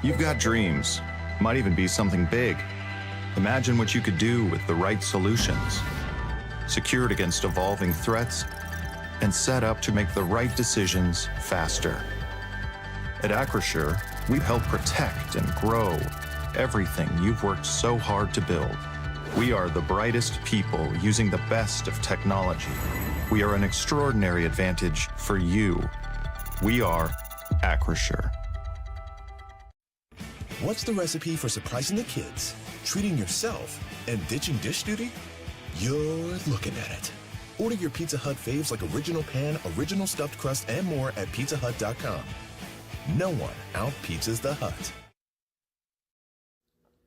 You've got dreams, might even be something big. Imagine what you could do with the right solutions, secured against evolving threats, and set up to make the right decisions faster. At Acrisure, we help protect and grow everything you've worked so hard to build. We are the brightest people using the best of technology. We are an extraordinary advantage for you. We are Acrisure. What's the recipe for surprising the kids, treating yourself, and ditching dish duty? You're looking at it. Order your Pizza Hut faves like original pan, original stuffed crust, and more at pizzahut.com. No one out-pizzas the Hut.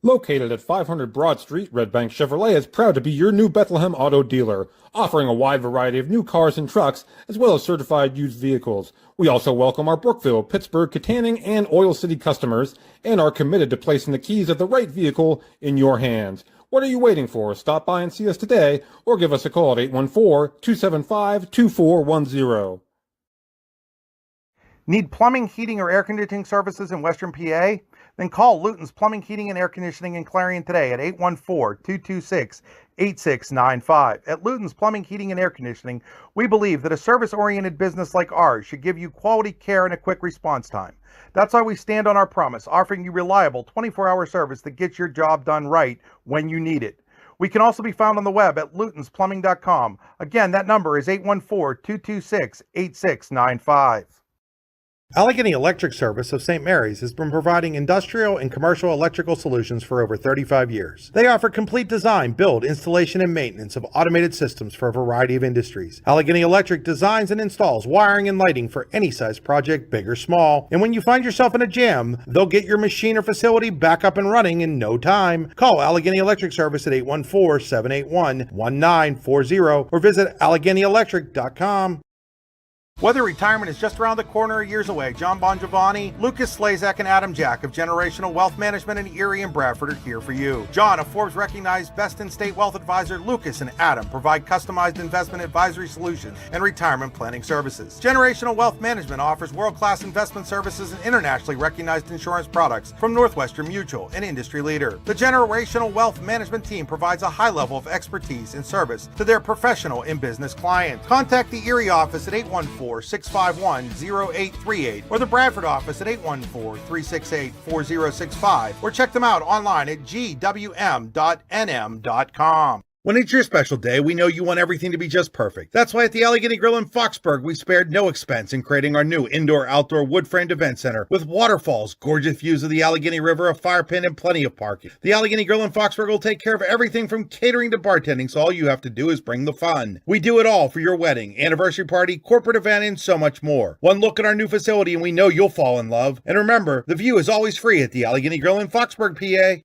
Located at 500 Broad Street, Red Bank Chevrolet is proud to be your new Bethlehem auto dealer, offering a wide variety of new cars and trucks, as well as certified used vehicles. We also welcome our Brookville, Pittsburgh, Katanning, and Oil City customers, and are committed to placing the keys of the right vehicle in your hands. What are you waiting for? Stop by and see us today, or give us a call at 814-275-2410. Need plumbing, heating, or air conditioning services in Western PA? Then call Luton's Plumbing, Heating, and Air Conditioning in Clarion today at 814-226-8695. At Luton's Plumbing, Heating, and Air Conditioning, we believe that a service-oriented business like ours should give you quality care and a quick response time. That's why we stand on our promise, offering you reliable 24-hour service that gets your job done right when you need it. We can also be found on the web at lutonsplumbing.com. Again, that number is 814-226-8695. Allegheny Electric Service of St. Mary's has been providing industrial and commercial electrical solutions for over 35 years. They offer complete design, build, installation, and maintenance of automated systems for a variety of industries. Allegheny Electric designs and installs wiring and lighting for any size project, big or small. And when you find yourself in a jam, they'll get your machine or facility back up and running in no time. Call Allegheny Electric Service at 814-781-1940 or visit AlleghenyElectric.com. Whether retirement is just around the corner or years away, John Bongiovanni, Lucas Slazak, and Adam Jack of Generational Wealth Management in Erie and Bradford are here for you. John, a Forbes-recognized best-in-state wealth advisor, Lucas and Adam provide customized investment advisory solutions and retirement planning services. Generational Wealth Management offers world-class investment services and internationally recognized insurance products from Northwestern Mutual, an industry leader. The Generational Wealth Management team provides a high level of expertise and service to their professional and business clients. Contact the Erie office at 814-651-0838 or the Bradford office at 814-368-4065 or check them out online at gwm.nm.com. When it's your special day, we know you want everything to be just perfect. That's why at the Allegheny Grill in Foxburg, we spared no expense in creating our new indoor-outdoor wood-framed event center with waterfalls, gorgeous views of the Allegheny River, a fire pit, and plenty of parking. The Allegheny Grill in Foxburg will take care of everything from catering to bartending, so all you have to do is bring the fun. We do it all for your wedding, anniversary party, corporate event, and so much more. One look at our new facility and we know you'll fall in love. And remember, the view is always free at the Allegheny Grill in Foxburg, PA.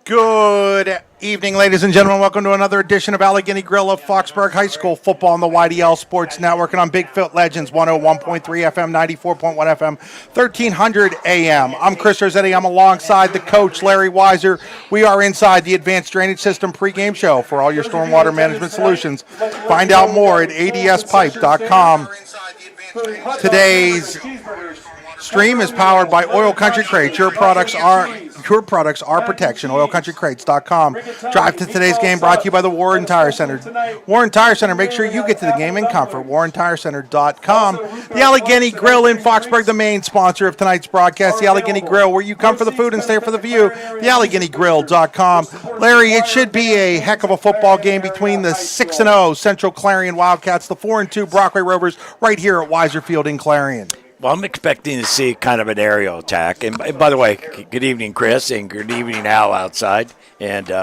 Good evening, ladies and gentlemen. Welcome to another edition of Allegheny Grill of Foxburg High School football on the YDL Sports Network and on Big Fit Legends 101.3 FM, 94.1 FM, 1300 AM. I'm Chris Rossetti. I'm alongside the coach, Larry Weiser. We are inside the Advanced Drainage System pregame show for all your stormwater management solutions. Find out more at adspipe.com. Today's stream is powered by Oil Country Crates. Your products are protection. OilCountryCrates.com. Drive to today's game brought to you by the Warren Tire Center. Warren Tire Center. Make sure you get to the game in comfort. WarrenTireCenter.com. The Allegheny Grill in Foxburg, the main sponsor of tonight's broadcast. The Allegheny Grill, where you come for the food and stay for the view. The AlleghenyGrill.com. Larry, it should be a heck of a football game between the 6-0 Central Clarion Wildcats, the 4-2 Brockway Rovers, right here at Weiser Field in Clarion. Well, I'm expecting to see kind of an aerial attack. And by the way, good evening, Chris, and good evening, Al, outside. And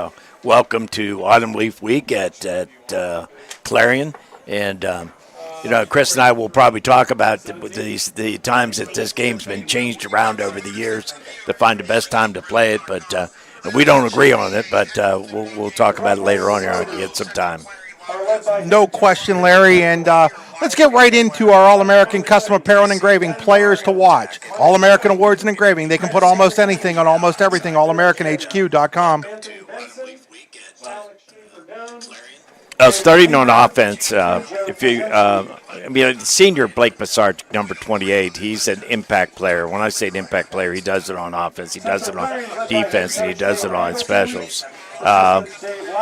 welcome to Autumn Leaf Week at Clarion. And, Chris and I will probably talk about the times that this game's been changed around over the years to find the best time to play it. But we don't agree on it, but we'll talk about it later on here. I'll get some time. No question, Larry. And let's get right into our All-American Custom Apparel and Engraving players to watch. All-American Awards and Engraving. They can put almost anything on almost everything. AllamericanHQ.com. Starting on offense, senior Blake Bassard, number 28, he's an impact player. When I say an impact player, he does it on offense, he does it on defense, and he does it on specials.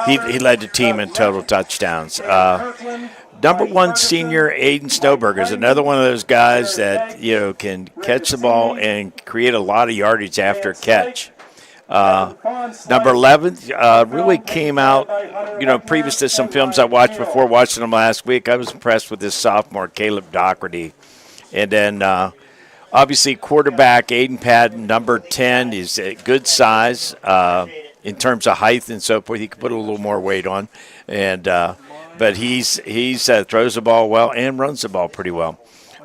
He led the team in total touchdowns. Number 1 senior Aiden Snowberger is another one of those guys that can catch the ball and create a lot of yardage after catch. Number 11 really came out, previous to some films I watched before watching them last week. I was impressed with this sophomore, Caleb Doherty. And then, obviously, quarterback Aiden Patton, number 10, is a good size in terms of height and so forth. He could put a little more weight on. And but he's throws the ball well and runs the ball pretty well.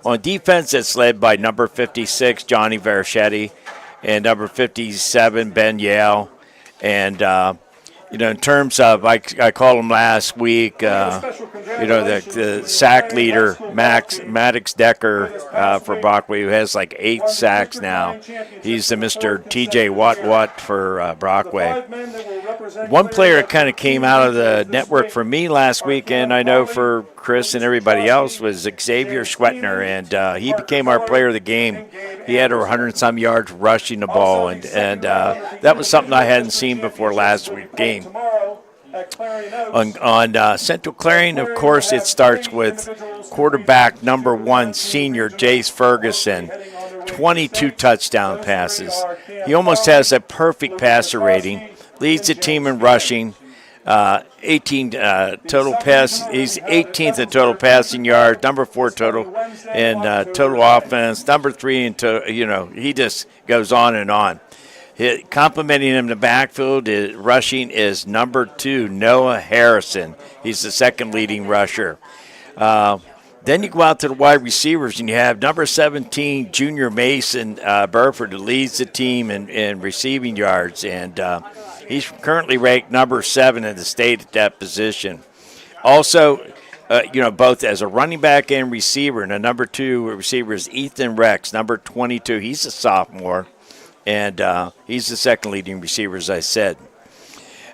On defense, it's led by number 56, Johnny Verichetti, and number 57, Ben Yale. And, in terms of, I called him last week, the sack leader, Maddox Decker for Brockway, who has like 8 sacks now. He's the Mr. TJ Watt for Brockway. One player that kind of came out of the network for me last week, and I know for Chris and everybody else, was Xavier Schwetner, and he became our player of the game. He had over 100-some yards rushing the ball, and that was something I hadn't seen before last week's game. On Central Clarion, of course, it starts with quarterback number 1, senior Jace Ferguson, 22 touchdown passes. He almost has a perfect passer rating, leads the team in rushing, 18 total pass. He's 18th in total passing yards, number 4 total in total offense, number 3 in total. He just goes on and on. Complimenting him in the backfield, rushing is number 2, Noah Harrison. He's the second leading rusher. Then you go out to the wide receivers, and you have number 17, Junior Mason Burford, who leads the team in receiving yards, and he's currently ranked number 7 in the state at that position. Also, both as a running back and receiver, and the number 2 receiver is Ethan Rex, number 22. He's a sophomore. And he's the second leading receiver, as I said.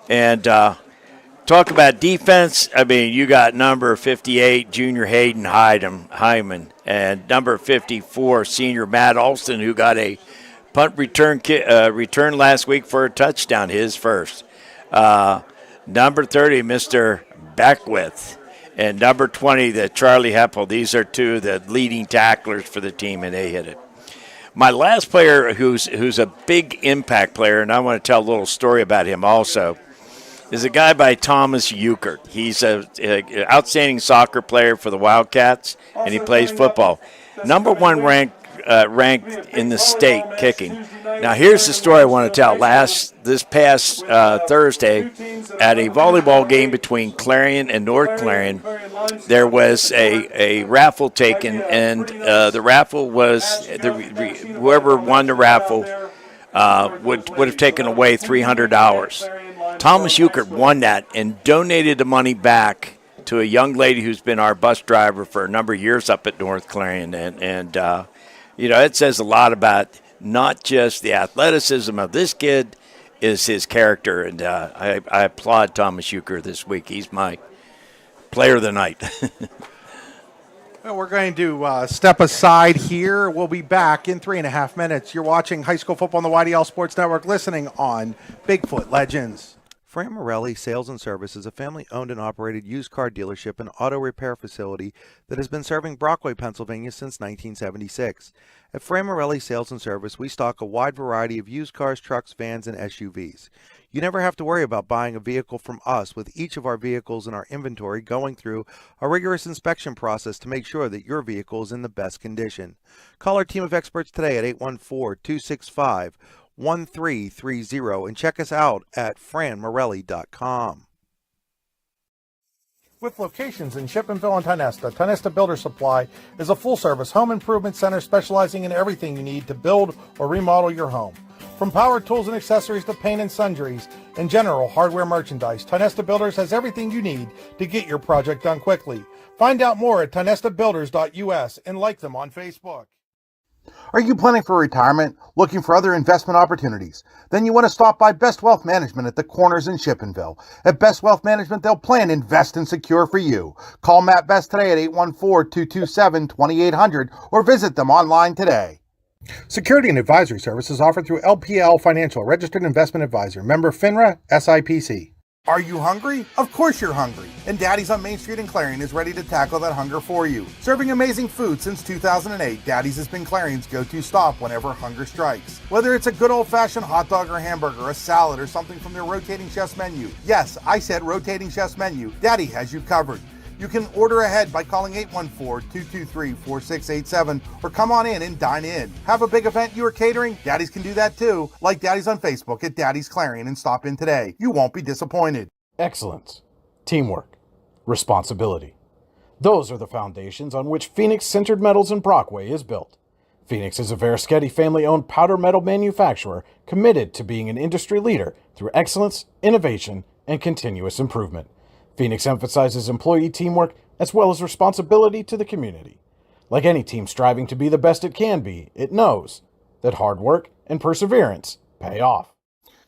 And talk about defense. You got number 58, Junior Hayden Hyman, and number 54, senior Matt Alston, who got a punt return last week for a touchdown, his first. Number 30, Mr. Beckwith, and number 20, the Charlie Heppel. These are 2 of the leading tacklers for the team, and they hit it. My last player who's a big impact player, and I want to tell a little story about him also, is a guy by Thomas Euchert. He's an outstanding soccer player for the Wildcats, and he plays football. Number 1 ranked in the state kicking. Now, here's the story I want to tell. This past Thursday, at a volleyball game between Clarion and North Clarion, there was a raffle taken, and the raffle was whoever won the raffle would have taken away $300. Thomas Euchert won that and donated the money back to a young lady who's been our bus driver for a number of years up at North Clarion, and it says a lot about not just the athleticism of this kid, is his character, and I applaud Thomas Euchert this week. He's my player of the night. Well, we're going to step aside here. We'll be back in 3.5 minutes. You're watching high school football on the YDL Sports Network, listening on Bigfoot Legends. Fran Morelli Sales and Service is a family-owned and operated used car dealership and auto repair facility that has been serving Brockway, Pennsylvania since 1976. At Fran Morelli Sales and Service, we stock a wide variety of used cars, trucks, vans, and SUVs. You never have to worry about buying a vehicle from us, with each of our vehicles in our inventory going through a rigorous inspection process to make sure that your vehicle is in the best condition. Call our team of experts today at 814-265-1330 and check us out at franmorelli.com. With locations in Shippenville and Tionesta Builder Supply is a full-service home improvement center specializing in everything you need to build or remodel your home. From power tools and accessories to paint and sundries and general hardware merchandise, Tionesta Builders has everything you need to get your project done quickly. Find out more at tionestabuilders.us and like them on Facebook. Are you planning for retirement, looking for other investment opportunities? Then you want to stop by Best Wealth Management at the Corners in Shippenville. At Best Wealth Management, they'll plan, invest, and secure for you. Call Matt Best today at 814-227-2800 or visit them online today. Security and advisory services offered through LPL Financial, registered investment advisor, member FINRA, SIPC. Are you hungry? Of course you're hungry. And Daddy's on Main Street in Clarion is ready to tackle that hunger for you. Serving amazing food since 2008, Daddy's has been Clarion's go-to stop whenever hunger strikes. Whether it's a good old-fashioned hot dog or hamburger, a salad, or something from their rotating chef's menu. Yes, I said rotating chef's menu. Daddy has you covered. You can order ahead by calling 814-223-4687 or come on in and dine in. Have a big event you are catering? Daddy's can do that too. Like Daddy's on Facebook at Daddy's Clarion and stop in today. You won't be disappointed. Excellence, teamwork, responsibility. Those are the foundations on which Phoenix Sintered Metals in Brockway is built. Phoenix is a Verischetti family-owned powder metal manufacturer committed to being an industry leader through excellence, innovation, and continuous improvement. Phoenix emphasizes employee teamwork as well as responsibility to the community. Like any team striving to be the best it can be, it knows that hard work and perseverance pay off.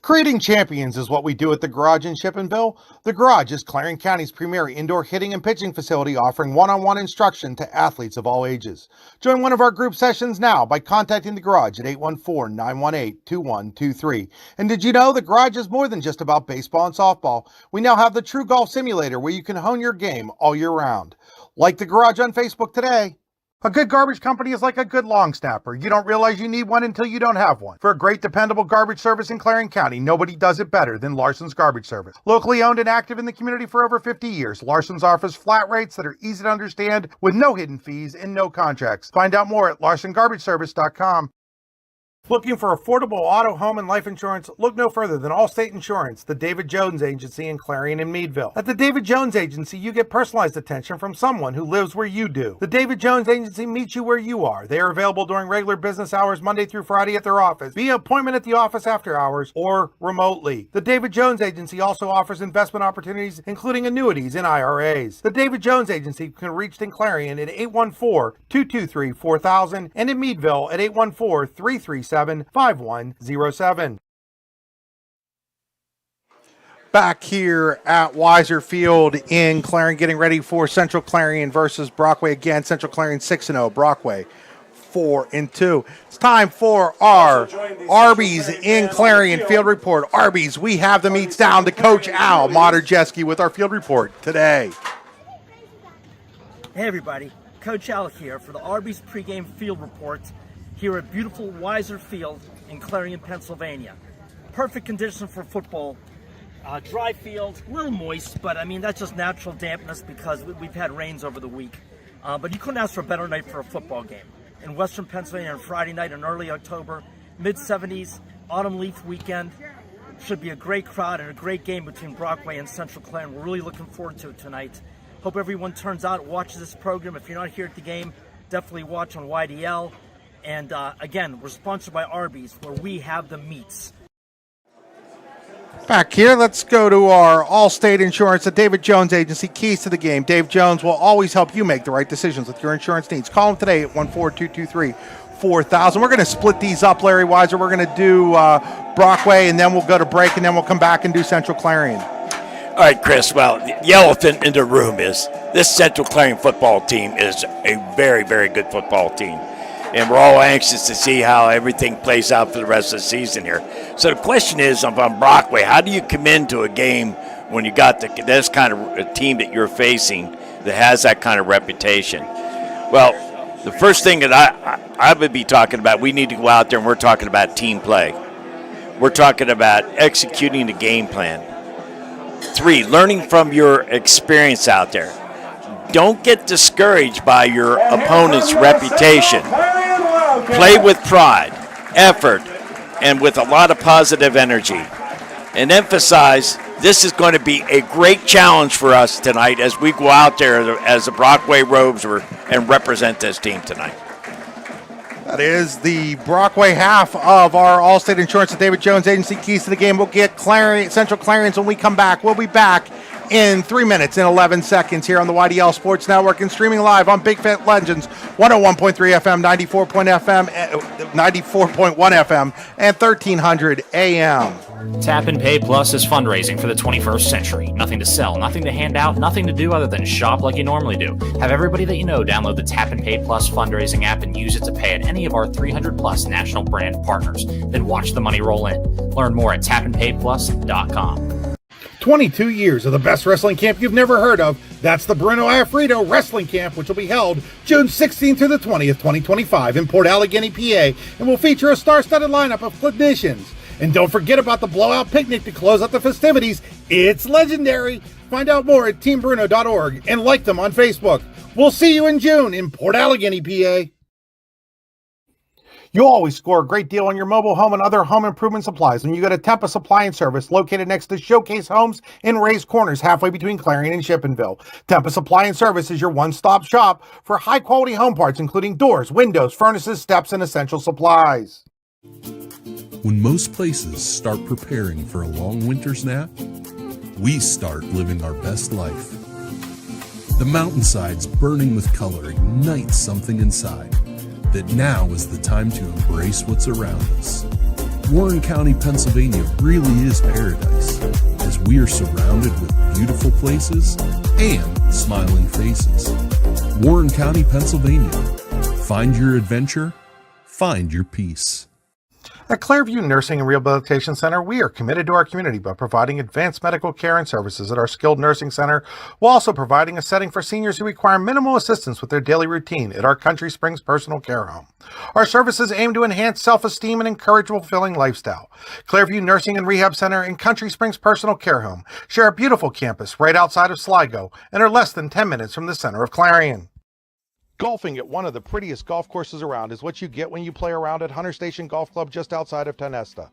Creating champions is what we do at the Garage in Shippenville. The Garage is Clarion County's premier indoor hitting and pitching facility offering one-on-one instruction to athletes of all ages. Join one of our group sessions now by contacting the Garage at 814-918-2123. And did you know the Garage is more than just about baseball and softball? We now have the True Golf Simulator where you can hone your game all year round. Like the Garage on Facebook today. A good garbage company is like a good long snapper. You don't realize you need one until you don't have one. For a great, dependable garbage service in Clarion County, nobody does it better than Larson's Garbage Service. Locally owned and active in the community for over 50 years, Larson's offers flat rates that are easy to understand with no hidden fees and no contracts. Find out more at larsongarbageservice.com. Looking for affordable auto, home, and life insurance? Look no further than Allstate Insurance, the David Jones Agency in Clarion and Meadville. At the David Jones Agency, you get personalized attention from someone who lives where you do. The David Jones Agency meets you where you are. They are available during regular business hours, Monday through Friday at their office, via appointment at the office after hours, or remotely. The David Jones Agency also offers investment opportunities, including annuities and IRAs. The David Jones Agency can be reached in Clarion at 814-223-4000 and in Meadville at 814-337-5107. Back here at Weiser Field in Clarion, getting ready for Central Clarion versus Brockway again. Central Clarion 6-0, Brockway 4-2. It's time for our Arby's in Clarion field report. Arby's, we have the meets down to Coach Al Moderjeski with our field report today. Hey everybody, Coach Al here for the Arby's pregame field report here at beautiful Weiser Field in Clarion, Pennsylvania. Perfect condition for football. Dry field, a little moist, but I mean that's just natural dampness because we've had rains over the week. But you couldn't ask for a better night for a football game. In Western Pennsylvania on Friday night in early October, mid-70s, autumn leaf weekend. Should be a great crowd and a great game between Brockway and Central Clarion. We're really looking forward to it tonight. Hope everyone turns out and watches this program. If you're not here at the game, definitely watch on YDL. And again, we're sponsored by Arby's, where we have the meats. Back here, let's go to our Allstate Insurance, the David Jones Agency, keys to the game. Dave Jones will always help you make the right decisions with your insurance needs. Call him today at 14223-4000. We're going to split these up, Larry Weiser. We're going to do Brockway, and then we'll go to break, and then we'll come back and do Central Clarion. All right, Chris. Well, the elephant in the room is this Central Clarion football team is a very, very good football team. And we're all anxious to see how everything plays out for the rest of the season here. So the question is, on Brockway, how do you come into a game when you got this kind of a team that you're facing that has that kind of reputation? Well, the first thing that I would be talking about, we need to go out there and we're talking about team play. We're talking about executing the game plan. 3, learning from your experience out there. Don't get discouraged by your opponent's reputation. Play with pride, effort, and with a lot of positive energy. And emphasize this is going to be a great challenge for us tonight as we go out there as the Brockway Robes and represent this team tonight. That is the Brockway half of our Allstate Insurance and David Jones Agency keys to the game. We'll get Central Clarions when we come back. We'll be back in 3 minutes and 11 seconds here on the YDL Sports Network and streaming live on Big Fat Legends 101.3 FM, 94.1 FM, and 1300 AM. Tap and Pay Plus is fundraising for the 21st century. Nothing to sell, nothing to hand out, nothing to do other than shop like you normally do. Have everybody that you know download the Tap and Pay Plus fundraising app and use it to pay at any of our 300 plus national brand partners. Then watch the money roll in. Learn more at tapandpayplus.com. 22 years of the best wrestling camp you've never heard of. That's the Bruno Afrito Wrestling Camp, which will be held June 16th through the 20th, 2025 in Port Allegany, PA, and will feature a star-studded lineup of clinicians. And don't forget about the blowout picnic to close out the festivities. It's legendary. Find out more at teambruno.org and like them on Facebook. We'll see you in June in Port Allegany, PA. You'll always score a great deal on your mobile home and other home improvement supplies when you go to Tempa Supply and Service, located next to Showcase Homes in Ray's Corners, halfway between Clarion and Shippenville. Tempa Supply and Service is your one-stop shop for high-quality home parts, including doors, windows, furnaces, steps, and essential supplies. When most places start preparing for a long winter's nap, we start living our best life. The mountainsides burning with color ignite something inside that now is the time to embrace what's around us. Warren County, Pennsylvania really is paradise, as we are surrounded with beautiful places and smiling faces. Warren County, Pennsylvania. Find your adventure, find your peace. At Clairview Nursing and Rehabilitation Center, we are committed to our community by providing advanced medical care and services at our skilled nursing center, while also providing a setting for seniors who require minimal assistance with their daily routine at our Country Springs Personal Care Home. Our services aim to enhance self-esteem and encourage a fulfilling lifestyle. Clairview Nursing and Rehab Center and Country Springs Personal Care Home share a beautiful campus right outside of Sligo and are less than 10 minutes from the center of Clarion. Golfing at one of the prettiest golf courses around is what you get when you play around at Hunter Station Golf Club just outside of Tonesta.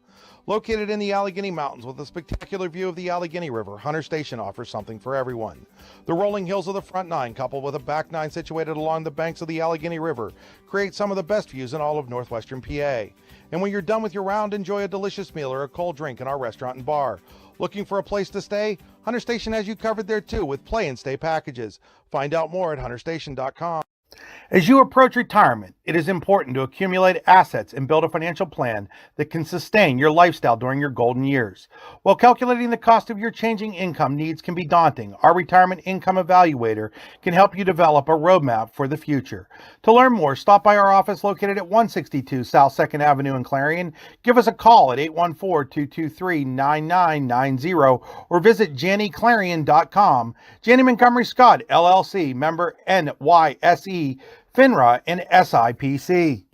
Located in the Allegheny Mountains with a spectacular view of the Allegheny River, Hunter Station offers something for everyone. The rolling hills of the front nine, coupled with a back nine situated along the banks of the Allegheny River, create some of the best views in all of northwestern PA. And when you're done with your round, enjoy a delicious meal or a cold drink in our restaurant and bar. Looking for a place to stay? Hunter Station has you covered there too with play and stay packages. Find out more at hunterstation.com. As you approach retirement, it is important to accumulate assets and build a financial plan that can sustain your lifestyle during your golden years. While calculating the cost of your changing income needs can be daunting, our Retirement Income Evaluator can help you develop a roadmap for the future. To learn more, stop by our office located at 162 South 2nd Avenue in Clarion. Give us a call at 814-223-9990 or visit JannyClarion.com. Janney Montgomery Scott, LLC, member NYSE, FINRA, and SIPC.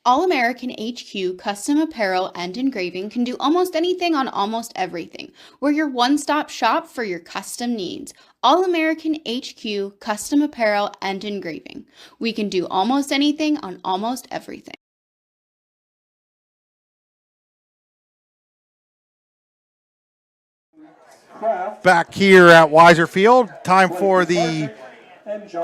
All-American HQ Custom Apparel and Engraving can do almost anything on almost everything. We're your one-stop shop for your custom needs. All-American HQ Custom Apparel and Engraving. We can do almost anything on almost everything. Back here at Weiser Field, time for the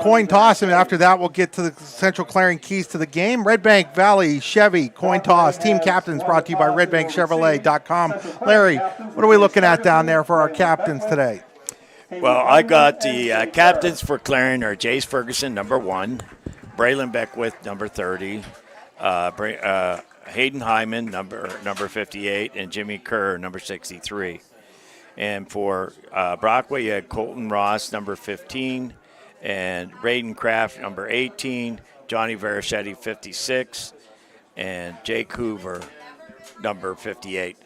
coin toss, and after that we'll get to the Central Clarion keys to the game. Red Bank Valley Chevy coin toss. Team captains brought to you by redbankchevrolet.com. Larry, what are we looking at down there for our captains today? Well, I got the captains for Clarion are Jace Ferguson, number 1, Braylon Beckwith, number 30, Hayden Hyman, number 58, and Jimmy Kerr, number 63. And for Brockway, you had Colton Ross, number 15, and Raiden Kraft, number 18, Johnny Verichetti, 56, and Jake Hoover, number 58.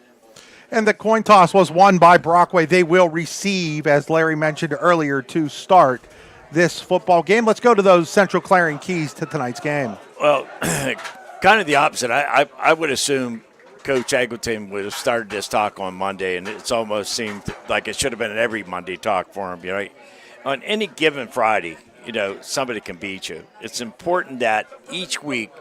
And the coin toss was won by Brockway. They will receive, as Larry mentioned earlier, to start this football game. Let's go to those Central Clarion keys to tonight's game. Well, kind of the opposite. I would assume Coach Eggleton would have started this talk on Monday, and it's almost seemed like it should have been an every Monday talk for him, right? On any given Friday, somebody can beat you. It's important that each week,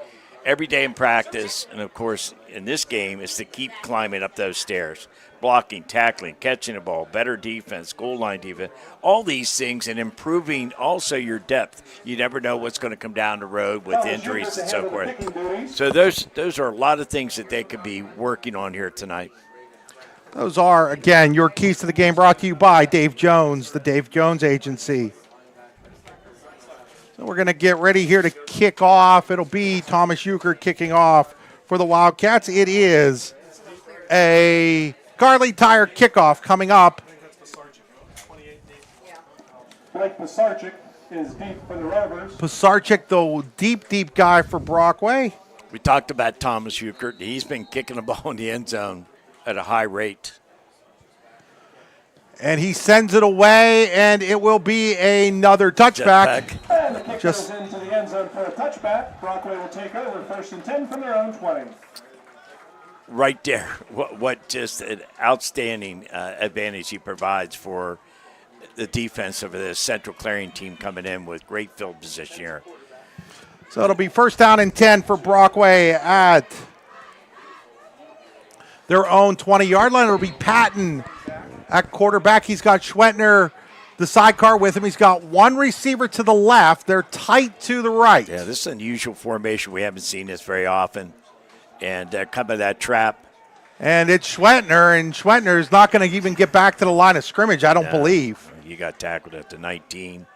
every day in practice, and of course in this game, is to keep climbing up those stairs. Blocking, tackling, catching the ball, better defense, goal line defense, all these things, and improving also your depth. You never know what's going to come down the road with injuries and so forth. So those are a lot of things that they could be working on here tonight. Those are, again, your keys to the game brought to you by Dave Jones, the Dave Jones Agency. So we're going to get ready here to kick off. It'll be Thomas Euchre kicking off for the Wildcats. It is a Garley Tire kickoff coming up. Blake Pisarcik is deep for the Rovers. Pisarcik, the deep guy for Brockway. We talked about Thomas Euchre. He's been kicking the ball in the end zone at a high rate. And he sends it away, and it will be another touchback. And the kick goes into the end zone for a touchback. Brockway will take over 1st and 10 from their own 20. Right there. What just an outstanding advantage he provides for the defense of the Central Clarion team coming in with great field position here. So it'll be 1st down and 10 for Brockway at their own 20-yard line. It'll be Patton at quarterback. He's got Schwentner, the sidecar, with him. He's got one receiver to the left. They're tight to the right. Yeah, this is an unusual formation. We haven't seen this very often. And coming that trap. And it's Schwentner, and Schwentner is not going to even get back to the line of scrimmage, I don't believe. You got tackled at the 19.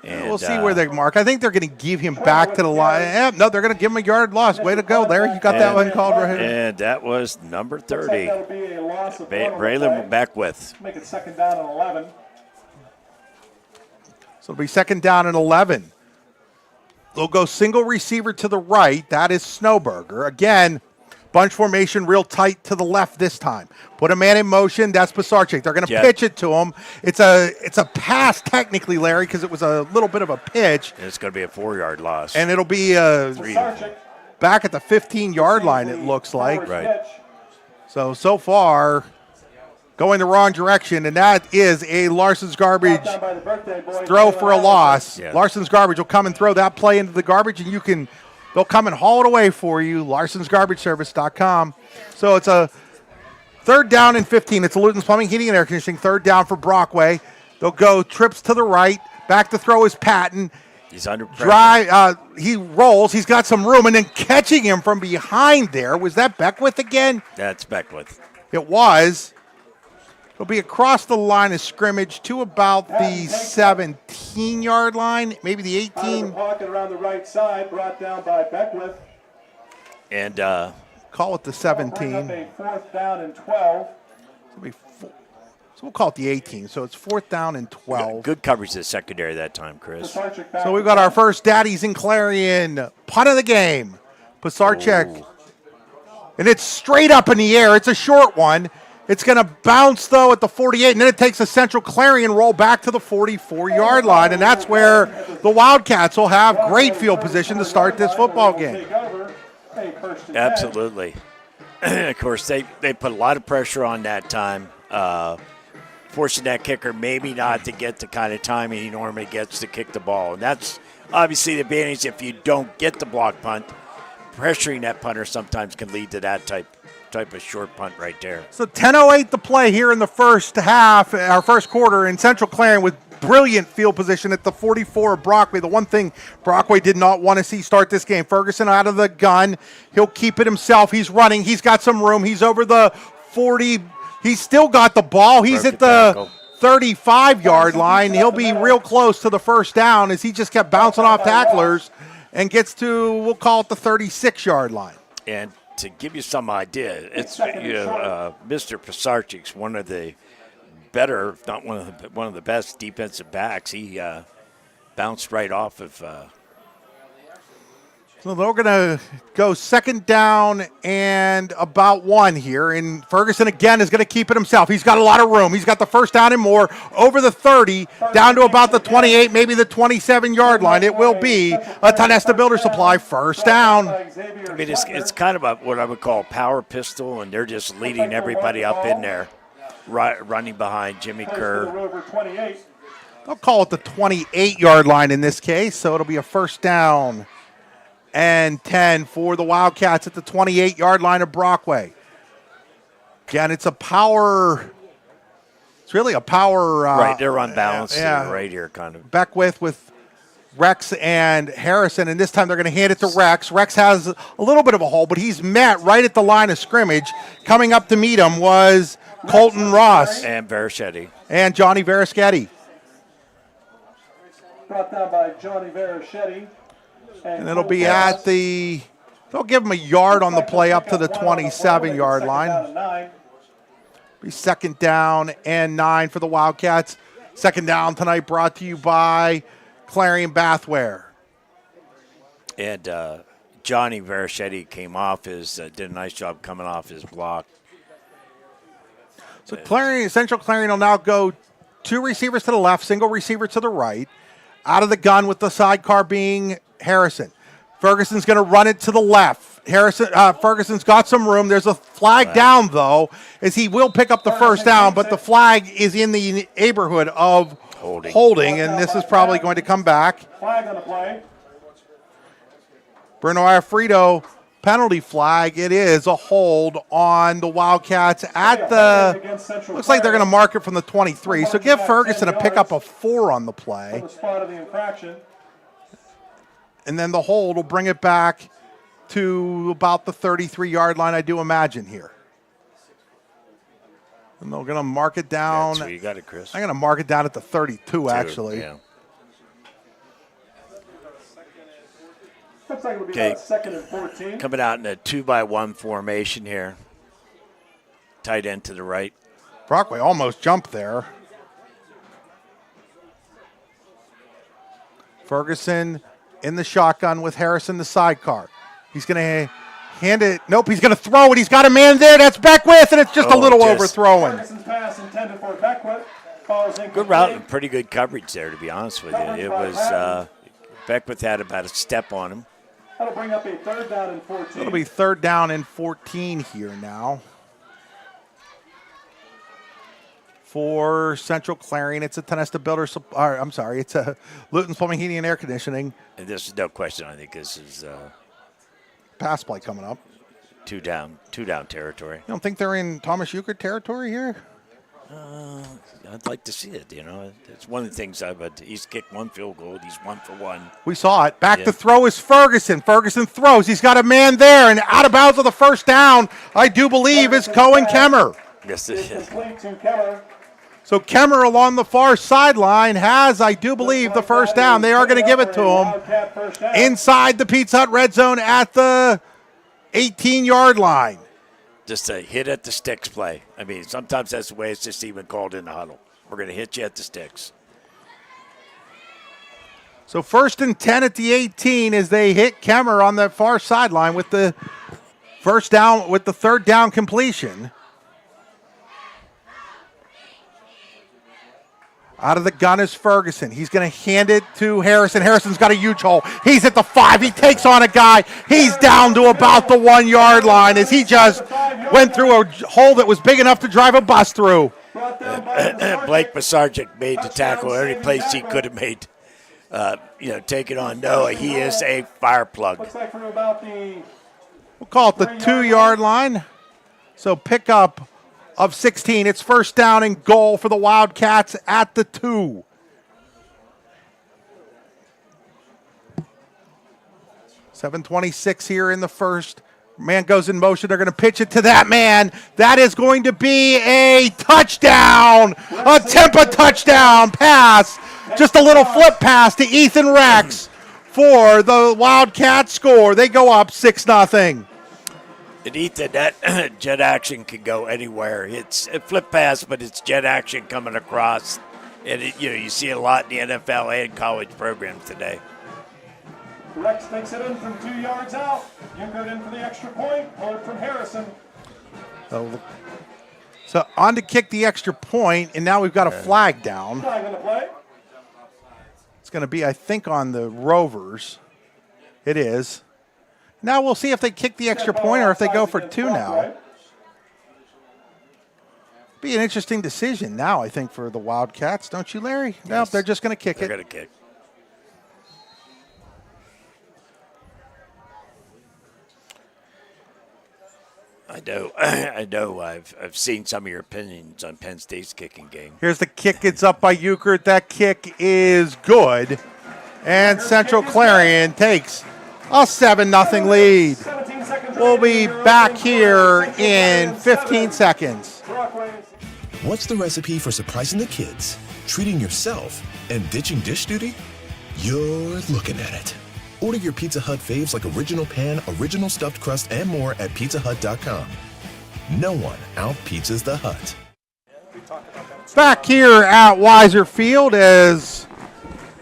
And we'll see where they mark. I think they're going to give him back to the line. No, they're going to give him a yard loss. Way to go, Larry. You got that one called right here. And that was number 30. That'll be a loss of Braylon Beckwith. Make it 2nd down and 11. So it'll be 2nd down and 11. They'll go single receiver to the right. That is Snowberger. Again, bunch formation real tight to the left this time. Put a man in motion. That's Pisarcik. They're going to pitch it to him. It's a pass technically, Larry, because it was a little bit of a pitch. And it's going to be a 4-yard loss. And it'll be back at the 15-yard line, it looks like. Right. So far, going the wrong direction, and that is a Larson's Garbage throw for a loss. Yeah. Larson's Garbage will come and throw that play into the garbage, and they'll come and haul it away for you, larsonsgarbageservice.com. So it's a 3rd down and 15. It's a Luton's Plumbing, Heating, and Air Conditioning. 3rd down for Brockway. They'll go trips to the right. Back to throw is Patton. He's under pressure. He rolls. He's got some room, and then catching him from behind there. Was that Beckwith again? That's Beckwith. It was. It'll be across the line of scrimmage to about the 17-yard line, maybe the 18. Out of the pocket around the right side, brought down by Beckwith. And call it the 17. Bring up a 4th down and 12. So we'll call it the 18. So it's 4th down and 12. Good coverage of the secondary that time, Chris. So we've got our first Daddies in Clarion punt of the game. Pisarcik. And it's straight up in the air. It's a short one. It's going to bounce, though, at the 48, and then it takes a Central Clarion roll back to the 44-yard line, and that's where the Wildcats will have great field position to start this football game. Absolutely. Of course, they put a lot of pressure on that time, forcing that kicker maybe not to get the kind of timing he normally gets to kick the ball. And that's obviously the advantage if you don't get the block punt. Pressuring that punter sometimes can lead to that type of short punt right there. So 10:08 to play here in the first half, our first quarter, in Central Clarion with brilliant field position at the 44 of Brockway. The one thing Brockway did not want to see start this game. Ferguson out of the gun. He'll keep it himself. He's running. He's got some room. He's over the 40. He's still got the ball. He's at the 35-yard line. He'll be real close to the 1st down as he just kept bouncing off tacklers and gets to, we'll call it the 36-yard line. And to give you some idea, it's Mr. Pisarcik's one of the better, if not one of the best defensive backs. He bounced right off of. So they're going to go 2nd down and about 1 here. And Ferguson, again, is going to keep it himself. He's got a lot of room. He's got the 1st down and more, over the 30, down to about the 28, maybe the 27-yard line. It will be a Tonesta Builder Supply 1st down. I mean, it's kind of what I would call a power pistol, and they're just leading everybody up in there, running behind Jimmy Kerr. They'll call it the 28-yard line in this case, so it'll be a 1st down and 10 for the Wildcats at the 28-yard line of Brockway. Again, it's really a power. Right, they're unbalanced right here, kind of. Beckwith with Rex and Harrison, and this time they're going to hand it to Rex. Rex has a little bit of a hole, but he's met right at the line of scrimmage. Coming up to meet him was Colton Ross, And Verichetti. and Johnny Verischetti. Brought down by Johnny Verichetti. And it'll be at the, they'll give him a yard on the play up to the 27-yard line. Be second down and 9 for the Wildcats. Second down tonight brought to you by Clarion Bathware. And Johnny Verichetti came off did a nice job coming off his block. So Central Clarion will now go 2 receivers to the left, single receiver to the right. Out of the gun with the sidecar being Harrison. Ferguson's going to run it to the left. Ferguson's got some room. There's a flag down, though, as he will pick up the first down, but the flag is in the neighborhood of holding, and this is probably going to come back. Flag on the play. Bruno Alfredo, penalty flag. It is a hold on the Wildcats at the, looks like they're going to mark it from the 23. So give Ferguson a pickup of 4 on the play. The spot of the infraction. And then the hold will bring it back to about the 33-yard line, I do imagine, here. And they're going to mark it down. So you got it, Chris. I'm going to mark it down at the 32, actually. Yeah. Looks like it'll be about 2nd and 14. Coming out in a 2-by-1 formation here. Tight end to the right. Brockway almost jumped there. Ferguson in the shotgun with Harrison the sidecar. He's going to hand it. Nope, he's going to throw it. He's got a man there. That's Beckwith, and it's just a little overthrowing. Ferguson's pass intended for Beckwith. Falls incomplete. Good route and pretty good coverage there, to be honest with you. It was Beckwith had about a step on him. That'll bring up a 3rd down and 14. It'll be 3rd down and 14 here now. For Central Clarion, it's a Tenesta Builder. I'm sorry, it's a Luton's Plumbing, Heating, and Air Conditioning. And this is no question. I think this is Pass play coming up. two down territory. You don't think they're in Thomas Euchre territory here? I'd like to see it. You know, it's one of the things. But he's kicked 1 field goal. He's 1 for 1. We saw it. Back to throw is Ferguson. Ferguson throws. He's got a man there, and out of bounds of the first down, I do believe, is Cohen Kemmer. Yes, it is. Complete to Keller. So Kemmer along the far sideline has, I do believe, the first down. They are going to give it to him inside the Pizza Hut red zone at the 18-yard line. Just a hit at the sticks play. I mean, sometimes that's the way it's just even called in the huddle. We're going to hit you at the sticks. So 1st and 10 at the 18 as they hit Kemmer on that far sideline with the first down, with the 3rd down completion. Out of the gun is Ferguson. He's going to hand it to Harrison. Harrison's got a huge hole. He's at the 5. He takes on a guy. He's down to about the 1-yard line as he just went through a hole that was big enough to drive a bus through. Blake Masarczyk made the tackle every place he could have made. Take it on Noah. He is a fire plug. Looks like from about the We'll call it the 2-yard line. So pick up of 16. It's 1st down and goal for the Wildcats at the 2. .26 here in the first. Man goes in motion. They're going to pitch it to that man. That is going to be a touchdown. A Tempa touchdown pass. Just a little flip pass to Ethan Rex for the Wildcats score. They go up 6-0. And Ethan, that jet action can go anywhere. It's a flip pass, but it's jet action coming across. And, you see a lot in the NFL and college programs today. Rex takes it in from 2 yards out. Euchre in for the extra point. Hold from Harrison. So on to kick the extra point, and now we've got a flag down. Flag on the play. It's going to be, I think, on the Rovers. It is. Now we'll see if they kick the extra point or if they go for 2 now. Be an interesting decision now, I think, for the Wildcats, don't you, Larry? Yes. No, they're just going to kick They're it. going to kick. I know. I've seen some of your opinions on Penn State's kicking game. Here's the kick. It's up by Euchre. That kick is good. And Central Clarion takes a 7-0 lead. We'll be back here in 15 seconds. What's the recipe for surprising the kids, treating yourself, and ditching dish duty? You're looking at it. Order your Pizza Hut faves like original pan, original stuffed crust, and more at pizzahut.com. No one out-pizzas the Hut. Back here at Weiser Field as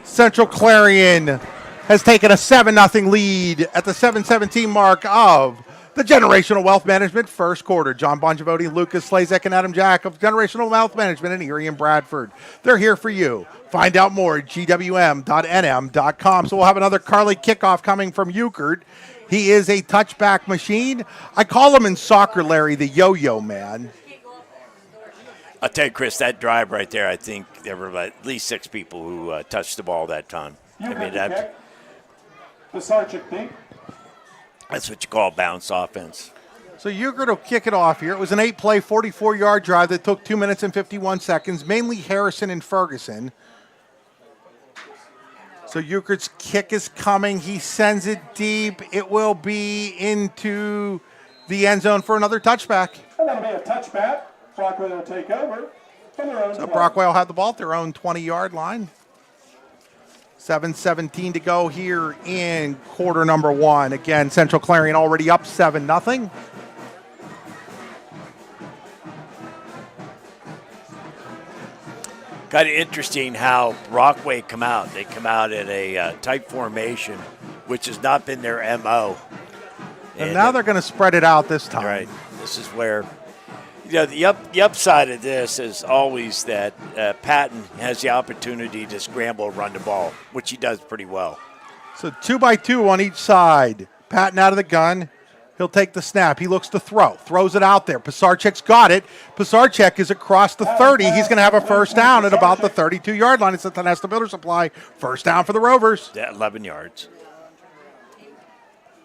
Central Clarion has taken a 7-0 lead at the 7:17 mark of the Generational Wealth Management first quarter. John Bongiavotti, Lucas Slazek, and Adam Jack of Generational Wealth Management in Erie and Bradford. They're here for you. Find out more at gwm.nm.com. So we'll have another Carly kickoff coming from Euchert. He is a touchback machine. I call him in soccer, Larry, the yo-yo man. I'll tell you, Chris, that drive right there, I think there were at least 6 people who touched the ball that time. I mean, that's what you call bounce offense. So Euchert will kick it off here. It was an 8-play, 44-yard drive that took 2 minutes and 51 seconds, mainly Harrison and Ferguson. So Euchert's kick is coming. He sends it deep. It will be into the end zone for another touchback. And that'll be a touchback. Brockway will take over from their own 20. Brockway will have the ball at their own 20-yard line. 7:17 to go here in quarter number 1. Again, Central Clarion already up 7-0. Kind of interesting how Brockway come out. They come out in a tight formation, which has not been their MO. And now they're going to spread it out this time. Right. This is where, the upside of this is always that Patton has the opportunity to scramble and run the ball, which he does pretty well. So 2 by 2 on each side. Patton out of the gun. He'll take the snap. He looks to throw. Throws it out there. Pisarcik's got it. Pisarcik is across the 30. He's going to have a first down at about the 32-yard line. It's at the Nesta Builder Supply. First down for the Rovers. Yeah, 11 yards.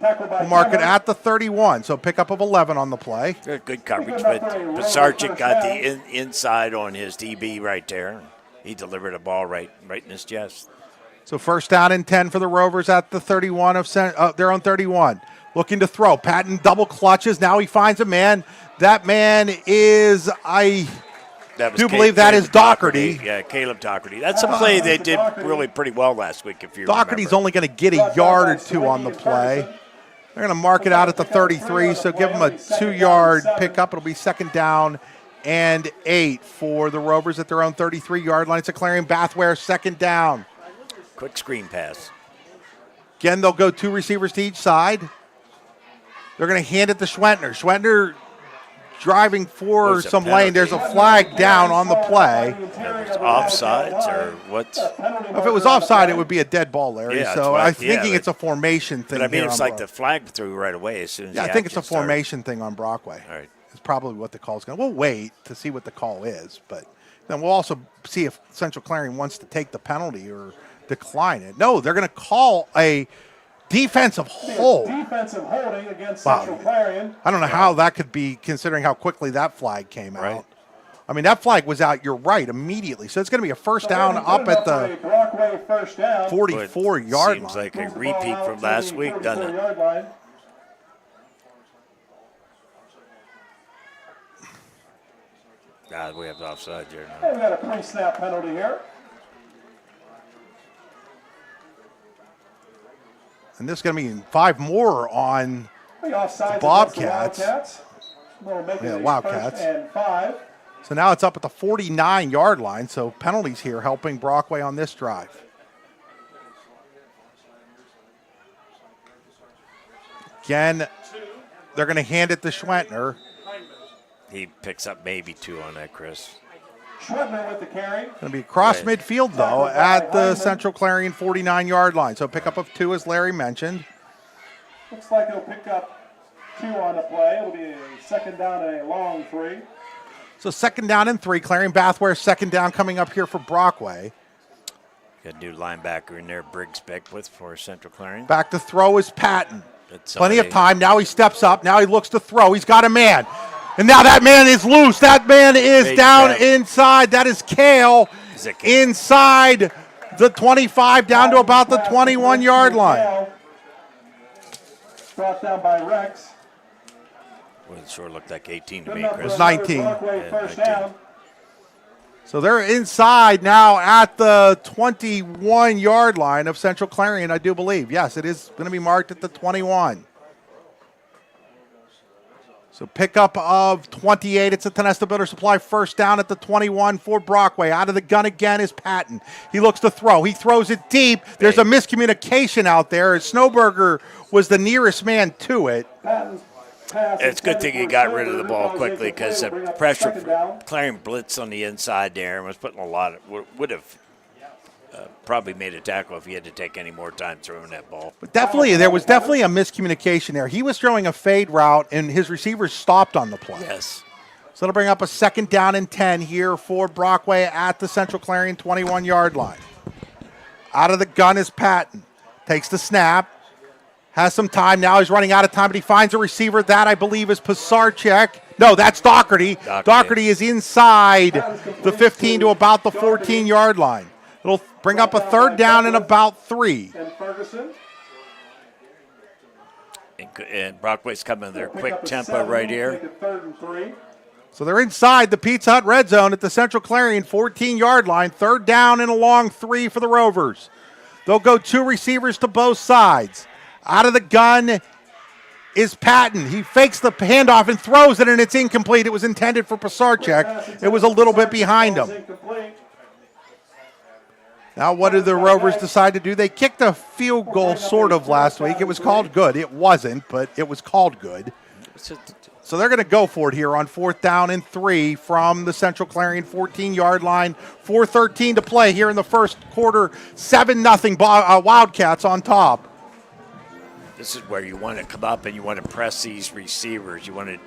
We'll mark it at the 31, so pickup of 11 on the play. Good coverage, but Pisarcik got the inside on his DB right there. He delivered a ball right in his chest. So first down and 10 for the Rovers at the 31 of their own 31. Looking to throw. Patton double clutches. Now he finds a man. That man is, believe that is Doherty. Yeah, Caleb Doherty. That's a play they did really pretty well last week, if you Doherty's remember. only going to get a yard or 2 on the play. They're going to mark it out at the 33, so give them a 2-yard pickup. It'll be second down and 8 for the Rovers at their own 33-yard line. It's a Clarion Bathware second down. Quick screen pass. Again, they'll go 2 receivers to each side. They're going to hand it to Schwentner. Schwentner driving for some lane. There's a flag down on the play. Offsides or what? If it was offside, it would be a dead ball, Larry. Yeah, so I'm thinking it's a formation thing. But I mean, it's like Brockway. the flag threw right away as soon as I think it's a formation thing on Brockway. All right. It's probably what the call is going to. We'll wait to see what the call is, but then we'll also see if Central Clarion wants to take the penalty or decline it. No, they're going to call a defensive hold. Defensive holding against Central Clarion. I don't know how that could be, considering how quickly that flag came out. I mean, that flag was out, you're right, immediately. So it's going to be a first down up at the 44-yard line. Seems like a repeat from last week, doesn't it? God, we have offside here now. And we got a pre-snap penalty here. And this is going to be 5 more on the Bobcats. Wildcats. And 5. So now it's up at the 49-yard line. So penalties here helping Brockway on this drive. Again, they're going to hand it to Schwentner. He picks up maybe 2 on that, Chris. Schwentner with the carry. Going to be across midfield, though, at the Central Clarion 49-yard line. So pickup of 2, as Larry mentioned. Looks like he'll pick up 2 on the play. It'll be a second down and a long 3. So second down and 3. Clarion Bathware second down coming up here for Brockway. Got a new linebacker in there, Briggs Beckwith for Central Clarion. Back to throw is Patton. Plenty of time. Now he steps up. Now he looks to throw. He's got a man. And now that man is loose. That man is down inside. That is Kale inside the 25 down to about the 21-yard line. Brought down by Rex. Well, it sure looked like 18 to me, Good Chris. It was 19. Brockway, first down. So they're inside now at the 21-yard line of Central Clarion, I do believe. Yes, it is going to be marked at the 21. So pickup of 28. It's a Tenesta Builder Supply first down at the 21 for Brockway. Out of the gun again is Patton. He looks to throw. He throws it deep. There's a miscommunication out there. Snowberger was the nearest man to it. It's a good thing he got rid of the ball quickly because the pressure, Clarion blitz on the inside there and was putting a lot of, would have probably made a tackle if he had to take any more time throwing that ball. But definitely, there was definitely a miscommunication there. He was throwing a fade route, and his receivers stopped on the play. Yes. So it'll bring up a 2nd down and 10 here for Brockway at the Central Clarion 21-yard line. Out of the gun is Patton. Takes the snap. Has some time. Now he's running out of time, but he finds a receiver. That, I believe, is Pisarcik. No, that's Doherty. Doherty is inside the 15 to about the 14-yard line. It'll bring up a 3rd down and about 3. And Brockway's coming their quick tempo right here. So they're inside the Pizza Hut red zone at the Central Clarion 14-yard line. 3rd down and a long 3 for the Rovers. They'll go 2 receivers to both sides. Out of the gun is Patton. He fakes the handoff and throws it, and it's incomplete. It was intended for Pisarcik. It was a little bit behind him. Now what did the Rovers decide to do? They kicked a field goal sort of last week. It was called good. It wasn't, but it was called good. So they're going to go for it here on 4th down and 3 from the Central Clarion 14-yard line. 4:13 to play here in the first quarter. 7-0 Wildcats on top. This is where you want to come up and you want to press these receivers. You want to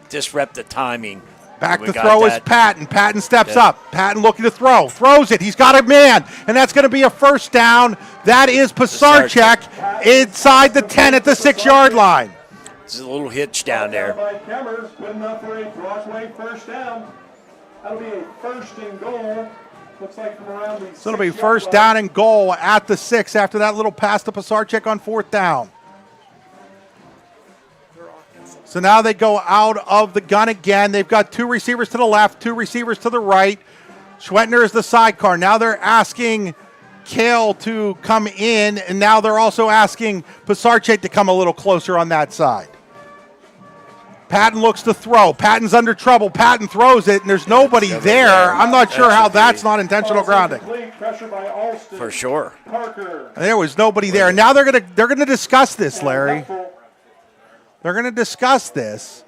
disrupt the timing. Back to throw is Patton. Patton steps up. Patton looking to throw. Throws it. He's got a man, and that's going to be a 1st down. That is Pisarcik inside the 10 at the 6-yard line. There's a little hitch down there. Good enough for a Brockway 1st down. That'll be a 1st and goal. Looks like from around the So it'll be 1st down and goal at the 6 after that little pass to Pisarcik on 4th down. So now they go out of the gun again. They've got 2 receivers to the left, 2 receivers to the right. Schwentner is the sidecar. Now they're asking Kale to come in, and now they're also asking Pisarcik to come a little closer on that side. Patton looks to throw. Patton's under trouble. Patton throws it, and there's nobody there. I'm not sure how that's not intentional grounding. For sure. There was nobody there. Now they're gonna discuss this, Larry. They're going to discuss this.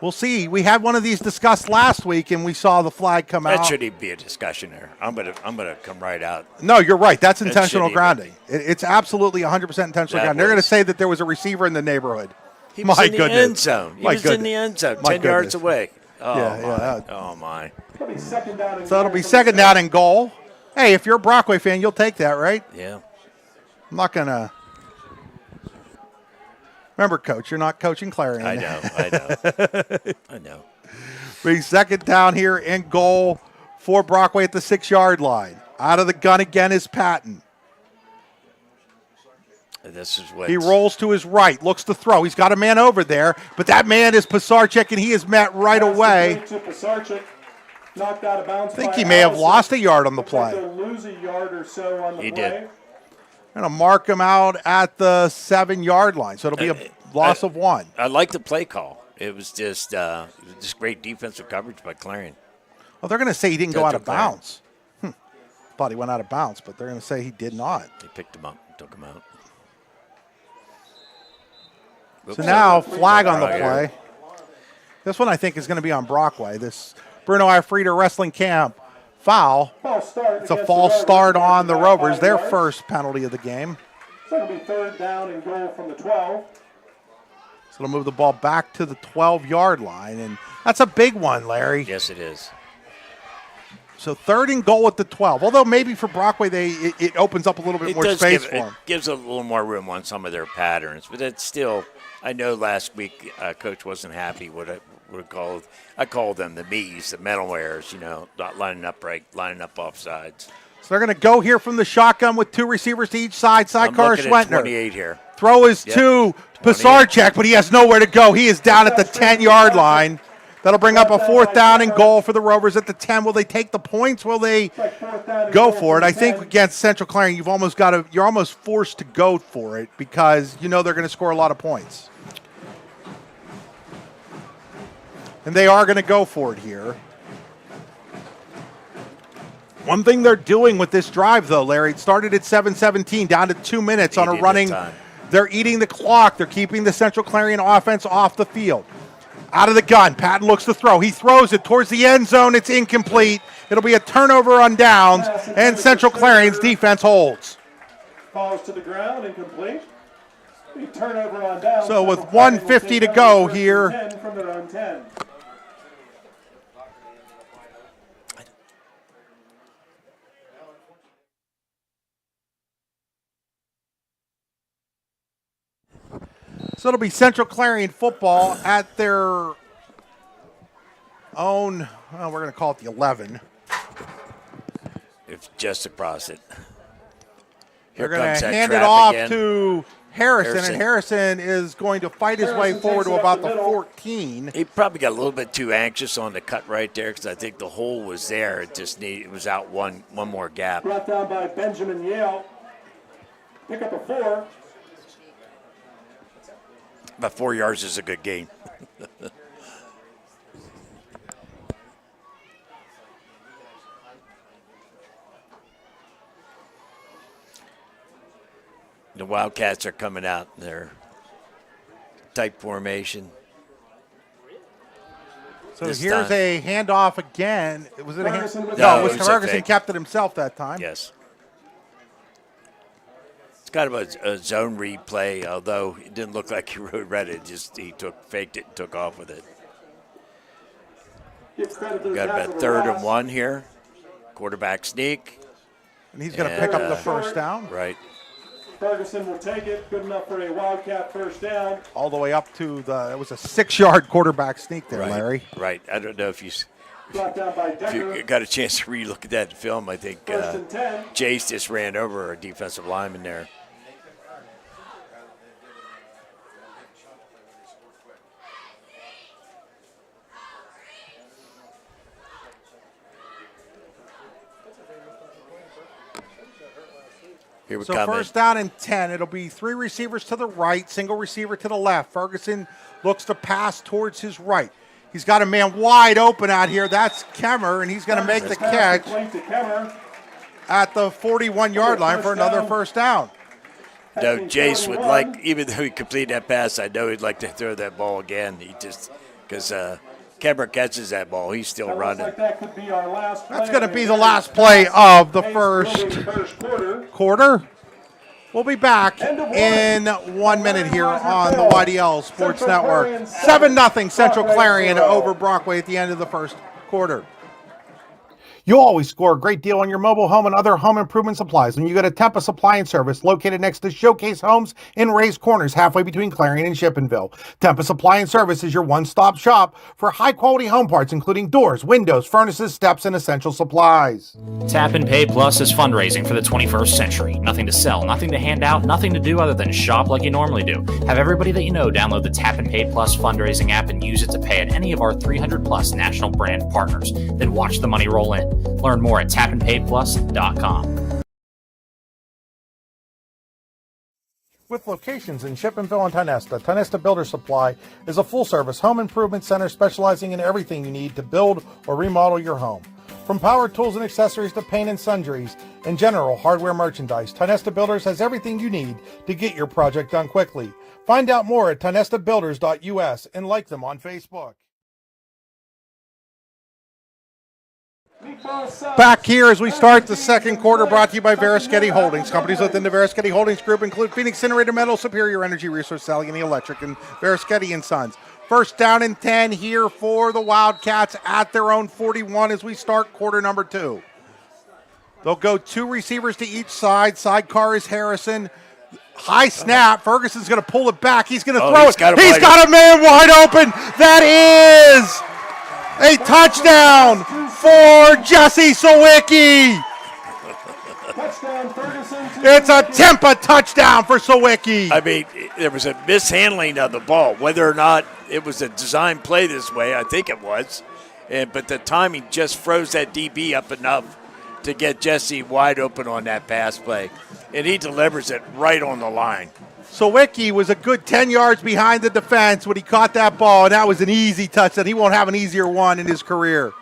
We'll see. We had one of these discussed last week, and we saw the flag come out. That shouldn't be a discussion there. I'm gonna come right out. No, you're right. That's intentional grounding. It's absolutely 100% intentional grounding. They're going to say that there was a receiver in the neighborhood. He was in the end zone. He was in the end zone, 10 yards away. Oh, yeah. Oh, my. So it'll be 2nd down and goal. Hey, if you're a Brockway fan, you'll take that, right? Yeah. I'm not going to. Remember, Coach, you're not coaching Clarion. I know. I know. Be 2nd down here and goal for Brockway at the 6-yard line. Out of the gun again is Patton. This is what he rolls to his right, looks to throw. He's got a man over there, but that man is Pisarcik, and he is met right away. Knocked out of bounds. I think he may have lost a yard on the play. Lose a yard or so on the he play. did. Going to mark him out at the 7-yard line, so it'll be a loss of 1. I like the play call. It was just great defensive coverage by Clarion. Well, they're going to say he didn't go out of bounds. Thought he went out of bounds, but they're going to say he did not. They picked him up and took him out. So now, flag on the play. This one I think is going to be on Brockway. This Bruno Alfreda Wrestling Camp foul. It's a false start on the Rovers, their first penalty of the game. So it'll be 3rd down and goal from the 12. So it'll move the ball back to the 12-yard line, and that's a big one, Larry. Yes, it is. So 3rd and goal at the 12. Although maybe for Brockway, it opens up a little bit more space for them. It gives a little more room on some of their patterns, but it's still. I know last week Coach wasn't happy with it. I called them the Me's, the mental errors, not lining up right, lining up off sides. So they're going to go here from the shotgun with 2 receivers to each side. Sidecar Schwentner. 28 here. Throw is to Pisarcik, but he has nowhere to go. He is down at the 10-yard line. That'll bring up a 4th down and goal for the Rovers at the 10. Will they take the points? Will they go for it? I think against Central Clarion, you're almost forced to go for it because you know they're going to score a lot of points. And they are going to go for it here. One thing they're doing with this drive, though, Larry, it started at 7:17, down to 2 minutes on a running. They're eating the clock. They're keeping the Central Clarion offense off the field. Out of the gun, Patton looks to throw. He throws it towards the end zone. It's incomplete. It'll be a turnover on downs, and Central Clarion's defense holds. Falls to the ground, incomplete. Turnover on downs. So with 1:50 to go here, from their own 10. so it'll be Central Clarion football at their own, well, we're going to call it the 11. It's just across it. They're going to hand it off to Harrison, and Harrison is going to fight his way forward to about the 14. He probably got a little bit too anxious on the cut right there because I think the hole was there. It was out one more gap. Brought down by Benjamin Yale. Pick up a 4. About 4 yards is a good gain. The Wildcats are coming out in their tight formation. So here's a handoff again. Was it a hand? No, it was Ferguson kept it himself that time. Yes. It's kind of a zone replay, although it didn't look like he read it. Just faked it and took off with it. We've got about 3rd and 1 here. Quarterback sneak. And he's going to pick up the first down. Right. Ferguson will take it. Good enough for a Wildcat first down. All the way up to it was a 6-yard quarterback sneak there, Larry. Right. I don't know if you got a chance to re-look at that film. I think Jace just ran over a defensive lineman there. So first down and 10. It'll be 3 receivers to the right, single receiver to the left. Ferguson looks to pass towards his right. He's got a man wide open out here. That's Kemmer, and he's going to make the catch at the 41-yard line for another first down. No, Jace would like, even though he completed that pass, I know he'd like to throw that ball again. He just, because Kemmer catches that ball, he's still running. That's going to be the last play of the first quarter. We'll be back in 1 minute here on the YDL Sports Network. 7-0 Central Clarion over Brockway at the end of the first quarter. You'll always score a great deal on your mobile home and other home improvement supplies when you go to Tempest Supply and Service, located next to Showcase Homes in Rays Corners, halfway between Clarion and Shippenville. Tempest Supply and Service is your one-stop shop for high-quality home parts, including doors, windows, furnaces, steps, and essential supplies. Tap and Pay Plus is fundraising for the 21st century. Nothing to sell, nothing to hand out, nothing to do other than shop like you normally do. Have everybody that you know download the Tap and Pay Plus fundraising app and use it to pay at any of our 300-plus national brand partners. Then watch the money roll in. Learn more at tapandpayplus.com. With locations in Shippenville and Tonesta Builder Supply is a full-service home improvement center specializing in everything you need to build or remodel your home. From power tools and accessories to paint and sundries and general hardware merchandise, Tonesta Builders has everything you need to get your project done quickly. Find out more at tonestabuilders.us and like them on Facebook. Back here as we start the second quarter, brought to you by Verischetti Holdings. Companies within the Verischetti Holdings Group include Phoenix Incinerator Metal, Superior Energy Resources, Allegheny Electric, and Verischetti & Sons. First down and 10 here for the Wildcats at their own 41 as we start quarter number 2. They'll go 2 receivers to each side. Sidecar is Harrison. High snap. Ferguson's going to pull it back. He's going to throw it. He's got a man wide open. That is a touchdown for Jesse Sawicki. Touchdown, Ferguson. It's a Tempa touchdown for Sawicki. I mean, there was a mishandling of the ball. Whether or not it was a design play this way, I think it was. But the timing just froze that DB up enough to get Jesse wide open on that pass play. And he delivers it right on the line. Sawicki was a good 10 yards behind the defense when he caught that ball, and that was an easy touchdown. He won't have an easier one in his career.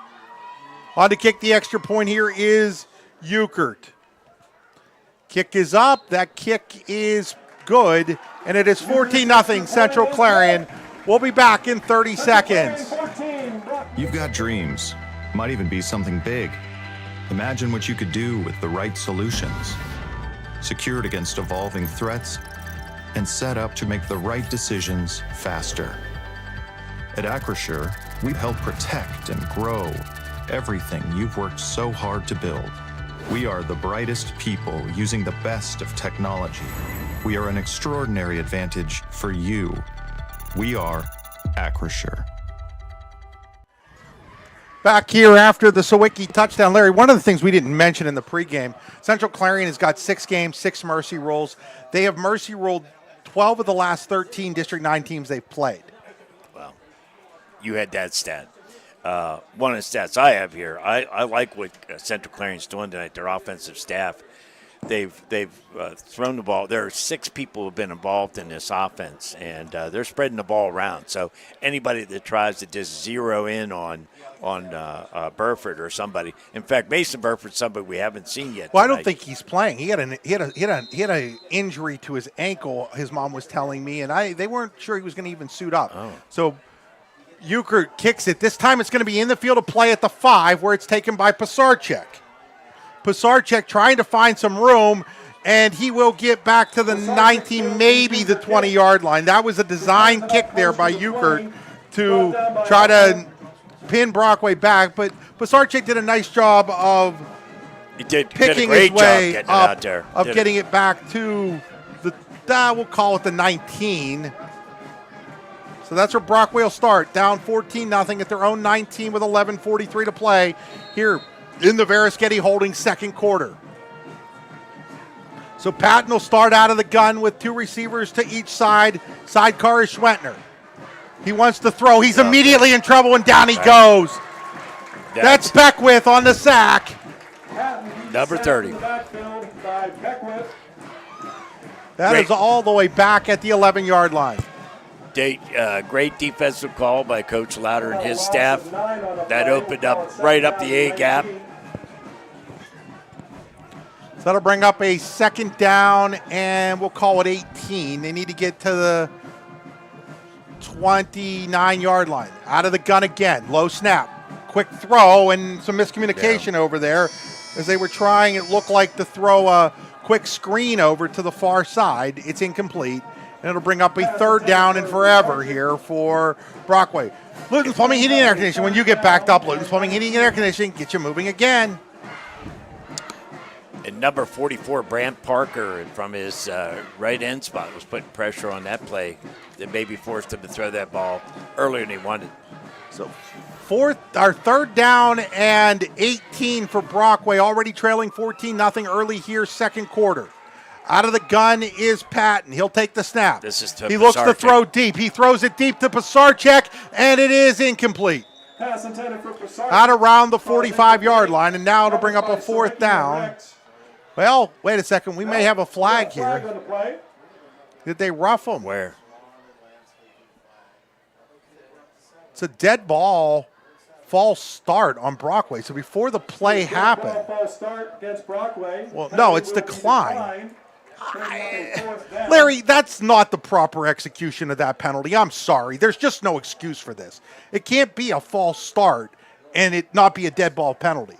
On to kick the extra point here is Euchert. Kick is up. That kick is good, and it is 14-0 Central Clarion. We'll be back in 30 seconds. You've got dreams. Might even be something big. Imagine what you could do with the right solutions. Secured against evolving threats and set up to make the right decisions faster. At Acrisure, we help protect and grow everything you've worked so hard to build. We are the brightest people using the best of technology. We are an extraordinary advantage for you. We are Acrisure. Back here after the Sawicki touchdown. Larry, one of the things we didn't mention in the pregame, Central Clarion has got 6 games, 6 mercy rolls. They have mercy rolled 12 of the last 13 District 9 teams they've played. Well, you had that stat. One of the stats I have here, I like what Central Clarion's doing tonight, their offensive staff. They've thrown the ball. There are 6 people who have been involved in this offense, and they're spreading the ball around. So anybody that tries to just zero in on Burford or somebody. In fact, Mason Burford's somebody we haven't seen yet. Well, tonight. I don't think he's playing. He had an injury to his ankle. His mom was telling me, and they weren't sure he was going to even suit up. Oh. So Euchert kicks it. This time it's going to be in the field of play at the 5, where it's taken by Pisarcek. Pisarcek trying to find some room, and he will get back to the 19, maybe the 20-yard line. That was a design kick there by Euchert to try to pin Brockway back, but Pisarcek did a nice job of picking his way up, of getting it back to the, we'll call it the 19. So that's where Brockway will start, down 14-0 at their own 19 with 11:43 to play here in the Verischetti Holding second quarter. So Patton will start out of the gun with 2 receivers to each side. Sidecar is Schwentner. He wants to throw. He's immediately in trouble, and down he goes. That's Beckwith on the sack. Number 30. That is all the way back at the 11-yard line. Great defensive call by Coach Louder and his staff. That opened up right up the A gap. So that'll bring up a second down, and we'll call it 18. They need to get to the 29-yard line. Out of the gun again. Low snap. Quick throw, and some miscommunication over there. As they were trying, it looked like to throw a quick screen over to the far side. It's incomplete. And it'll bring up a third down and forever here for Brockway. Luton's Plumbing, Heating, and Air Conditioning. When you get backed up, Luton's Plumbing, Heating, and Air Conditioning, get you moving again. And number 44, Brant Parker, from his right end spot, was putting pressure on that play that maybe forced him to throw that ball earlier than he wanted. So third down and 18 for Brockway, already trailing 14-0 early here, second quarter. Out of the gun is Patton. He'll take the snap. This is he looks to throw deep. He throws it deep to Pisarcek, and it is incomplete. Pass intended for Pisarcek. Out around the 45-yard line, and now it'll bring up a fourth down. Well, wait a second. We may have a flag here. Did they rough him? Where? It's a dead ball, false start on Brockway. So before the play happened. False start against Brockway. Well, no, it's decline. Larry, that's not the proper execution of that penalty. I'm sorry. There's just no excuse for this. It can't be a false start and it not be a dead ball penalty.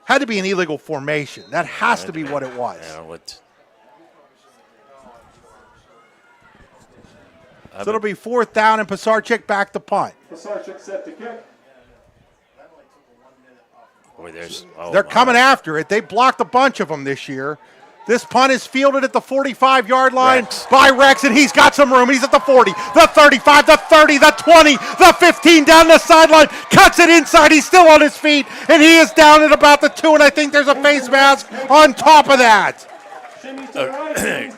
Had to be an illegal formation. That has to be what it was. So it'll be fourth down, and Pisarcek back to punt. Pisarcek set to kick. Boy, They're coming after it. They blocked a bunch of them this year. This punt is fielded at the 45-yard line by Rex, and he's got some room. He's at the 40, the 35, the 30, the 20, the 15, down the sideline, cuts it inside. He's still on his feet, and he is down at about the 2, and I think there's a face mask on top of that.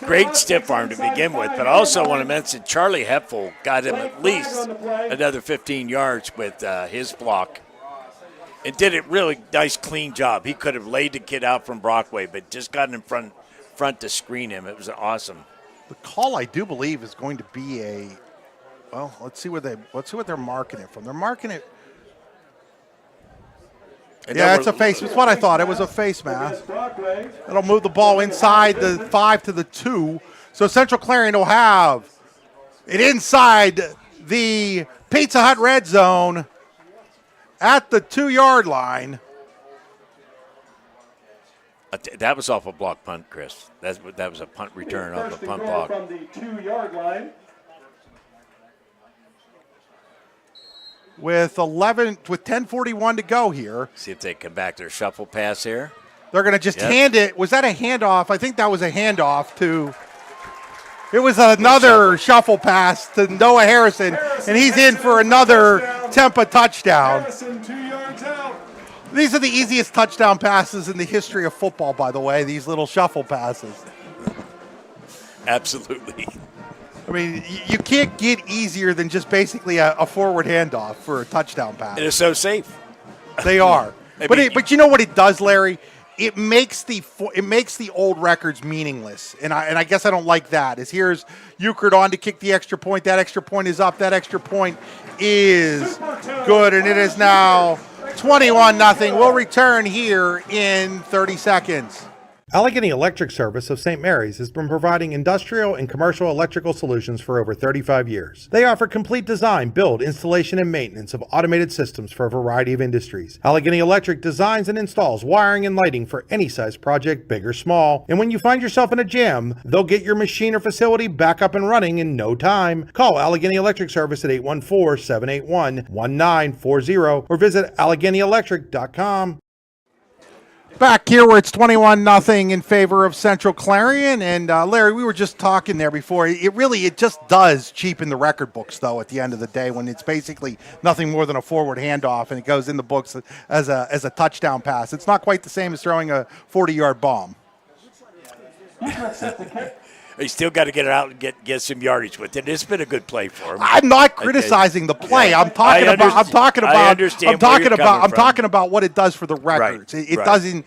Great stiff arm to begin with, but I also want to mention Charlie Hepfel got him at least another 15 yards with his block. And did a really nice, clean job. He could have laid the kid out from Brockway, but just got in front to screen him. It was awesome. The call, I do believe, is going to be let's see what they're marking it from. They're marking it. Yeah, it's a face. It's what I thought. It was a face mask. It'll move the ball inside the 5 to the 2. So Central Clarion will have it inside the Pizza Hut red zone at the 2-yard line. That was off a block punt, Chris. That was a punt return off a punt block. From the 2-yard line. With 10:41 to go here. See if they come back to their shuffle pass here. They're going to just hand it. Was that a handoff? I think that was a handoff to. It was another shuffle pass to Noah Harrison, and he's in for another Tempa touchdown. Harrison, 2 yards out. These are the easiest touchdown passes in the history of football, by the way, these little shuffle passes. Absolutely. I mean, you can't get easier than just basically a forward handoff for a touchdown pass. It is so safe. They are. But you know what it does, Larry? It makes the old records meaningless, and I guess I don't like that. Here's Euchred on to kick the extra point. That extra point is up. That extra point is good, and it is now 21-0. We'll return here in 30 seconds. Allegheny Electric Service of St. Mary's has been providing industrial and commercial electrical solutions for over 35 years. They offer complete design, build, installation, and maintenance of automated systems for a variety of industries. Allegheny Electric designs and installs wiring and lighting for any size project, big or small. And when you find yourself in a jam, they'll get your machine or facility back up and running in no time. Call Allegheny Electric Service at 814-781-1940 or visit AlleghenyElectric.com. Back here where it's 21-0 in favor of Central Clarion. And Larry, we were just talking there before. It just does cheapen the record books, though, at the end of the day, when it's basically nothing more than a forward handoff and it goes in the books as a touchdown pass. It's not quite the same as throwing a 40-yard bomb. You still got to get it out and get some yardage with it. It's been a good play for him. I'm not criticizing the play. Yeah. I'm talking about what it does for the records. Right. It doesn't.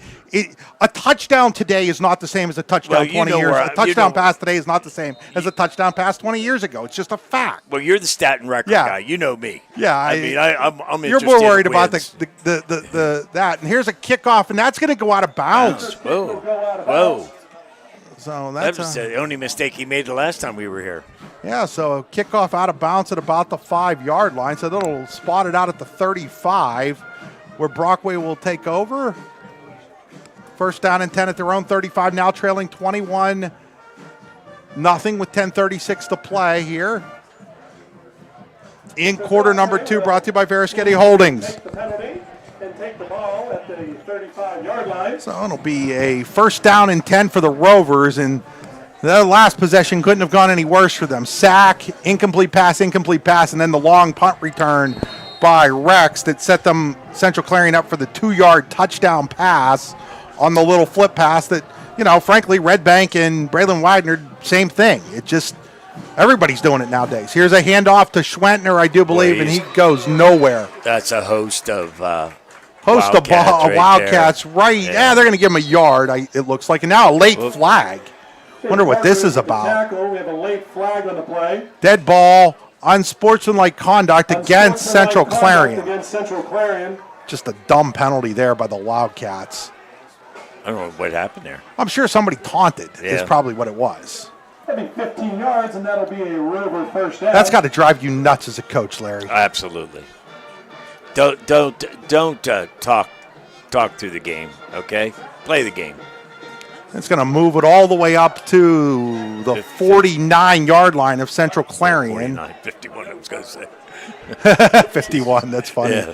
A touchdown today is not the same as a touchdown 20 years. A touchdown pass today is not the same as a touchdown pass 20 years ago. It's just a fact. Well, you're the stat and record guy. You know me. Yeah, I'm you're more worried about the that. And here's a kickoff, and that's going to go out of bounds. Whoa. So that was the only mistake he made the last time we were here. Yeah, so kickoff out of bounds at about the 5-yard line. So that'll spot it out at the 35, where Brockway will take over. First down and 10 at their own 35, now trailing 21-0 with 10:36 to play here. In quarter number 2, brought to you by Verischetti Holdings. Take the ball at the 35-yard line. So it'll be a first down and 10 for the Rovers, and their last possession couldn't have gone any worse for them. Sack, incomplete pass, and then the long punt return by Rex that set them, Central Clarion, up for the 2-yard touchdown pass on the little flip pass that, frankly, Red Bank and Braylon Widener, same thing. It just, everybody's doing it nowadays. Here's a handoff to Schwentner, I do believe, and he goes nowhere. That's a host of Wildcats, right? Yeah, they're going to give him a yard, it looks like. And now a late flag. Wonder what this is about. We have a late flag on the play. Dead ball, unsportsmanlike conduct against Central Clarion. Just a dumb penalty there by the Wildcats. I don't know what happened there. I'm sure somebody taunted is probably what it was. That'll be 15 yards, and that'll be a Rover first down. That's got to drive you nuts as a coach, Larry. Absolutely. Don't talk through the game, okay? Play the game. It's going to move it all the way up to the 49-yard line of Central Clarion. 51, I was going to say. 51, that's funny. Yeah.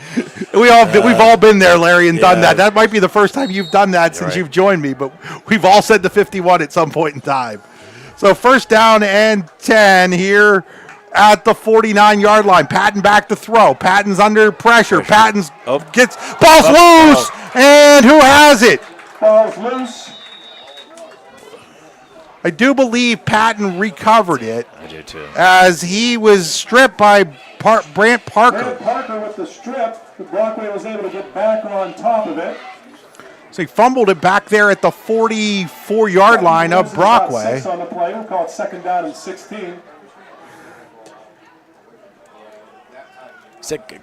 We've all been there, Larry, and done yeah. that. That might be the first time you've done that since you've joined me, but we've all said the 51 at some point in time. So first down and 10 here at the 49-yard line. Patton back to throw. Patton's under pressure. Patton's gets ball's loose, and who has it? Ball's loose. I do believe Patton recovered it. I do too. As he was stripped by Brant Parker. Brant Parker with the strip. The Brockway was able to get back on top of it. So he fumbled it back there at the 44-yard line of Brockway. 6 on the play. We'll call it second down and 16.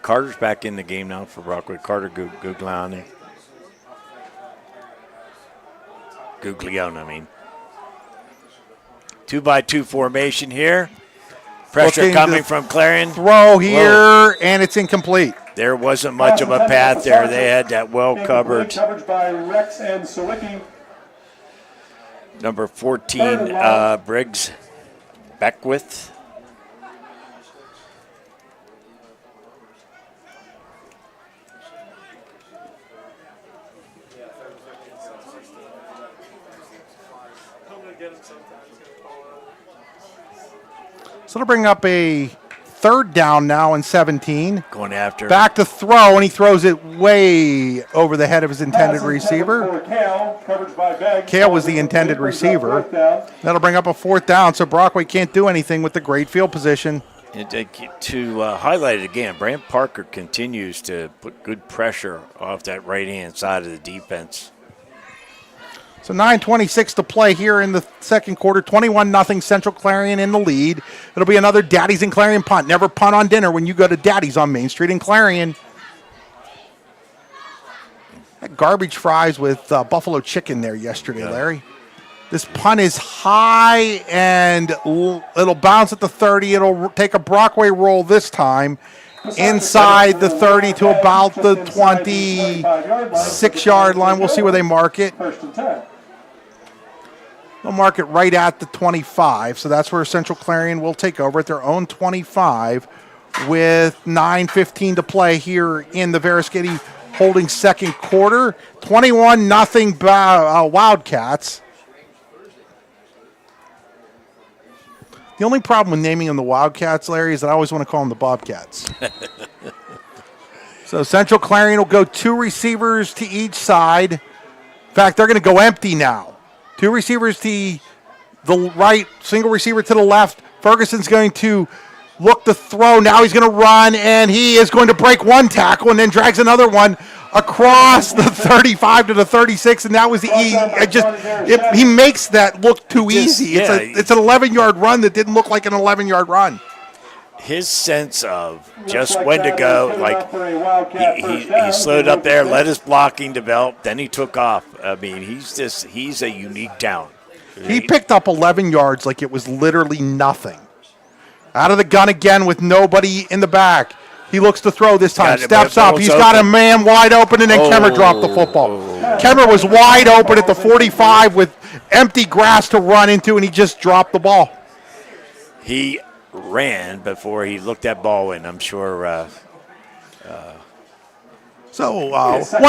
Carter's back in the game now for Brockway. Carter Guglione. I mean. 2-by-2 formation here. Pressure coming from Clarion. Throw here, and it's incomplete. There wasn't much of a path there. They had that well covered. Coverage by Rex and Sawicki. Number 14, Briggs Beckwith. So it'll bring up a third down now and 17. Going after. Back to throw, and he throws it way over the head of his intended receiver. Kale was the intended receiver. That'll bring up a fourth down, so Brockway can't do anything with the great field position. And to highlight it again, Brant Parker continues to put good pressure off that right-hand side of the defense. So 9:26 to play here in the second quarter. 21-0 Central Clarion in the lead. It'll be another Daddy's and Clarion punt. Never punt on dinner when you go to Daddy's on Main Street in Clarion. That garbage fries with buffalo chicken there yesterday, Larry. This punt is high, and it'll bounce at the 30. It'll take a Brockway roll this time. Inside the 30 to about the 26-yard line. We'll see where they mark it. They'll mark it right at the 25, so that's where Central Clarion will take over at their own 25 with 9:15 to play here in the Veriskety Holding second quarter. 21-0 Wildcats. The only problem with naming them the Wildcats, Larry, is that I always want to call them the Bobcats. So Central Clarion will go two receivers to each side. In fact, they're going to go empty now. Two receivers to the right, single receiver to the left. Ferguson's going to look to throw. Now he's going to run, and he is going to break one tackle and then drags another one across the 35 to the 36, and that was he makes that look too easy. It's an 11-yard run that didn't look like an 11-yard run. His sense of just when to go, like he slowed up there, let his blocking develop, then he took off. I mean, he's a unique talent. He picked up 11 yards like it was literally nothing. Out of the gun again with nobody in the back. He looks to throw this time, steps up. He's got a man wide open, and then Kemmer dropped the football. Kemmer was wide open at the 45 with empty grass to run into, and he just dropped the ball. He ran before he looked that ball in, I'm sure. One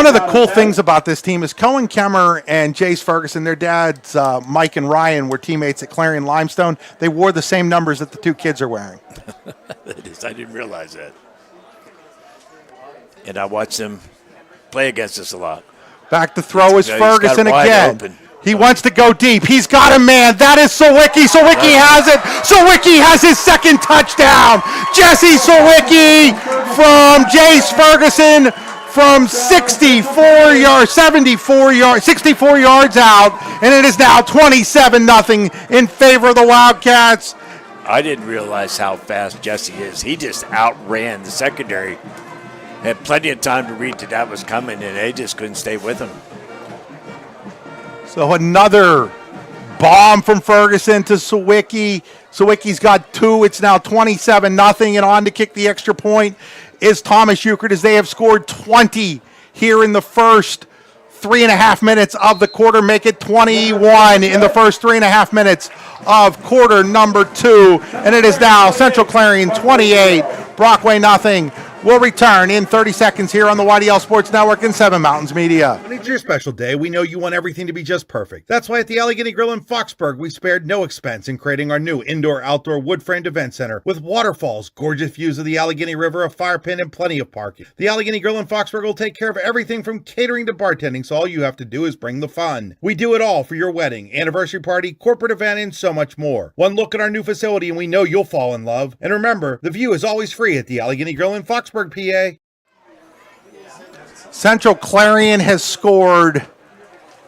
of the cool things about this team is Cohen Kemmer and Jace Ferguson, their dads, Mike and Ryan, were teammates at Clarion Limestone. They wore the same numbers that the two kids are wearing. I didn't realize that. And I watched them play against us a lot. Back to throw is Ferguson again. Open. He wants to go deep. He's got a man. That is Sawicki. Sawicki has it. Sawicki has his second touchdown. Jesse Sawicki from Jace Ferguson from 64 yards out, and it is now 27-0 in favor of the Wildcats. I didn't realize how fast Jesse is. He just outran the secondary. Had plenty of time to read that was coming, and they just couldn't stay with him. So another bomb from Ferguson to Sawicki. Sawicki's got two. It's now 27-0, and on to kick the extra point is Thomas Euchert, as they have scored 20 here in the first 3.5 minutes of the quarter make it 21 in the first 3.5 minutes of quarter number 2. And it is now Central Clarion 28, Brockway nothing. We'll return in 30 seconds here on the YDL Sports Network and 7 Mountains Media. When it's your special day, we know you want everything to be just perfect. That's why at the Allegheny Grill in Foxburg, we spared no expense in creating our new indoor-outdoor wood-framed event center with waterfalls, gorgeous views of the Allegheny River, a fire pit, and plenty of parking. The Allegheny Grill in Foxburg will take care of everything from catering to bartending, so all you have to do is bring the fun. We do it all for your wedding, anniversary party, corporate event, and so much more. One look at our new facility and we know you'll fall in love. And remember, the view is always free at the Allegheny Grill in Foxburg, PA. Central Clarion has scored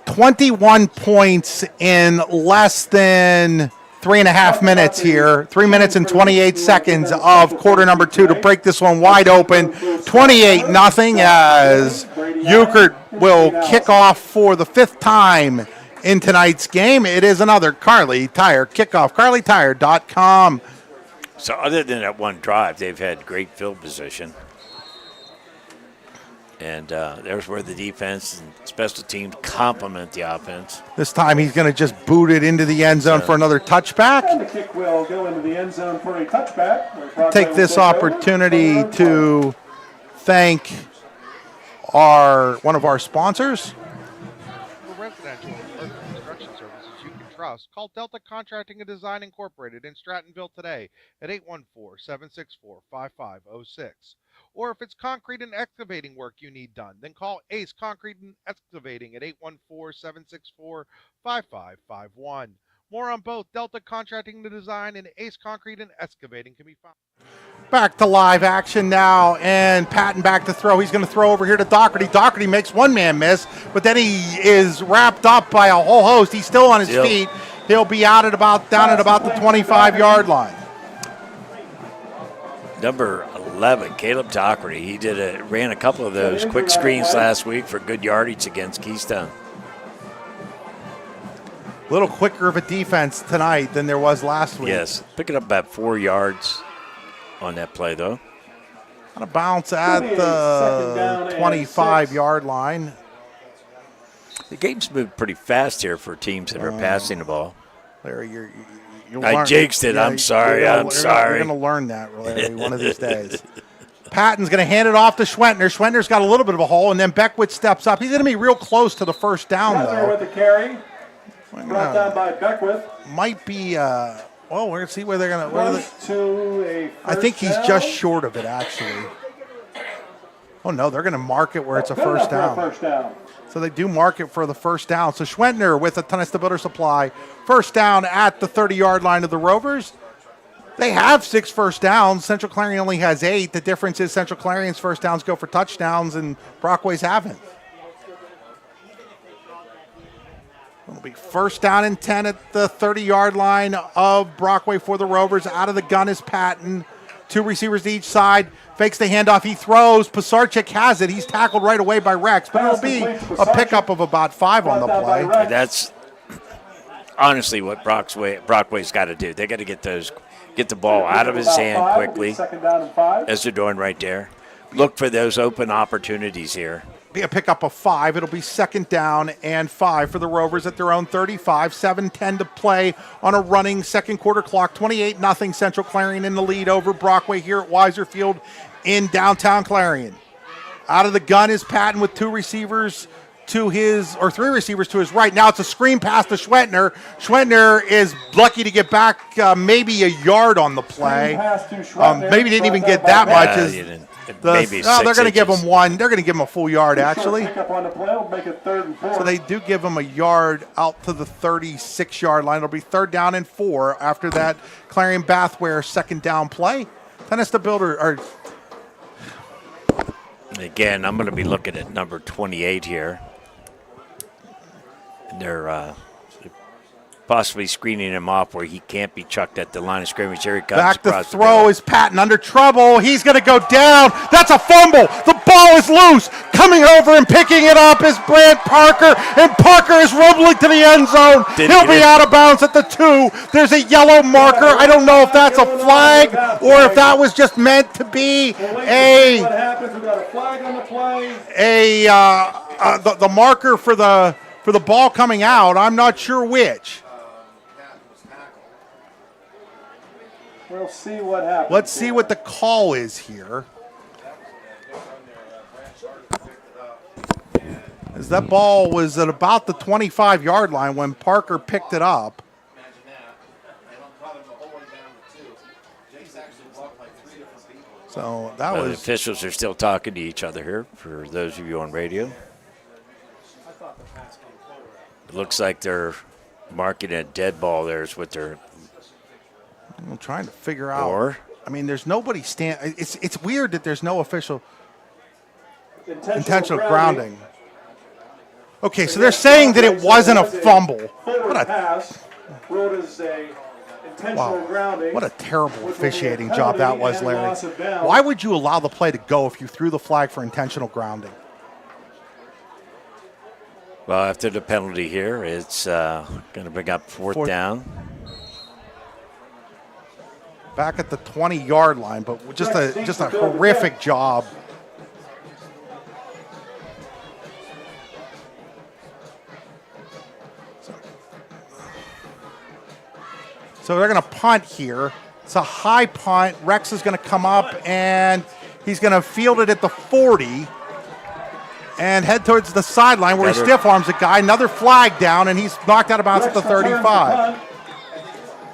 21 points in less than 3.5 minutes here. 3 minutes and 28 seconds of quarter number 2 to break this one wide open. 28-0 as Euchert will kick off for the 5th time in tonight's game. It is another Carly Tire kickoff. CarlyTire.com. So other than that one drive, they've had great field position. And there's where the defense and special teams complement the offense. This time he's going to just boot it into the end zone for another touchback. And the kick will go into the end zone for a touchback. Take this opportunity to thank one of our sponsors. For residential and commercial construction services you can trust, call Delta Contracting and Design Incorporated in Strattonville today at 814-764-5506. Or if it's concrete and excavating work you need done, then call Ace Concrete and Excavating at 814-764-5551. More on both Delta Contracting and Design and Ace Concrete and Excavating can be found. Back to live action now, and Patton back to throw. He's going to throw over here to Doherty. Doherty makes one man miss, but then he is wrapped up by a whole host. He's still on his feet. He'll be down at about the 25-yard line. Number 11, Caleb Doherty. He ran a couple of those quick screens last week for good yardage against Keystone. A little quicker of a defense tonight than there was last week. Yes, picking up about 4 yards on that play, though. On a bounce at the 25-yard line. The game's moved pretty fast here for teams that are passing the ball. Larry, I jinxed it. I'm sorry. You're going to learn that, Larry, one of these days. Patton's going to hand it off to Schwentner. Schwentner's got a little bit of a hole, and then Beckwith steps up. He's going to be real close to the first down, though. with the carry. Brought down by Beckwith. Might be, we're going to see where they're going to. I think he's just short of it, actually. Oh, no, they're going to mark it where it's a first down. So they do mark it for the first down. So Schwentner with a Tonesta Builder Supply. First down at the 30-yard line of the Rovers. They have 6 first downs. Central Clarion only has 8. The difference is Central Clarion's first downs go for touchdowns and Brockway's haven't. It'll be first down and 10 at the 30-yard line of Brockway for the Rovers. Out of the gun is Patton. 2 receivers to each side. Fakes the handoff. He throws. Pasarchik has it. He's tackled right away by Rex, but it'll be a pickup of about 5 on the play. That's honestly what Brockway's got to do. They got to get the ball out of his hand quickly, as they're doing right there. Look for those open opportunities here. Be a pickup of 5. It'll be second down and 5 for the Rovers at their own 35. 7:10 to play on a running second quarter clock. 28-0 Central Clarion in the lead over Brockway here at Weiser Field in downtown Clarion. Out of the gun is Patton with 3 receivers to his right. Now it's a screen pass to Schwentner. Schwentner is lucky to get back maybe a yard on the play. Maybe didn't even get that much. They're going to give him 1. They're going to give him a full yard, actually. So they do give him a yard out to the 36-yard line. It'll be 3rd down and 4 after that Clarion Bathware second down play. Tonesta Builder. Again, I'm going to be looking at number 28 here. They're possibly screening him off where he can't be chucked at the line of scrimmage. Here he comes. Back to throw is Patton under trouble. He's going to go down. That's a fumble. The ball is loose. Coming over and picking it up is Brant Parker, and Parker is rumbling to the end zone. He'll be out of bounds at the 2. There's a yellow marker. I don't know if that's a flag or if that was just meant to be What happens? We got a flag on the play. the marker for the ball coming out. I'm not sure which. We'll see what happens. Let's see what the call is here. As that ball was at about the 25-yard line when Parker picked it up. So that The was. officials are still talking to each other here, for those of you on radio. It looks like they're marking a dead ball there is what they're. I'm trying to figure out. Or? I mean, there's nobody It's weird that there's no official intentional grounding. Okay, so they're saying that it wasn't a fumble. Forward pass. Ruled as a intentional grounding. What a terrible which will be a officiating job that was, penalty and Larry. loss of bounds. Why would you allow the play to go if you threw the flag for intentional grounding? Well, after the penalty here, it's going to bring up fourth down. Back at the 20-yard line, but just a horrific job. So they're going to punt here. It's a high punt. Rex is going to come up, and he's going to field it at the 40 and head towards the sideline where he stiff arms a guy. Another flag down, and he's knocked out of bounds at the 35.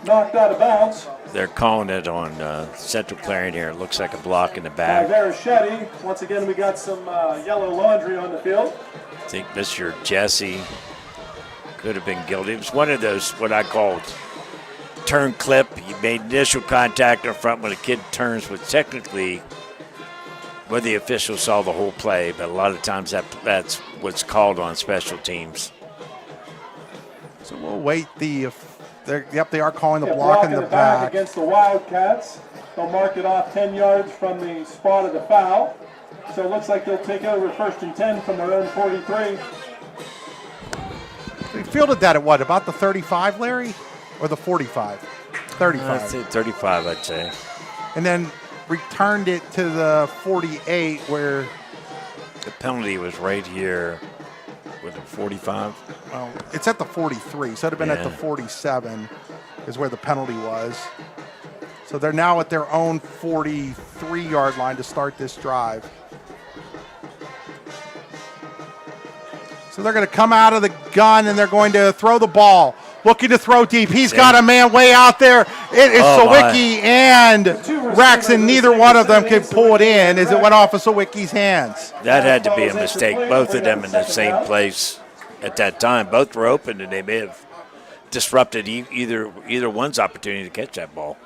Knocked out of bounds. They're calling it on Central Clarion here. It looks like a block in the back. Verschetti. Once again, we got some yellow laundry on the field. I think Mr. Jesse could have been guilty. It was one of those, what I call turn clip. He made initial contact in front when a kid turns, which technically, whether the official saw the whole play, but a lot of times that's what's called on special teams. So we'll wait they are calling the block in the back. Against the Wildcats. They'll mark it off 10 yards from the spot of the foul. So it looks like they'll take over 1st and 10 from their own 43. They fielded that at what, about the 35, Larry? Or the 45? 35. 35, I'd say. And then returned it to the 48 where... The penalty was right here with the 45. Well, it's at the 43, so it would have been at the 47 is where the penalty was. So they're now at their own 43-yard line to start this drive. So they're going to come out of the gun, and they're going to throw the ball. Looking to throw deep. He's got a man way out there. It is Sawicki and Rex, and neither one of them can pull it in as it went off of Sawicki's hands. That had to be a mistake. Both of them in the same place at that time. Both were open, and they may have disrupted either one's opportunity to catch that ball.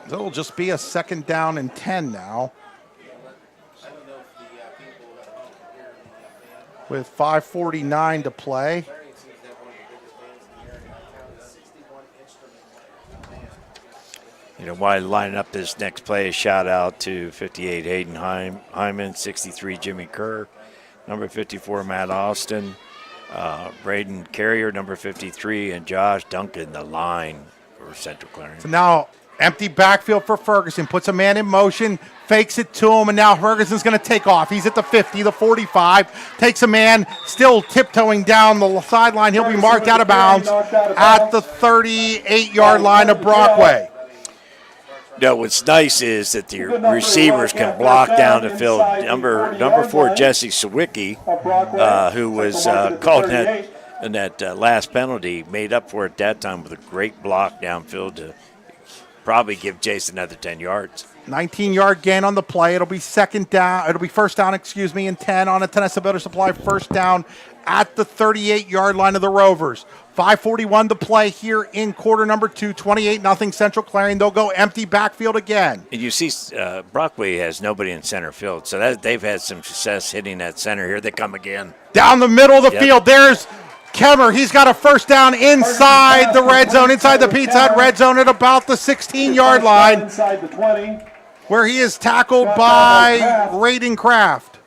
It'll just be a 2nd down and 10 now. With 5:49 to play. You know, while lining up this next play, a shout out to 58 Hayden Hyman, 63 Jimmy Kerr, number 54 Matt Austin, Braden Carrier, number 53, and Josh Duncan, the line for Central Clarion. So now empty backfield for Ferguson, puts a man in motion, fakes it to him, and now Ferguson's going to take off. He's at the 50, the 45, takes a man, still tiptoeing down the sideline. He'll be marked out of bounds at the 38-yard line of Brockway. No, what's nice is that the receivers can block down the field. Number 4, Jesse Sawicki, who was called in that last penalty, made up for it that time with a great block downfield to probably give Jason another 10 yards. 19-yard gain on the play. It'll be 1st down, and 10 on a Tennessee Builder Supply 1st down at the 38-yard line of the Rovers. 5:41 to play here in quarter number 2, 28-0 Central Clarion. They'll go empty backfield again. And you see Brockway has nobody in center field, so they've had some success hitting that center. Here they come again. Down the middle of the field, there's Kemmer. He's got a 1st down inside the red zone, inside the Pizza Hut red zone at about the 16-yard line. Inside the 20. where he is tackled by Raiden Kraft.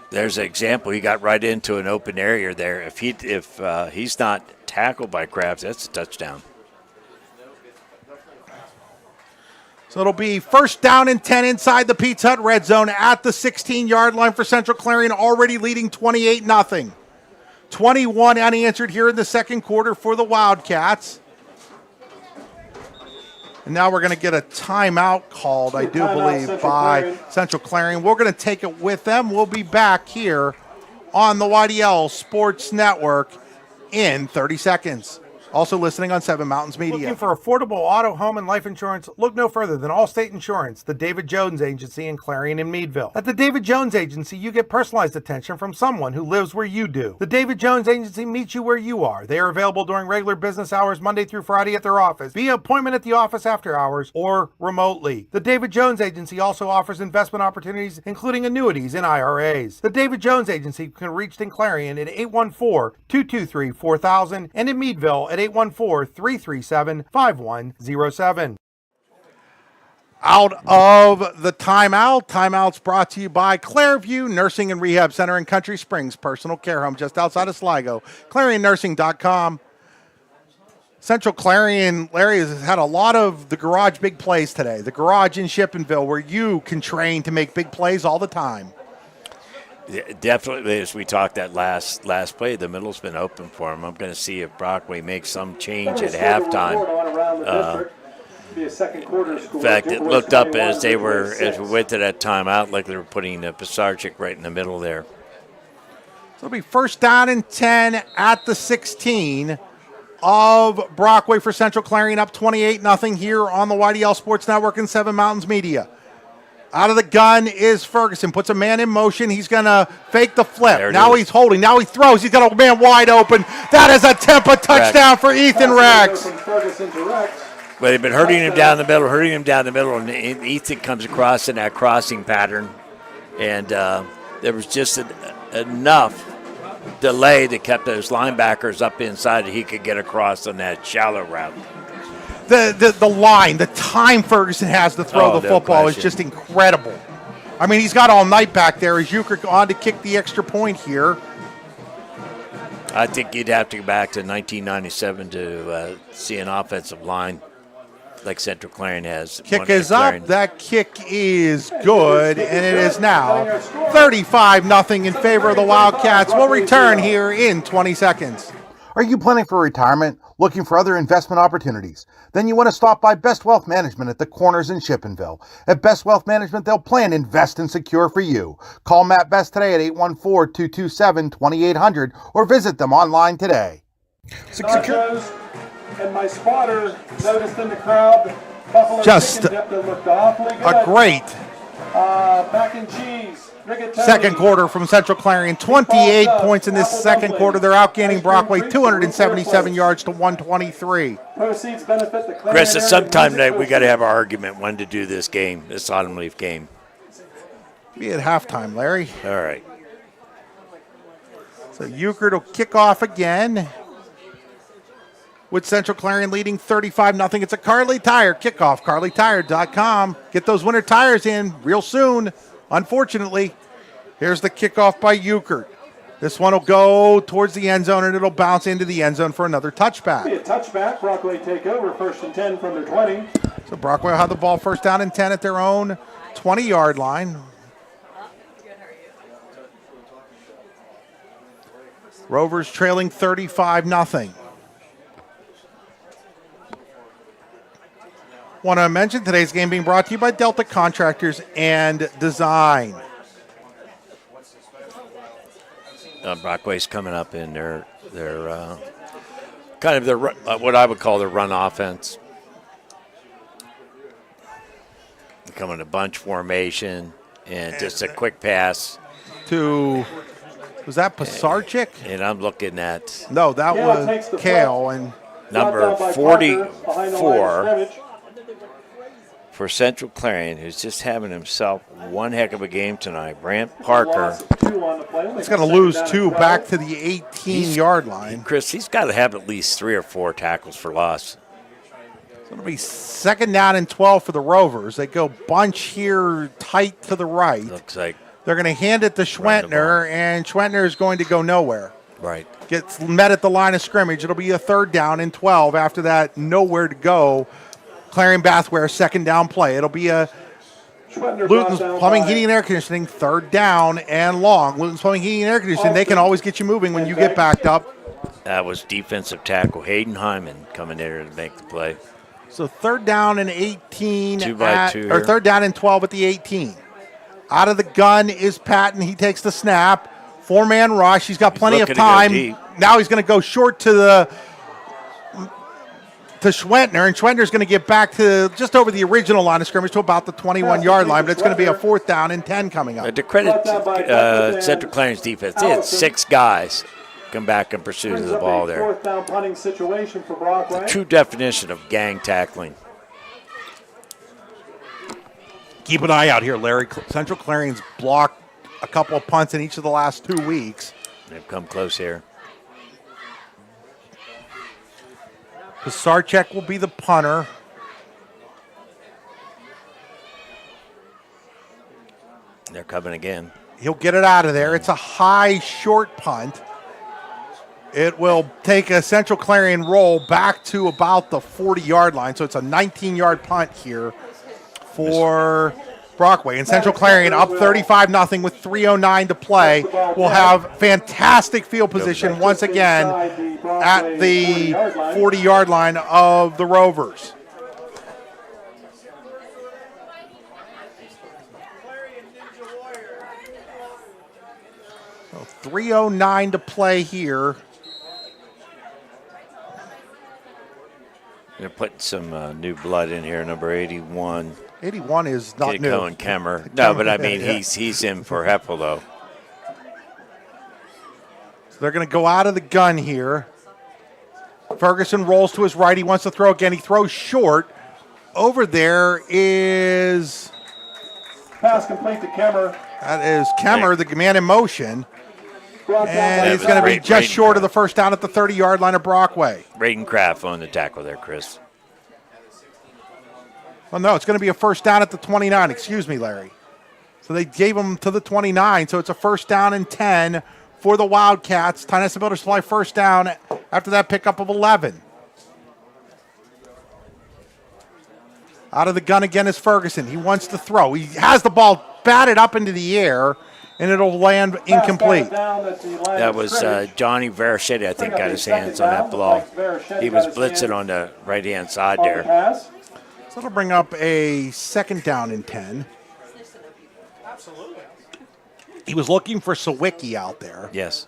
There's an example. He got right into an open area there. If he's not tackled by Kraft, that's a touchdown. So it'll be first down and 10 inside the Pizza Hut red zone at the 16-yard line for Central Clarion, already leading 28-0. 21 unanswered here in the second quarter for the Wildcats. And now we're going to get a timeout called, I do believe, by Central Clarion. We're going to take it with them. We'll be back here on the YDL Sports Network in 30 seconds. Also listening on Seven Mountains Media. Looking for affordable auto, home, and life insurance? Look no further than Allstate Insurance, the David Jones Agency in Clarion and Meadville. At the David Jones Agency, you get personalized attention from someone who lives where you do. The David Jones Agency meets you where you are. They are available during regular business hours, Monday through Friday at their office, via appointment at the office after hours, or remotely. The David Jones Agency also offers investment opportunities, including annuities and IRAs. The David Jones Agency can be reached in Clarion at 814-223-4000 and in Meadville at 814-337-5107. Out of the timeout. Timeout's brought to you by Clairview Nursing and Rehab Center in Country Springs, personal care home just outside of Sligo. ClarionNursing.com. Central Clarion, Larry, has had a lot of the garage big plays today. The garage in Shippenville, where you can train to make big plays all the time. Definitely, as we talked that last play, the middle's been open for him. I'm going to see if Brockway makes some change at halftime. In fact, it looked up as we went to that timeout, like they were putting Pisarcik right in the middle there. So it'll be first down and 10 at the 16 of Brockway for Central Clarion, up 28-0 here on the YDL Sports Network and Seven Mountains Media. Out of the gun is Ferguson. Puts a man in motion. He's going to fake the flip. Now he's holding. Now he throws. He's got a man wide open. That is a Tempa touchdown for Ethan Rex. Well, they've been hurting him down the middle, and Ethan comes across in that crossing pattern. And there was just enough delay that kept those linebackers up inside that he could get across on that shallow route. The line, the time Ferguson has to throw the football is just incredible. I mean, he's got all night back there as Euchre on to kick the extra point here. I think you'd have to go back to 1997 to see an offensive line like Central Clarion has. Kick is up. That kick is good, and it is now 35-0 in favor of the Wildcats. We'll return here in 20 seconds. Are you planning for retirement? Looking for other investment opportunities? Then you want to stop by Best Wealth Management at the Corners in Shippenville. At Best Wealth Management, they'll plan, invest, and secure for you. Call Matt Best today at 814-227-2800 or visit them online today. And my spotter noticed in the crowd, just a great mac and cheese. Second quarter from Central Clarion. 28 points in this second quarter. They're outgaining Brockway 277 yards to 123. Chris, at some time tonight we got to have an argument when to do this game, this Autumn Leaf game. Be at halftime, Larry. All right. So Euchre will kick off again with Central Clarion leading 35-0. It's a Carly Tire kickoff, carlytire.com. Get those winter tires in real soon. Unfortunately, here's the kickoff by Euchre. This one will go towards the end zone, and it'll bounce into the end zone for another touchback. Be a touchback. Brockway take over, first and 10 from their 20. So Brockway will have the ball first down and 10 at their own 20-yard line. Rovers trailing 35-0. Want to mention today's game being brought to you by Delta Contractors and Design. Brockway's coming up in their kind of their what I would call their run offense. They come in a bunch formation and just a quick pass to, was that Pisarcik? And I'm looking at no, that was Kale and number 44. For Central Clarion, who's just having himself one heck of a game tonight. Brant Parker. He's going to lose two back to the 18-yard line. Chris, he's got to have at least 3 or 4 tackles for loss. It'll be 2nd down and 12 for the Rovers. They go bunch here tight to the right. Looks like they're going to hand it to Schwentner, and Schwentner is going to go nowhere. Right. Gets met at the line of scrimmage. It'll be a 3rd down and 12. After that, nowhere to go. Clarion Bathware, 2nd down play. It'll be a Luton's Plumbing, Heating, and Air Conditioning, 3rd down and long. Luton's Plumbing, Heating, and Air Conditioning, they can always get you moving when you get backed up. That was defensive tackle Hayden Hyman coming there to make the play. So 3rd down and 18. 2 by 2 or 3rd down and 12 at the 18. Out of the gun is Patton. He takes the snap. 4-man rush. He's got plenty of time. Now he's going to go short to Schwentner, and Schwentner's going to get back to just over the original line of scrimmage to about the 21-yard line, but it's going to be a 4th down and 10 coming up. To credit Central Clarion's defense, they had 6 guys come back in pursuit of the ball there. 4th down punting situation for Brockway. The true definition of gang tackling. Keep an eye out here, Larry. Central Clarion's blocked a couple of punts in each of the last 2 weeks. They've come close here. Pisarcek will be the punter. They're coming again. He'll get it out of there. It's a high, short punt. It will take a Central Clarion roll back to about the 40-yard line. So it's a 19-yard punt here for Brockway. And Central Clarion up 35-0 with 3:09 to play. Will have fantastic field position once again at the 40-yard line of the Rovers. So 3:09 to play here. They're putting some new blood in here, number 81. 81 is not new. Cohen Kemmer. No, but I mean, he's in for Heppel, though. So they're going to go out of the gun here. Ferguson rolls to his right. He wants to throw again. He throws short. Over there is... Pass complete to Kemmer. That is Kemmer, the man in motion. And he's going to be just short of the 1st down at the 30-yard line of Brockway. Braden Kraft on the tackle there, Chris. Well, no, it's going to be a 1st down at the 29. Excuse me, Larry. So they gave him to the 29, so it's a 1st down and 10 for the Wildcats. Tonessa Builder Supply 1st down after that pickup of 11. Out of the gun again is Ferguson. He wants to throw. He has the ball batted up into the air, and it'll land incomplete. That was Johnny Verschetti, I think, got his hands on that ball. He was blitzing on the right-hand side there. So it'll bring up a 2nd down and 10. He was looking for Sawicki out there. Yes.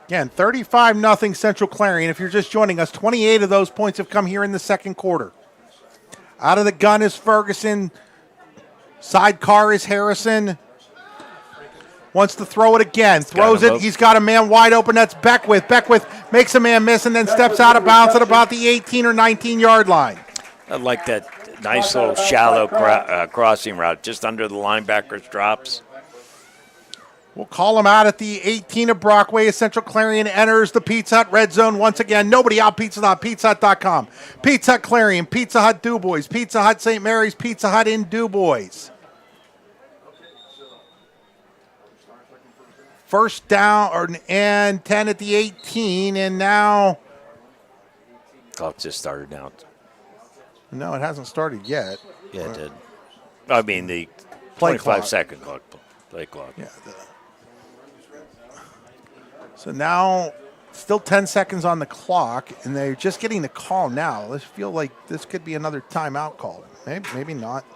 Again, 35-0 Central Clarion. If you're just joining us, 28 of those points have come here in the 2nd quarter. Out of the gun is Ferguson. Sidecar is Harrison. Wants to throw it again. Throws it. He's got a man wide open. That's Beckwith. Beckwith makes a man miss and then steps out of bounds at about the 18 or 19-yard line. I like that nice little shallow crossing route just under the linebacker's drops. We'll call him out at the 18 of Brockway as Central Clarion enters the Pizza Hut red zone once again. Nobody out, Pizza Hut, pizzahut.com. Pizza Hut Clarion, Pizza Hut DuBois, Pizza Hut St. Mary's, Pizza Hut in DuBois. 1st down and 10 at the 18, and now... Clock just started now. No, it hasn't started yet. Yeah, it did. I mean, the 25-second clock. Play clock. Yeah. So now, still 10 seconds on the clock, and they're just getting the call now. Let's feel like this could be another timeout call. Maybe not.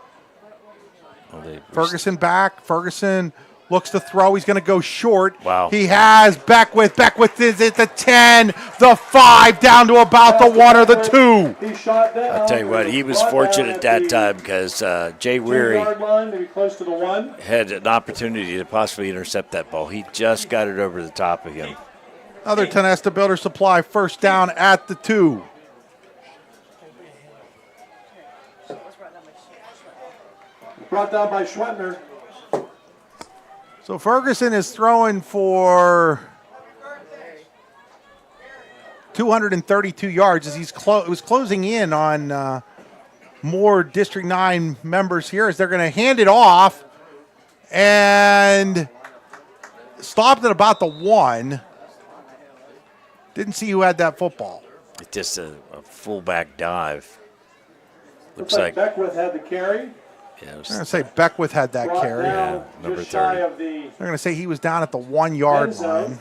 Well, Ferguson back. Ferguson looks to throw. He's going to go short. Wow. He has Beckwith. Beckwith is at the 10, the 5, down to about the 1 or the 2. I'll tell you what, he was fortunate at that time because Jay Weary had an opportunity to possibly intercept that ball. He just got it over the top of him. Another Tonesta Builder Supply 1st down at the 2. Brought down by Schwentner. So Ferguson is throwing for 232 yards as it was closing in on more District 9 members here as they're going to hand it off and stopped at about the 1. Didn't see who had that football. It's just a fullback dive. Looks like Beckwith had the carry. Yeah, I'm going to say Beckwith had that carry. Yeah, number 30. They're going to say he was down at the 1-yard line.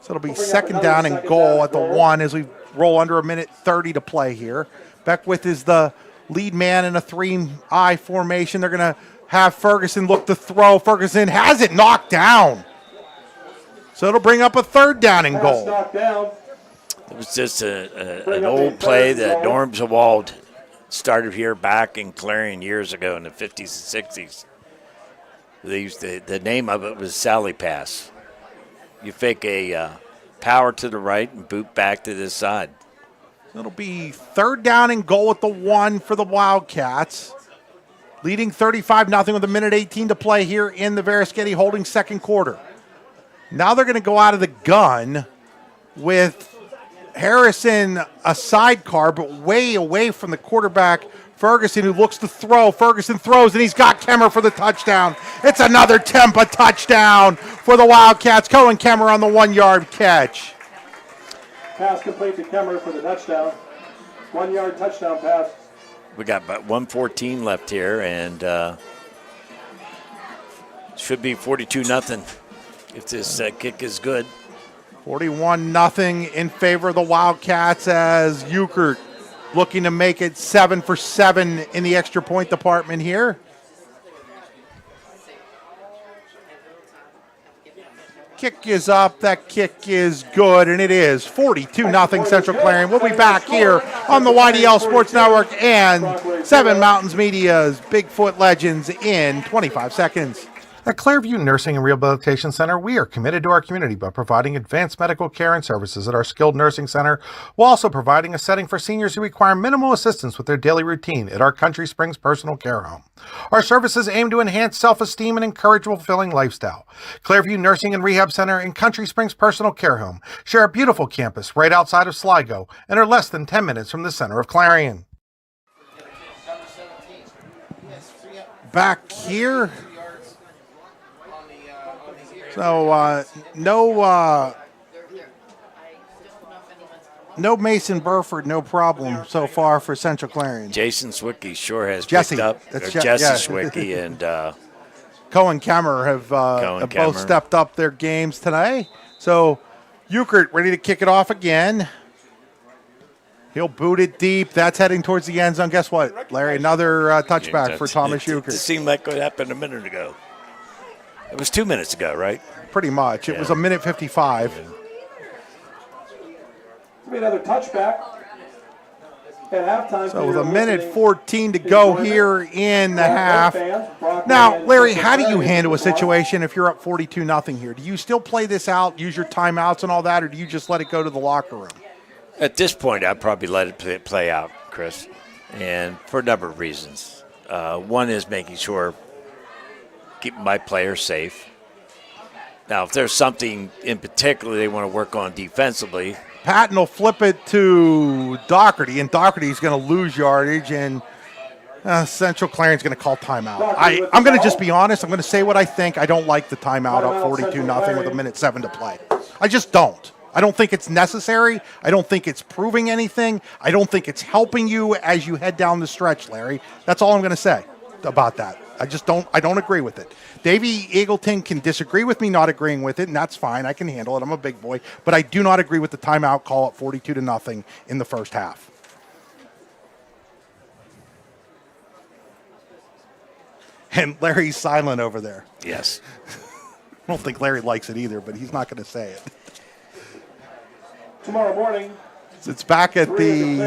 So it'll be second down and goal at the 1 as we roll under 1:30 to play here. Beckwith is the lead man in a 3-eye formation. They're going to have Ferguson look to throw. Ferguson has it knocked down. So it'll bring up a 3rd down and goal. It was just an old play that Norm Zawald started here back in Clarion years ago in the 50s and 60s. They used the name of it was Sally Pass. You fake a power to the right and boot back to this side. It'll be 3rd down and goal at the 1 for the Wildcats. Leading 35-0 with 1:18 to play here in the Veriskety Holding second quarter. Now they're going to go out of the gun with Harrison a sidecar, but way away from the quarterback, Ferguson, who looks to throw. Ferguson throws, and he's got Kemmer for the touchdown. It's another Tempa touchdown for the Wildcats. Cohen Kemmer on the 1-yard catch. Pass complete to Kemmer for the touchdown. 1-yard touchdown pass. We got about 1:14 left here, and should be 42-0 if this kick is good. 41-0 in favor of the Wildcats as Euchert looking to make it 7 for 7 in the extra point department here. Kick is up. That kick is good, and it is 42-0 Central Clarion. We'll be back here on the YDL Sports Network and 7 Mountains Media's Bigfoot Legends in 25 seconds. At Clearview Nursing and Rehabilitation Center, we are committed to our community by providing advanced medical care and services at our skilled nursing center, while also providing a setting for seniors who require minimal assistance with their daily routine at our Country Springs personal care home. Our services aim to enhance self-esteem and encourage a fulfilling lifestyle. Clearview Nursing and Rehab Center and Country Springs personal care home share a beautiful campus right outside of Sligo and are less than 10 minutes from the center of Clarion. Back here. So no Mason Burford, no problem so far for Central Clarion. Jason Zwicky sure has Jesse, picked up. that's Jesse yeah. Zwicky and Cohen Kemmer have both stepped up their games today. So Euchert ready to kick it off again. He'll boot it deep. That's heading towards the end zone. Guess what, Larry? Another touchback for Thomas Euchert. It seemed like what happened a minute ago. It was 2 minutes ago, right? Pretty much. It was 1:55. Be another touchback at halftime. So with 1:14 to go here in the half. Now, Larry, how do you handle a situation if you're up 42-0 here? Do you still play this out, use your timeouts and all that, or do you just let it go to the locker room? At this point, I'd probably let it play out, Chris, and for a number of reasons. One is making sure keeping my players safe. Now, if there's something in particular they want to work on defensively, Patton will flip it to Doherty, and Doherty's going to lose yardage, and Central Clarion's going to call timeout. I'm going to just be honest. I'm going to say what I think. I don't like the timeout up 42-0 with 1:07 to play. I just don't. I don't think it's necessary. I don't think it's proving anything. I don't think it's helping you as you head down the stretch, Larry. That's all I'm going to say about that. I don't agree with it. Davey Eagleton can disagree with me not agreeing with it, and that's fine. I can handle it. I'm a big boy. But I do not agree with the timeout call at 42-0 in the first half. And Larry's silent over there. Yes. I don't think Larry likes it either, but he's not going to say it. Tomorrow morning. It's back at the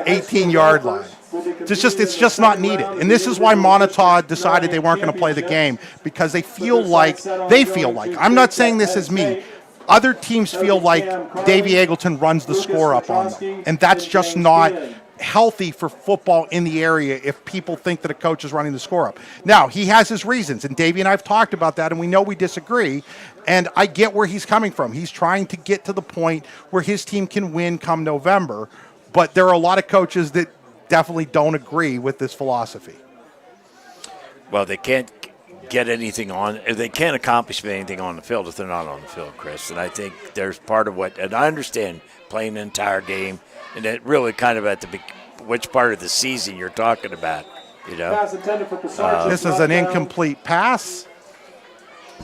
18-yard line. It's just not needed. And this is why Montauk decided they weren't going to play the game, because they feel like, I'm not saying this is me, other teams feel like Davey Eagleton runs the score up on them. And that's just not healthy for football in the area if people think that a coach is running the score up. Now, he has his reasons, and Davey and I have talked about that, and we know we disagree. And I get where he's coming from. He's trying to get to the point where his team can win come November. But there are a lot of coaches that definitely don't agree with this philosophy. Well, they can't get anything on. They can't accomplish anything on the field if they're not on the field, Chris. And I think there's part of what, and I understand playing an entire game, and it really kind of at the which part of the season you're talking about. You know, Pass intended for Passarge. This is an incomplete pass.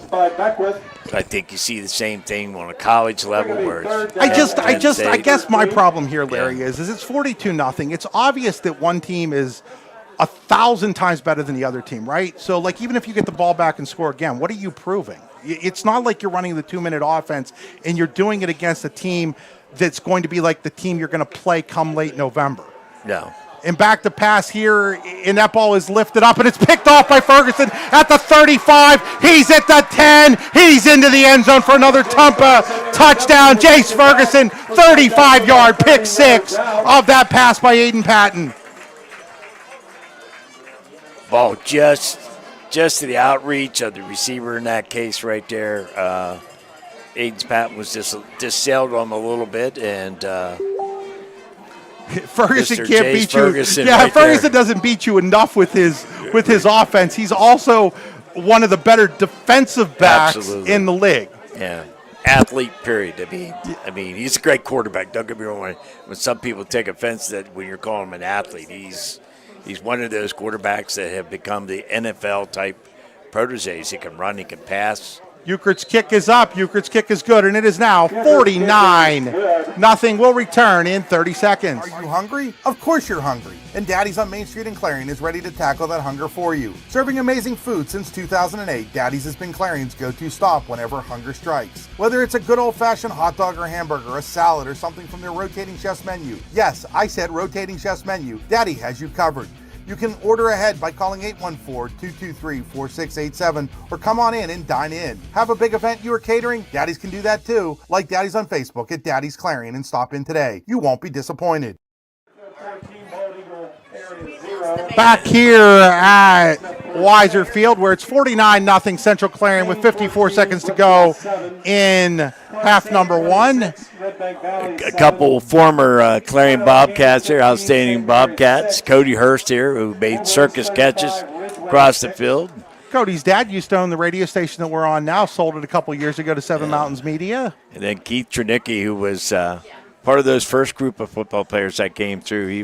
By Beckwith. I think you see the same thing on a college level where it's I guess my problem here, Larry, is it's 42-0. It's obvious that one team is 1,000 times better than the other team, right? So, like, even if you get the ball back and score again, what are you proving? It's not like you're running the 2-minute offense and you're doing it against a team that's going to be like the team you're going to play come late November. No. And back to pass here, and that ball is lifted up, and it's picked off by Ferguson at the 35. He's at the 10. He's into the end zone for another touchdown. Jace Ferguson, 35-yard pick six of that pass by Aiden Patton. Ball just to the outreach of the receiver in that case right there. Aiden's Patton was just sailed on him a little bit, and Ferguson Mr. can't Jace beat Ferguson you. Yeah, right Ferguson there. doesn't beat you enough with his offense. He's also one of the better defensive backs Absolutely. in the league. Yeah, athlete. Period. I mean, he's a great quarterback. Don't get me wrong. When some people take offense that when you're calling him an athlete, he's one of those quarterbacks that have become the NFL type proteges. He can run. He can pass. Euchre's kick is up. Euchre's kick is good, and it is now 49-0. Will return in 30 seconds. Are you hungry? Of course you're hungry. And Daddy's on Main Street in Clarion is ready to tackle that hunger for you. Serving amazing food since 2008, Daddy's has been Clarion's go-to stop whenever hunger strikes. Whether it's a good old-fashioned hot dog or hamburger, a salad, or something from their rotating chef's menu. Yes, I said rotating chef's menu. Daddy has you covered. You can order ahead by calling 814-223-4687 or come on in and dine in. Have a big event you are catering? Daddy's can do that too. Like Daddy's on Facebook at Daddy's Clarion and stop in today. You won't be disappointed. Back here at Weiser Field where it's 49-0 Central Clarion with 54 seconds to go in half number one. A couple former Clarion Bobcats here, outstanding Bobcats. Cody Hurst here, who made circus catches across the field. Cody's dad used to own the radio station that we're on now, sold it a couple years ago to Seven Mountains Media. And then Keith Trnicki, who was part of those first group of football players that came through. He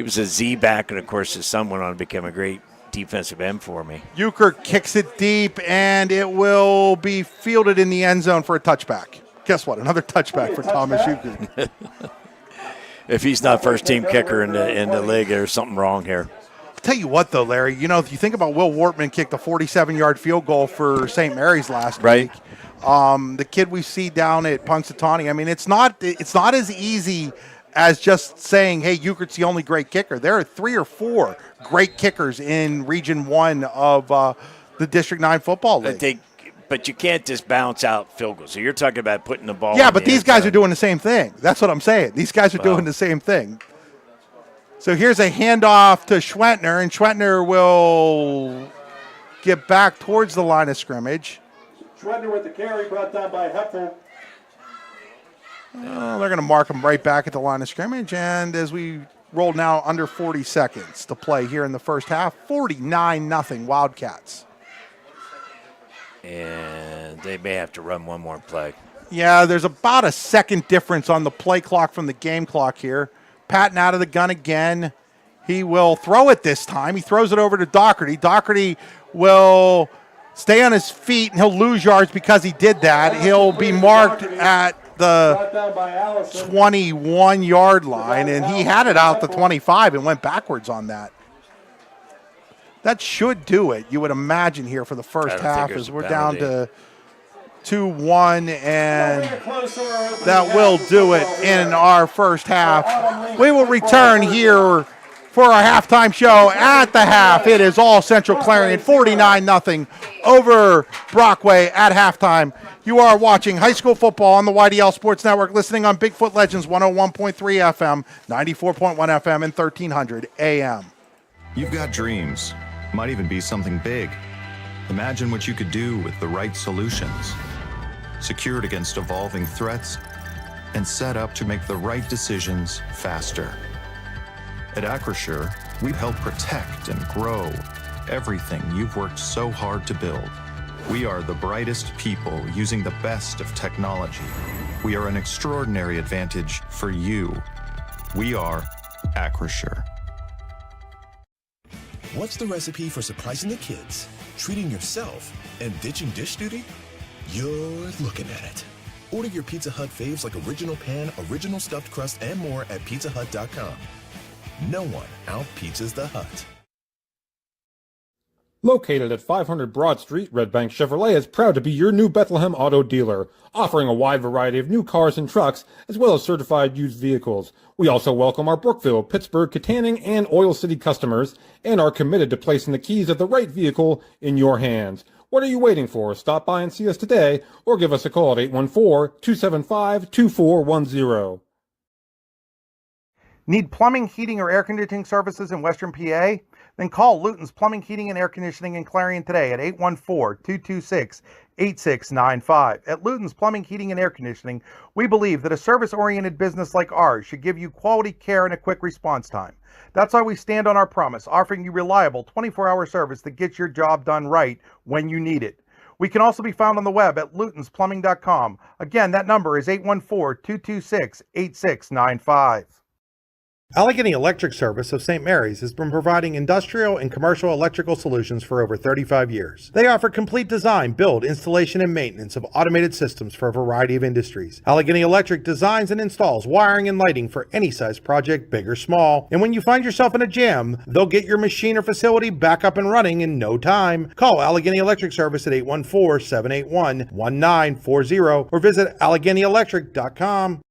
was a Z-back, and, of course, his son went on to become a great defensive end for me. Euchre kicks it deep, and it will be fielded in the end zone for a touchback. Guess what? Another touchback for Thomas Euchre. If he's not first-team kicker in the league, there's something wrong here. I'll tell you what, though, Larry, you know, if you think about Will Wortman kicked a 47-yard field goal for St. Mary's last week. The kid we see down at Punxsutawney, I mean, it's not as easy as just saying, hey, Euchre's the only great kicker. There are 3 or 4 great kickers in Region 1 of the District 9 Football League. But you can't just bounce out field goals. So you're talking about putting the ball. Yeah, but these guys are doing the same thing. That's what I'm saying. These guys are doing the same thing. So here's a handoff to Schwentner, and Schwentner will get back towards the line of scrimmage. Schwentner with the carry, brought down by Heffel. They're going to mark him right back at the line of scrimmage, and as we roll now under 40 seconds to play here in the first half, 49-0 Wildcats. And they may have to run one more play. Yeah, there's about a second difference on the play clock from the game clock here. Patton out of the gun again. He will throw it this time. He throws it over to Doherty. Doherty will stay on his feet, and he'll lose yards because he did that. He'll be marked at the 21-yard line, and he had it out the 25 and went backwards on that. That should do it, you would imagine, here for the first half, as we're down to 2-1, and that will do it in our first half. We will return here for our halftime show at the half. It is all Central Clarion, 49-0 over Brockway at halftime. You are watching high school football on the YDL Sports Network, listening on Bigfoot Legends 101.3 FM, 94.1 FM, and 1300 AM. You've got dreams. Might even be something big. Imagine what you could do with the right solutions. Secured against evolving threats and set up to make the right decisions faster. At Acrisure, we help protect and grow everything you've worked so hard to build. We are the brightest people using the best of technology. We are an extraordinary advantage for you. We are Acrisure. What's the recipe for surprising the kids, treating yourself, and ditching dish duty? You're looking at it. Order your Pizza Hut faves like original pan, original stuffed crust, and more at pizzahut.com. No one out-pizzas the Hut. Located at 500 Broad Street, Red Bank Chevrolet is proud to be your new Bethlehem auto dealer, offering a wide variety of new cars and trucks, as well as certified used vehicles. We also welcome our Brookville, Pittsburgh, Katanning, and Oil City customers, and are committed to placing the keys of the right vehicle in your hands. What are you waiting for? Stop by and see us today, or give us a call at 814-275-2410. Need plumbing, heating, or air conditioning services in Western PA? Then call Luton's Plumbing, Heating, and Air Conditioning in Clarion today at 814-226-8695. At Luton's Plumbing, Heating, and Air Conditioning, we believe that a service-oriented business like ours should give you quality care and a quick response time. That's why we stand on our promise, offering you reliable 24-hour service that gets your job done right when you need it. We can also be found on the web at lutonsplumbing.com. Again, that number is 814-226-8695. Allegheny Electric Service of St. Mary's has been providing industrial and commercial electrical solutions for over 35 years. They offer complete design, build, installation, and maintenance of automated systems for a variety of industries. Allegheny Electric designs and installs wiring and lighting for any size project, big or small. And when you find yourself in a jam, they'll get your machine or facility back up and running in no time. Call Allegheny Electric Service at 814-781-1940 or visit AlleghenyElectric.com.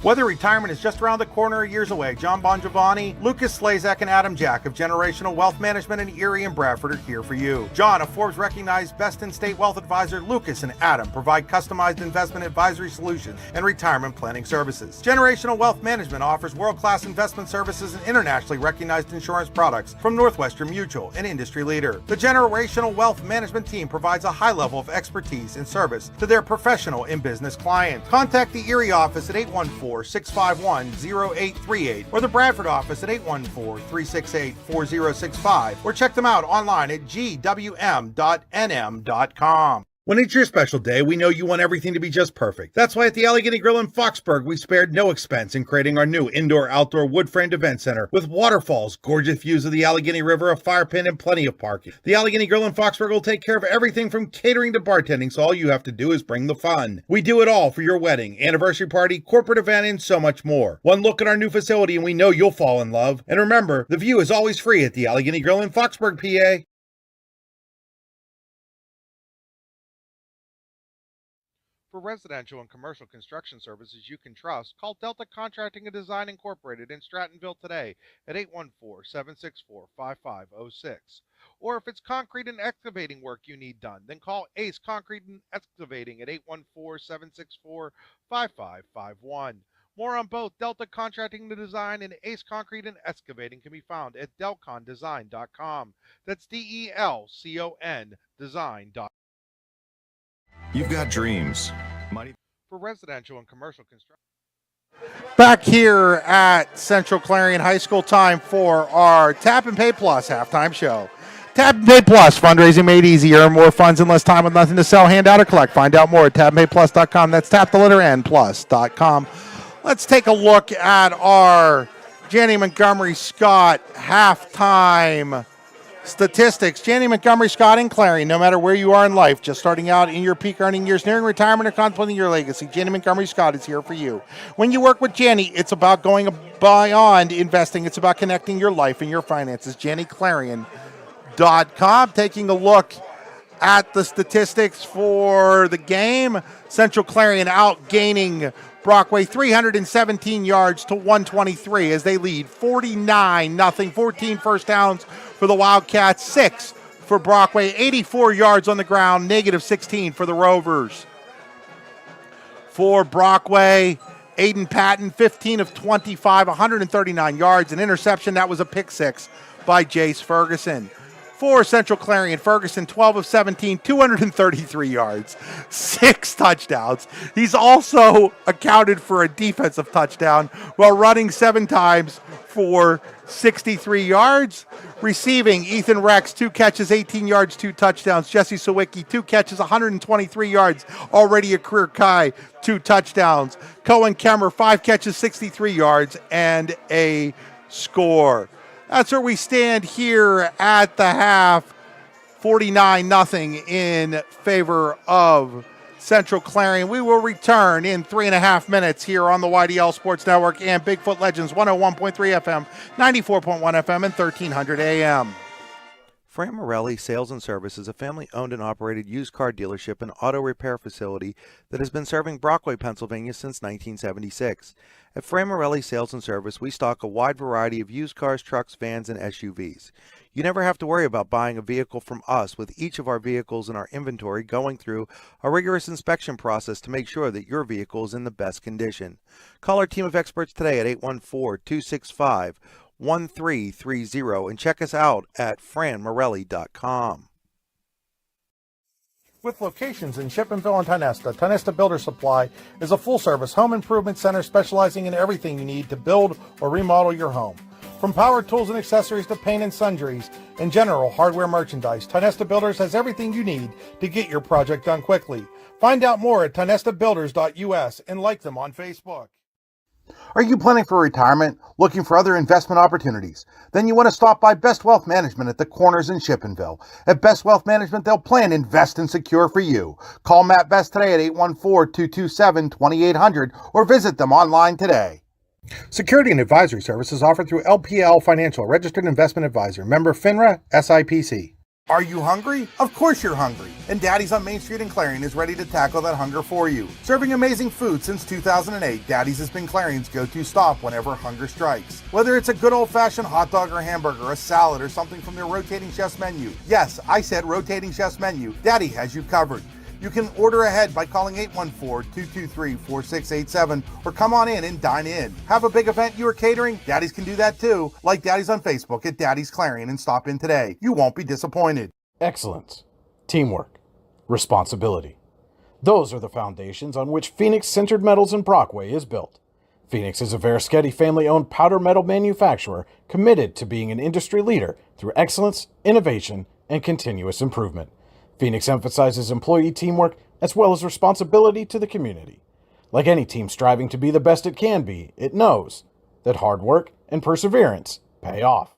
Whether retirement is just around the corner or years away, John Bongiovanni, Lucas Slazak, and Adam Jack of Generational Wealth Management in Erie and Bradford are here for you. John, a Forbes-recognized best-in-state wealth advisor, Lucas and Adam provide customized investment advisory solutions and retirement planning services. Generational Wealth Management offers world-class investment services and internationally recognized insurance products from Northwestern Mutual, an industry leader. The Generational Wealth Management team provides a high level of expertise and service to their professional and business clients. Contact the Erie office at 814-651-0838 or the Bradford office at 814-368-4065 or check them out online at gwm.nm.com. When it's your special day, we know you want everything to be just perfect. That's why at the Allegheny Grill in Foxburg, we spared no expense in creating our new indoor-outdoor wood-framed event center with waterfalls, gorgeous views of the Allegheny River, a fire pit, and plenty of parking. The Allegheny Grill in Foxburg will take care of everything from catering to bartending, so all you have to do is bring the fun. We do it all for your wedding, anniversary party, corporate event, and so much more. One look at our new facility and we know you'll fall in love. And remember, the view is always free at the Allegheny Grill in Foxburg, PA. For residential and commercial construction services you can trust, call Delta Contracting and Design Incorporated in Strattonville today at 814-764-5506. Or if it's concrete and excavating work you need done, then call Ace Concrete and Excavating at 814-764-5551. More on both Delta Contracting and Design and Ace Concrete and Excavating can be found at delcondesign.com. That's DELCON design.com. You've got dreams. For residential and commercial construction. Back here at Central Clarion High School, time for our Tap and Pay Plus halftime show. Tap and Pay Plus, fundraising made easier, more funds in less time with nothing to sell, hand out, or collect. Find out more at tapandpayplus.com. That's tap the letter N plus.com. Let's take a look at our Jenny Montgomery Scott halftime statistics. Jenny Montgomery Scott in Clarion, no matter where you are in life, just starting out in your peak earning years, nearing retirement, or contemplating your legacy, Jenny Montgomery Scott is here for you. When you work with Jenny, it's about going beyond investing. It's about connecting your life and your finances. JennyClarion.com. Taking a look at the statistics for the game. Central Clarion outgaining Brockway 317 yards to 123 as they lead 49-0. 14 first downs for the Wildcats, 6 for Brockway, 84 yards on the ground, -16 for the Rovers. For Brockway, Aiden Patton, 15 of 25, 139 yards, an interception. That was a pick six by Jace Ferguson. For Central Clarion, Ferguson, 12 of 17, 233 yards, 6 touchdowns. He's also accounted for a defensive touchdown while running 7 times for 63 yards. Receiving, Ethan Rex, 2 catches, 18 yards, 2 touchdowns. Jesse Sawicki, 2 catches, 123 yards, already a career high, 2 touchdowns. Cohen Kemmer, 5 catches, 63 yards, and a score. That's where we stand here at the half, 49-0 in favor of Central Clarion. We will return in 3.5 minutes here on the YDL Sports Network and Bigfoot Legends 101.3 FM, 94.1 FM, and 1300 AM. Fran Morelli Sales and Service is a family-owned and operated used car dealership and auto repair facility that has been serving Brockway, Pennsylvania since 1976. At Fran Morelli Sales and Service, we stock a wide variety of used cars, trucks, vans, and SUVs. You never have to worry about buying a vehicle from us, with each of our vehicles in our inventory going through a rigorous inspection process to make sure that your vehicle is in the best condition. Call our team of experts today at 814-265-1330 and check us out at franmorelli.com. With locations in Shippenville and Tionesta Builder Supply is a full-service home improvement center specializing in everything you need to build or remodel your home. From power tools and accessories to paint and sundries and general hardware merchandise, Tionesta Builders has everything you need to get your project done quickly. Find out more at tionestabuilders.us and like them on Facebook. Are you planning for retirement, looking for other investment opportunities? Then you want to stop by Best Wealth Management at the Corners in Shippenville. At Best Wealth Management, they'll plan, invest, and secure for you. Call Matt Best today at 814-227-2800 or visit them online today. Security and advisory services offered through LPL Financial, registered investment advisor, member FINRA, SIPC. Are you hungry? Of course you're hungry. And Daddy's on Main Street in Clarion is ready to tackle that hunger for you. Serving amazing food since 2008, Daddy's has been Clarion's go-to stop whenever hunger strikes. Whether it's a good old-fashioned hot dog or hamburger, a salad, or something from their rotating chef's menu. Yes, I said rotating chef's menu. Daddy has you covered. You can order ahead by calling 814-223-4687 or come on in and dine in. Have a big event you are catering? Daddy's can do that too. Like Daddy's on Facebook at Daddy's Clarion and stop in today. You won't be disappointed. Excellence, teamwork, responsibility. Those are the foundations on which Phoenix Sintered Metals in Brockway is built. Phoenix is a Verschetti family-owned powder metal manufacturer committed to being an industry leader through excellence, innovation, and continuous improvement. Phoenix emphasizes employee teamwork as well as responsibility to the community. Like any team striving to be the best it can be, it knows that hard work and perseverance pay off.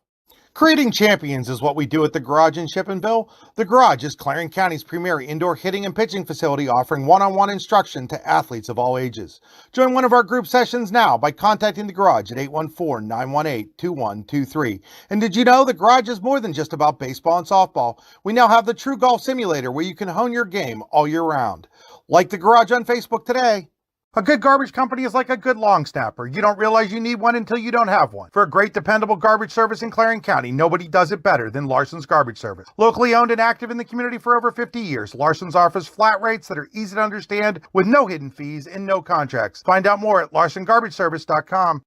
Creating champions is what we do at the Garage in Shippenville. The Garage is Clarion County's premier indoor hitting and pitching facility, offering one-on-one instruction to athletes of all ages. Join one of our group sessions now by contacting the Garage at 814-918-2123. And did you know the Garage is more than just about baseball and softball? We now have the True Golf Simulator where you can hone your game all year round. Like the Garage on Facebook today. A good garbage company is like a good long snapper. You don't realize you need one until you don't have one. For a great, dependable garbage service in Clarion County, nobody does it better than Larson's Garbage Service. Locally owned and active in the community for over 50 years, Larson's offers flat rates that are easy to understand with no hidden fees and no contracts. Find out more at larsongarbageservice.com.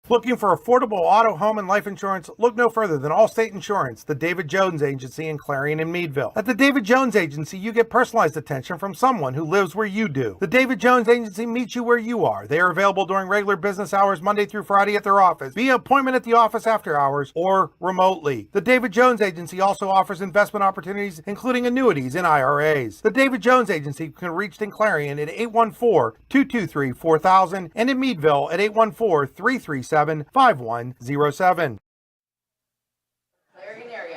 Looking for affordable auto, home, and life insurance? Look no further than Allstate Insurance, the David Jones Agency in Clarion and Meadville. At the David Jones Agency, you get personalized attention from someone who lives where you do. The David Jones Agency meets you where you are. They are available during regular business hours, Monday through Friday at their office, via appointment at the office after hours, or remotely. The David Jones Agency also offers investment opportunities, including annuities and IRAs. The David Jones Agency can be reached in Clarion at 814-223-4000 and in Meadville at 814-337-5107.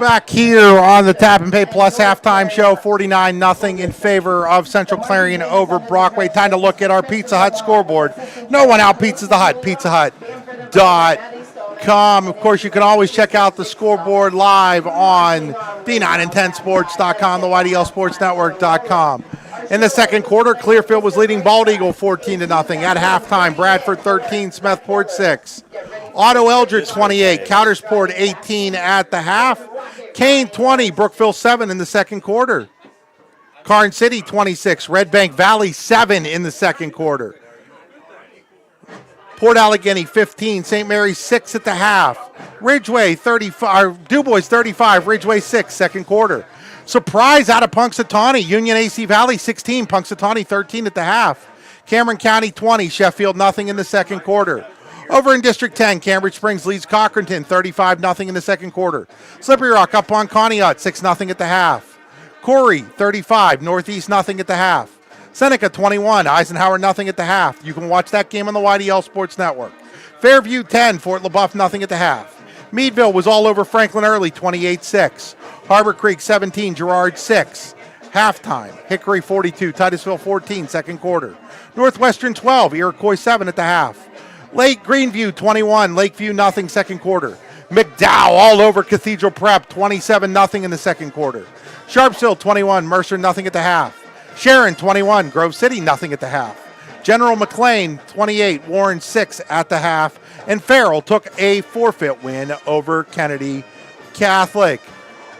Back here on the Tap and Pay Plus halftime show, 49-0 in favor of Central Clarion over Brockway. Time to look at our Pizza Hut scoreboard. No one out Pizza the Hut. PizzaHut.com. Of course, you can always check out the scoreboard live on B9and10sports.com, the YDLSportsNetwork.com. In the second quarter, Clearfield was leading Bald Eagle 14-0. At halftime, Bradford 13, Smethport 6. Otto Eldridge 28, Coudersport 18 at the half. Kane 20, Brookville 7 in the second quarter. Karn City 26, Red Bank Valley 7 in the second quarter. Port Allegany 15, St. Mary's 6 at the half. Ridgeway 35, DuBois 35, Ridgeway 6, second quarter. Surprise out of Punxsutawney, Union AC Valley 16, Punxsutawney 13 at the half. Cameron County 20, Sheffield nothing in the second quarter. Over in District 10, Cambridge Springs leads Cochranton 35-0 in the second quarter. Slippery Rock up on Conneaut 6-0 at the half. Corey 35, Northeast nothing at the half. Seneca 21, Eisenhower nothing at the half. You can watch that game on the YDL Sports Network. Fairview 10, Fort LaBeouf nothing at the half. Meadville was all over Franklin early 28-6. Harbor Creek 17, Girard 6. Halftime, Hickory 42, Titusville 14, second quarter. Northwestern 12, Iroquois 7 at the half. Lake Greenview 21, Lakeview nothing, second quarter. McDowell all over Cathedral Prep 27-0 in the second quarter. Sharpsville 21, Mercer nothing at the half. Sharon 21, Grove City nothing at the half. General McLean 28, Warren 6 at the half. And Farrell took a forfeit win over Kennedy Catholic.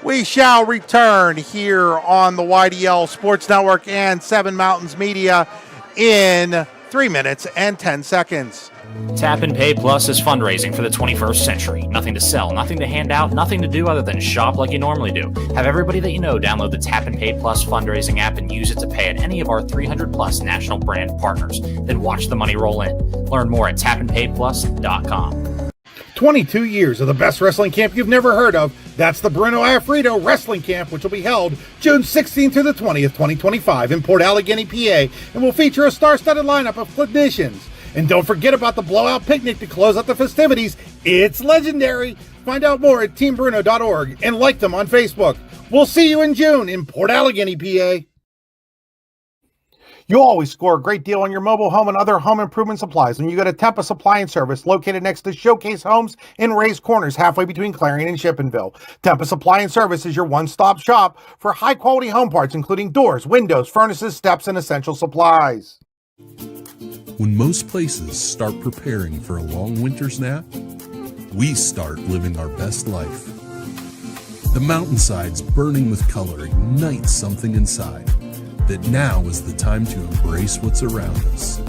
We shall return here on the YDL Sports Network and Seven Mountains Media in 3 minutes and 10 seconds. Tap and Pay Plus is fundraising for the 21st century. Nothing to sell, nothing to hand out, nothing to do other than shop like you normally do. Have everybody that you know download the Tap and Pay Plus fundraising app and use it to pay at any of our 300 plus national brand partners. Then watch the money roll in. Learn more at tapandpayplus.com. 22 years of the best wrestling camp you've never heard of. That's the Bruno Afrito Wrestling Camp, which will be held June 16th through the 20th, 2025 in Port Allegany, PA, and will feature a star-studded lineup of clinicians. And don't forget about the blowout picnic to close out the festivities. It's legendary. Find out more at teambruno.org and like them on Facebook. We'll see you in June in Port Allegany, PA. You'll always score a great deal on your mobile home and other home improvement supplies when you go to Tempa Supply and Service, located next to Showcase Homes in Rays Corners, halfway between Clarion and Shippenville. Tempa Supply and Service is your one-stop shop for high-quality home parts, including doors, windows, furnaces, steps, and essential supplies. When most places start preparing for a long winter's nap, we start living our best life. The mountainsides burning with color ignite something inside that now is the time to embrace what's around us.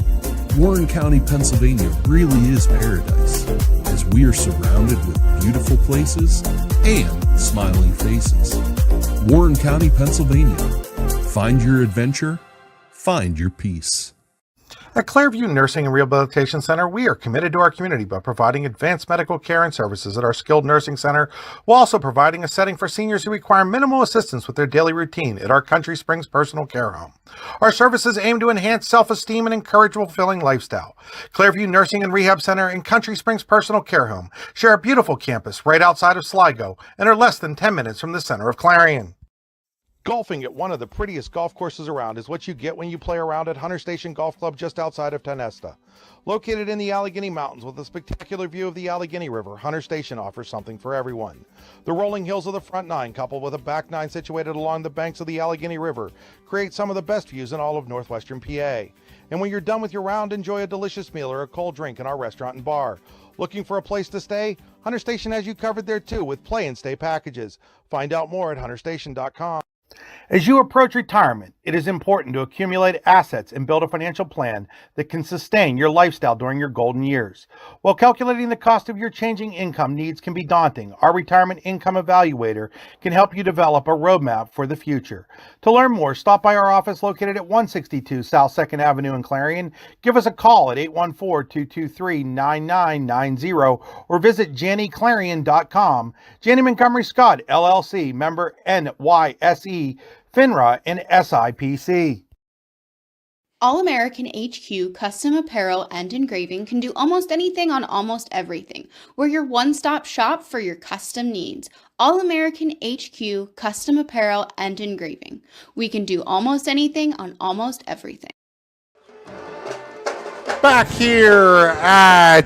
Warren County, Pennsylvania really is paradise, as we are surrounded with beautiful places and smiling faces. Warren County, Pennsylvania. Find your adventure, find your peace. At Clairview Nursing and Rehabilitation Center, we are committed to our community by providing advanced medical care and services at our skilled nursing center, while also providing a setting for seniors who require minimal assistance with their daily routine at our Country Springs Personal Care Home. Our services aim to enhance self-esteem and encourage a fulfilling lifestyle. Clairview Nursing and Rehab Center and Country Springs Personal Care Home share a beautiful campus right outside of Sligo and are less than 10 minutes from the center of Clarion. Golfing at one of the prettiest golf courses around is what you get when you play around at Hunter Station Golf Club just outside of Tonesta. Located in the Allegheny Mountains with a spectacular view of the Allegheny River, Hunter Station offers something for everyone. The rolling hills of the front nine, coupled with a back nine situated along the banks of the Allegheny River, create some of the best views in all of northwestern PA. And when you're done with your round, enjoy a delicious meal or a cold drink in our restaurant and bar. Looking for a place to stay? Hunter Station has you covered there too with play and stay packages. Find out more at hunterstation.com. As you approach retirement, it is important to accumulate assets and build a financial plan that can sustain your lifestyle during your golden years. While calculating the cost of your changing income needs can be daunting, our Retirement Income Evaluator can help you develop a roadmap for the future. To learn more, stop by our office located at 162 South 2nd Avenue in Clarion. Give us a call at 814-223-9990 or visit JannyClarion.com. Janney Montgomery Scott, LLC, member NYSE, FINRA, and SIPC. All American HQ Custom Apparel and Engraving can do almost anything on almost everything. We're your one-stop shop for your custom needs. All American HQ Custom Apparel and Engraving. We can do almost anything on almost everything. Back here at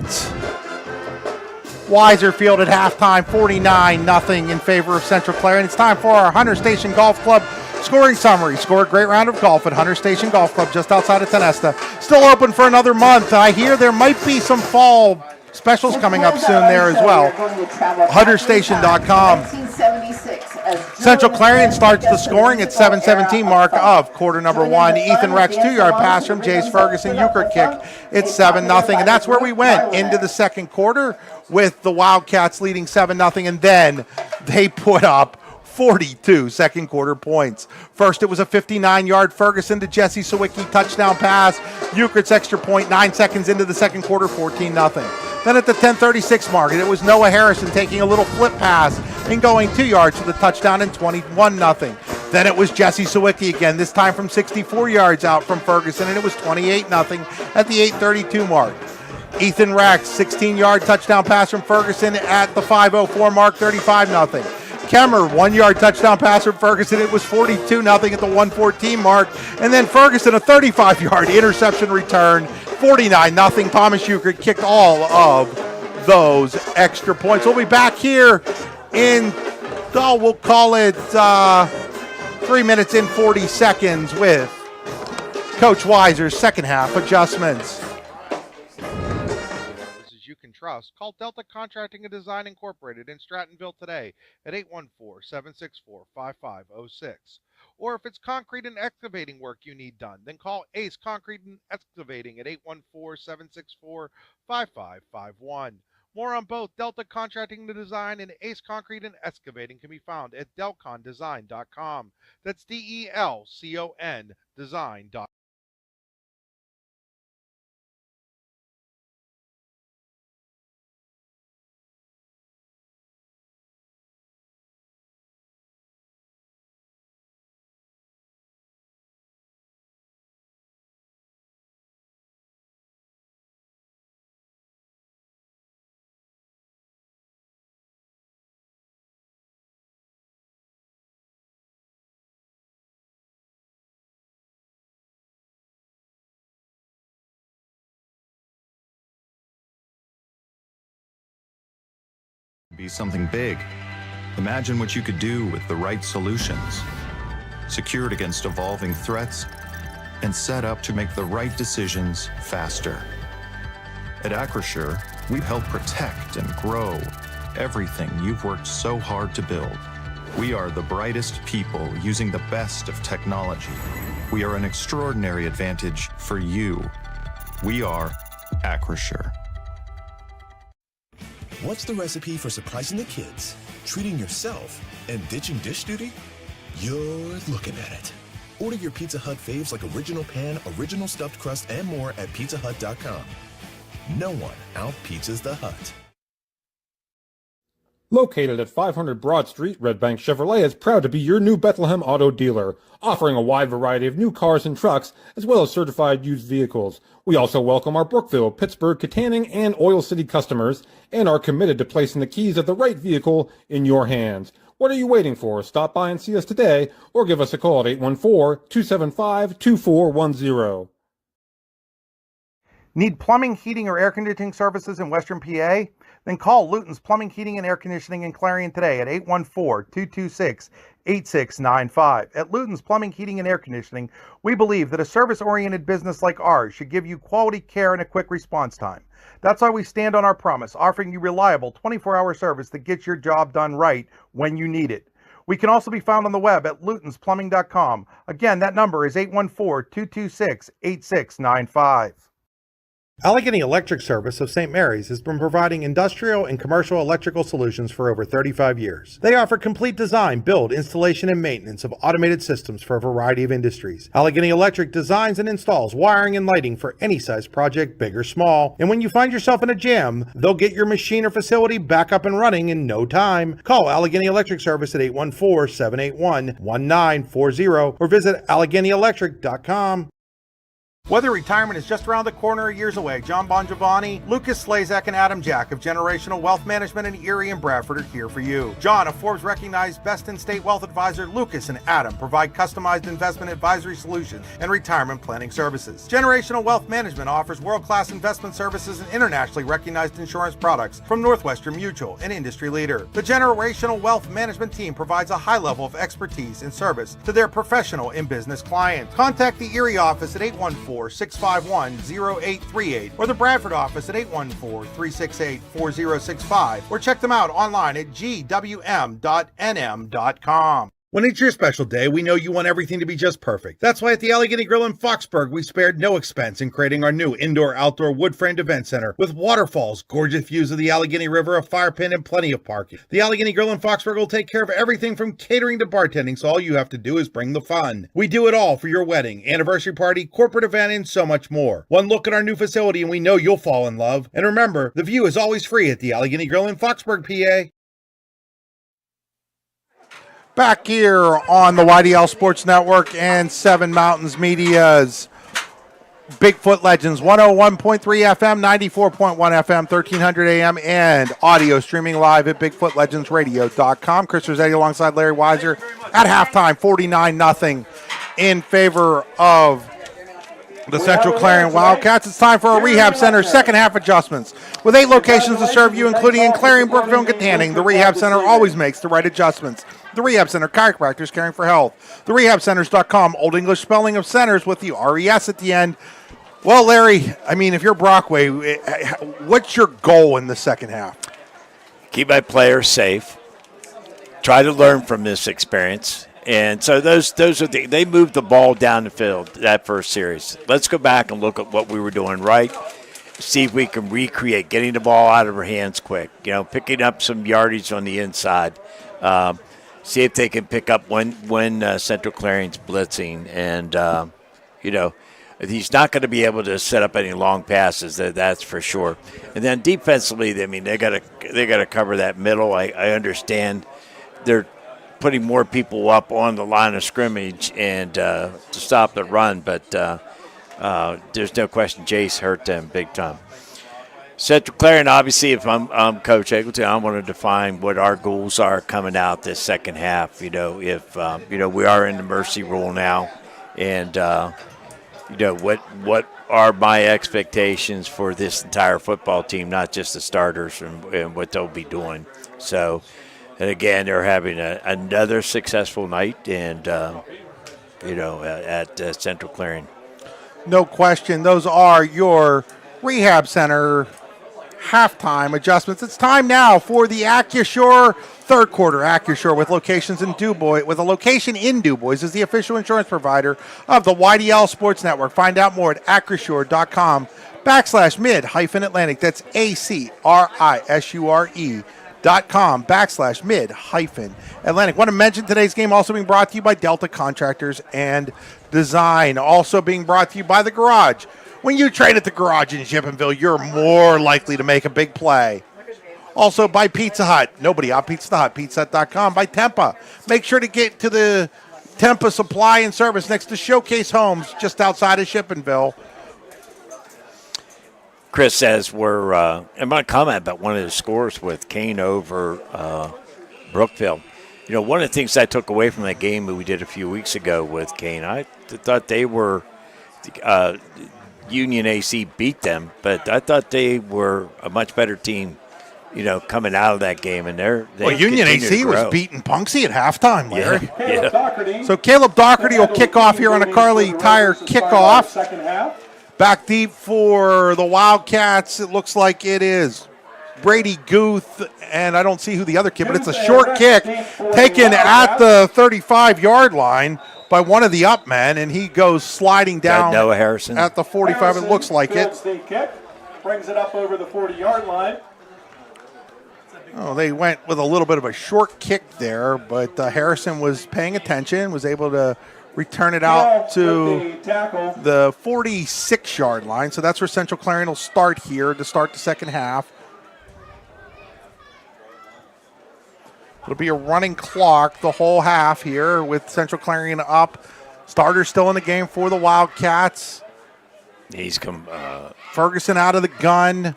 Weiser Field at halftime, 49-0 in favor of Central Clarion. It's time for our Hunter Station Golf Club scoring summary. Score a great round of golf at Hunter Station Golf Club just outside of Tonesta. Still open for another month. I hear there might be some fall specials coming up soon there as well. HunterStation.com. 1976. Central Clarion starts the scoring at 7:17 mark of quarter number one. Ethan Rex 2-yard pass from Jace Ferguson. Euchre kick. It's 7-0. And that's where we went into the second quarter with the Wildcats leading 7-0. And then they put up 42 second quarter points. First, it was a 59-yard Ferguson to Jesse Sawicki touchdown pass. Euchre's extra point 9 seconds into the second quarter, 14-0. Then at the 10:36 mark, it was Noah Harrison taking a little flip pass and going 2 yards for the touchdown and 21-0. Then it was Jesse Sawicki again, this time from 64 yards out from Ferguson, and it was 28-0 at the 8:32 mark. Ethan Rex, 16-yard touchdown pass from Ferguson at the 5:04 mark, 35-0. Kemmer, 1-yard touchdown pass from Ferguson. It was 42-0 at the 1:14 mark. And then Ferguson, a 35-yard interception return, 49-0. Thomas Euchre kicked all of those extra points. We'll be back here in, we'll call it 3 minutes and 40 seconds with Coach Weiser's second half adjustments. You can trust. Call Delta Contracting and Design Incorporated in Strattonville today at 814-764-5506. Or if it's concrete and excavating work you need done, then call Ace Concrete and Excavating at 814-764-5551. More on both Delta Contracting and Design and Ace Concrete and Excavating can be found at delcondesign.com. That's DELCON design.com. Be something big. Imagine what you could do with the right solutions. Secured against evolving threats and set up to make the right decisions faster. At Acrisure, we help protect and grow everything you've worked so hard to build. We are the brightest people using the best of technology. We are an extraordinary advantage for you. We are Acrisure. What's the recipe for surprising the kids, treating yourself, and ditching dish duty? You're looking at it. Order your Pizza Hut faves like original pan, original stuffed crust, and more at pizzahut.com. No one out-pizzas the Hut. Located at 500 Broad Street, Red Bank Chevrolet is proud to be your new Bethlehem auto dealer, offering a wide variety of new cars and trucks, as well as certified used vehicles. We also welcome our Brookville, Pittsburgh, Katanning, and Oil City customers, and are committed to placing the keys of the right vehicle in your hands. What are you waiting for? Stop by and see us today, or give us a call at 814-275-2410. Need plumbing, heating, or air conditioning services in Western PA? Then call Luton's Plumbing, Heating, and Air Conditioning in Clarion today at 814-226-8695. At Luton's Plumbing, Heating, and Air Conditioning, we believe that a service-oriented business like ours should give you quality care and a quick response time. That's why we stand on our promise, offering you reliable 24-hour service that gets your job done right when you need it. We can also be found on the web at lutonsplumbing.com. Again, that number is 814-226-8695. Allegheny Electric Service of St. Mary's has been providing industrial and commercial electrical solutions for over 35 years. They offer complete design, build, installation, and maintenance of automated systems for a variety of industries. Allegheny Electric designs and installs wiring and lighting for any size project, big or small. And when you find yourself in a jam, they'll get your machine or facility back up and running in no time. Call Allegheny Electric Service at 814-781-1940 or visit AlleghenyElectric.com. Whether retirement is just around the corner or years away, John Bongiovanni, Lucas Slazak, and Adam Jack of Generational Wealth Management in Erie and Bradford are here for you. John, a Forbes-recognized best-in-state wealth advisor, Lucas and Adam provide customized investment advisory solutions and retirement planning services. Generational Wealth Management offers world-class investment services and internationally recognized insurance products from Northwestern Mutual, an industry leader. The Generational Wealth Management team provides a high level of expertise and service to their professional and business clients. Contact the Erie office at 814 814-651-0838 or the Bradford office at 814-368-4065 or check them out online at gwm.nm.com. When it's your special day, we know you want everything to be just perfect. That's why at the Allegheny Grill in Foxburg, we spared no expense in creating our new indoor-outdoor wood-framed event center with waterfalls, gorgeous views of the Allegheny River, a fire pit, and plenty of parking. The Allegheny Grill in Foxburg will take care of everything from catering to bartending, so all you have to do is bring the fun. We do it all for your wedding, anniversary party, corporate event, and so much more. One look at our new facility and we know you'll fall in love. And remember, the view is always free at the Allegheny Grill in Foxburg, PA. Back here on the YDL Sports Network and Seven Mountains Media's Bigfoot Legends, 101.3 FM, 94.1 FM, 1300 AM, and audio streaming live at BigfootLegendsRadio.com. Chris Rossetti alongside Larry Weiser at halftime, 49-0 in favor of the Central Clarion Wildcats. It's time for our Rehab Center's second half adjustments. With 8 locations to serve you, including in Clarion, Brookville, and Katanning, the Rehab Center always makes the right adjustments. The Rehab Center, chiropractors caring for health. TheRehabCenters.com, Old English spelling of centers with the RES at the end. Well, Larry, I mean, if you're Brockway, what's your goal in the second half? Keep my players safe. Try to learn from this experience. And so those are they moved the ball down the field that first series. Let's go back and look at what we were doing right. See if we can recreate getting the ball out of our hands quick. Picking up some yardage on the inside. See if they can pick up when Central Clarion's blitzing, and he's not going to be able to set up any long passes. That's for sure. And then defensively, I mean, they got to cover that middle. I understand they're putting more people up on the line of scrimmage and to stop the run, but there's no question Jace hurt them big time. Central Clarion, obviously, if I'm Coach Eggleton, I want to define what our goals are coming out this second half. If we are in the mercy rule now, and what are my expectations for this entire football team, not just the starters and what they'll be doing. So. And again, they're having another successful night, and at Central Clarion. No question, those are your Rehab Center halftime adjustments. It's time now for the AccuSure third quarter. AccuSure with locations in Du Bois, with a location in Du Bois, is the official insurance provider of the YDL Sports Network. Find out more at AccuSure.com/mid-Atlantic. That's ACRISURE.com/mid-Atlantic. Want to mention today's game also being brought to you by Delta Contractors and Design. Also being brought to you by The Garage. When you trade at The Garage in Shippenville, you're more likely to make a big play. Also by Pizza Hut. Nobody out Pizza Hut. PizzaHut.com. By Tempa. Make sure to get to the Tempa Supply and Service next to Showcase Homes just outside of Shippenville. Chris says I'm going to comment about one of the scores with Kane over Brookville. One of the things I took away from that game that we did a few weeks ago with Kane, I thought they were Union AC beat them, but I thought they were a much better team, coming out of that game. And Union AC was beating Punksy at halftime, Larry. Yeah. So Caleb Doherty will kick off here on a Carly Tire kickoff. Second half. Back deep for the Wildcats. It looks like it is Brady Guth, and I don't see who the other kid, but it's a short kick taken at the 35-yard line by one of the up men, and he goes sliding down Noah Harrison at the 45. It looks like it. Kick, brings it up over the 40-yard line. Oh, they went with a little bit of a short kick there, but Harrison was paying attention, was able to return it out to the 46-yard line. So that's where Central Clarion will start here to start the second half. It'll be a running clock the whole half here with Central Clarion up. Starter still in the game for the Wildcats. He's come. Ferguson out of the gun.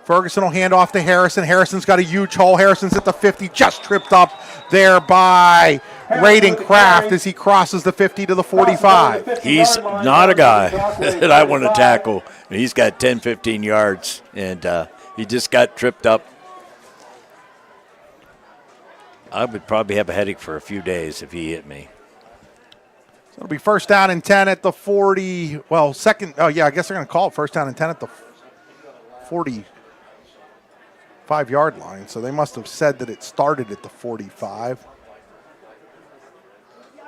Ferguson will hand off to Harrison. Harrison's got a huge hole. Harrison's at the 50, just tripped up there by Raiden Kraft as he crosses the 50 to the 45. He's not a guy that I want to tackle. He's got 10, 15 yards, and he just got tripped up. I would probably have a headache for a few days if he hit me. So it'll be first down and 10 at the 40. Well, second. Oh, yeah, I guess they're going to call it first down and 10 at the 45-yard line. So they must have said that it started at the 45.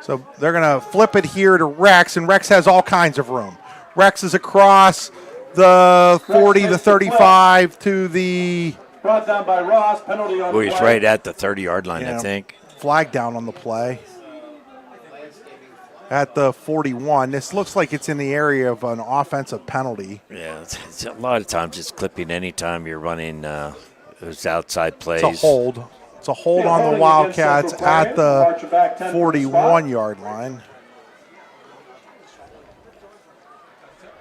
So they're going to flip it here to Rex, and Rex has all kinds of room. Rex is across the 40, the 35 to the. Brought down by Ross. Penalty on Well, he's right at the 30-yard line, I think. Flag down on the play. At the 41. This looks like it's in the area of an offensive penalty. Yeah, it's a lot of times it's clipping anytime you're running those outside plays. It's a hold. It's a hold on the Wildcats at the 41-yard line.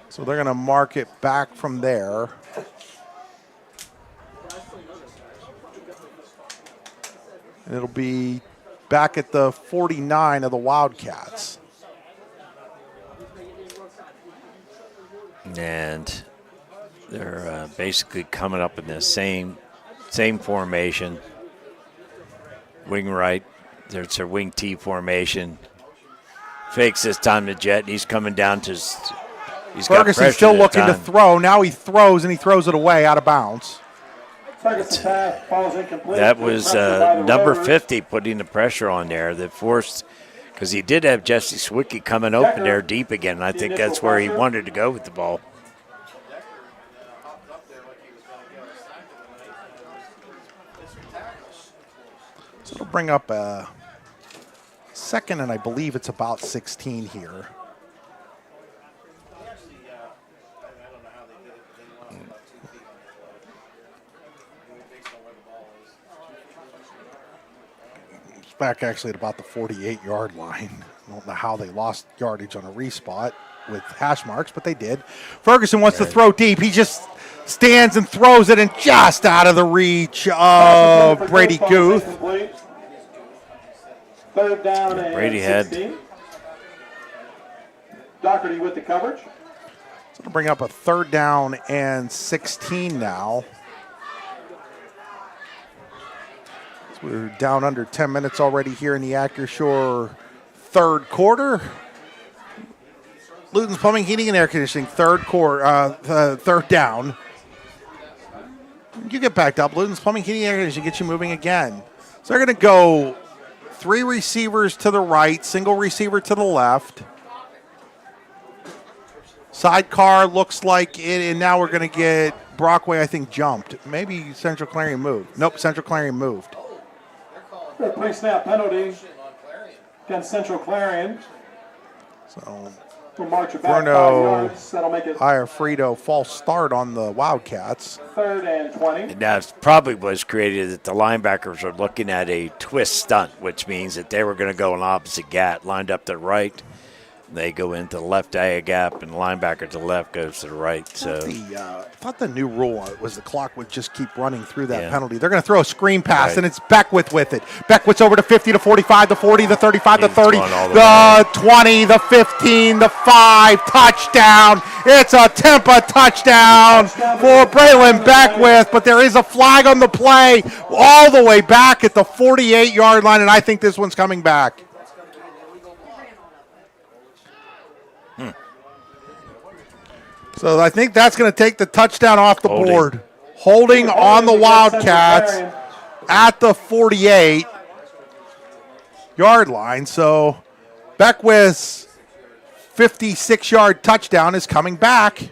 So they're going to mark it back from there. And it'll be back at the 49 of the Wildcats. And they're basically coming up in the same formation. Wing right. There's a wing T formation. Fakes this time to Jet. He's coming down to. Ferguson's still looking to throw. Now he throws, and he throws it away out of bounds. That was number 50 putting the pressure on there that forced, because he did have Jesse Swicky coming open there deep again, and I think that's where he wanted to go with the ball. So it'll bring up a second, and I believe it's about 16 here. Back actually at about the 48-yard line. I don't know how they lost yardage on a respot with hash marks, but they did. Ferguson wants to throw deep. He just stands and throws it, and just out of the reach of Brady Guth. Third down and Brady 16. Doherty with the coverage. So it'll bring up a third down and 16 now. We're down under 10 minutes already here in the Acrisure third quarter. Luton's Plumbing, Heating, and Air Conditioning, third down. You get backed up. Luton's Plumbing, Heating, and Air Conditioning gets you moving again. So they're going to go 3 receivers to the right, single receiver to the left. Sidecar looks like it, and now we're going to get Brockway, I think, jumped. Maybe Central Clarion moved. Nope, Central Clarion moved. A pre-snap penalty against Central Clarion. So We'll march it back 5 Bruno yards. That'll make it Iafrido false start on the Wildcats. third and 20. And that probably was created that the linebackers are looking at a twist stunt, which means that they were going to go an opposite gap, lined up to the right. They go into the left eye gap, and the linebacker to the left goes to the right. So I thought the new rule was the clock would just keep running through that penalty. They're going to throw a screen pass, and it's Beckwith with it. Beckwith's over to 50, to 45, to 40, the 35, the 30, the 20, the 15, the 5, touchdown. It's a Tempa touchdown for Braylon Beckwith, but there is a flag on the play all the way back at the 48-yard line, and I think this one's coming back. So I think that's going to take the touchdown off the board. Holding on the Wildcats at the 48-yard line. So Beckwith's 56-yard touchdown is coming back.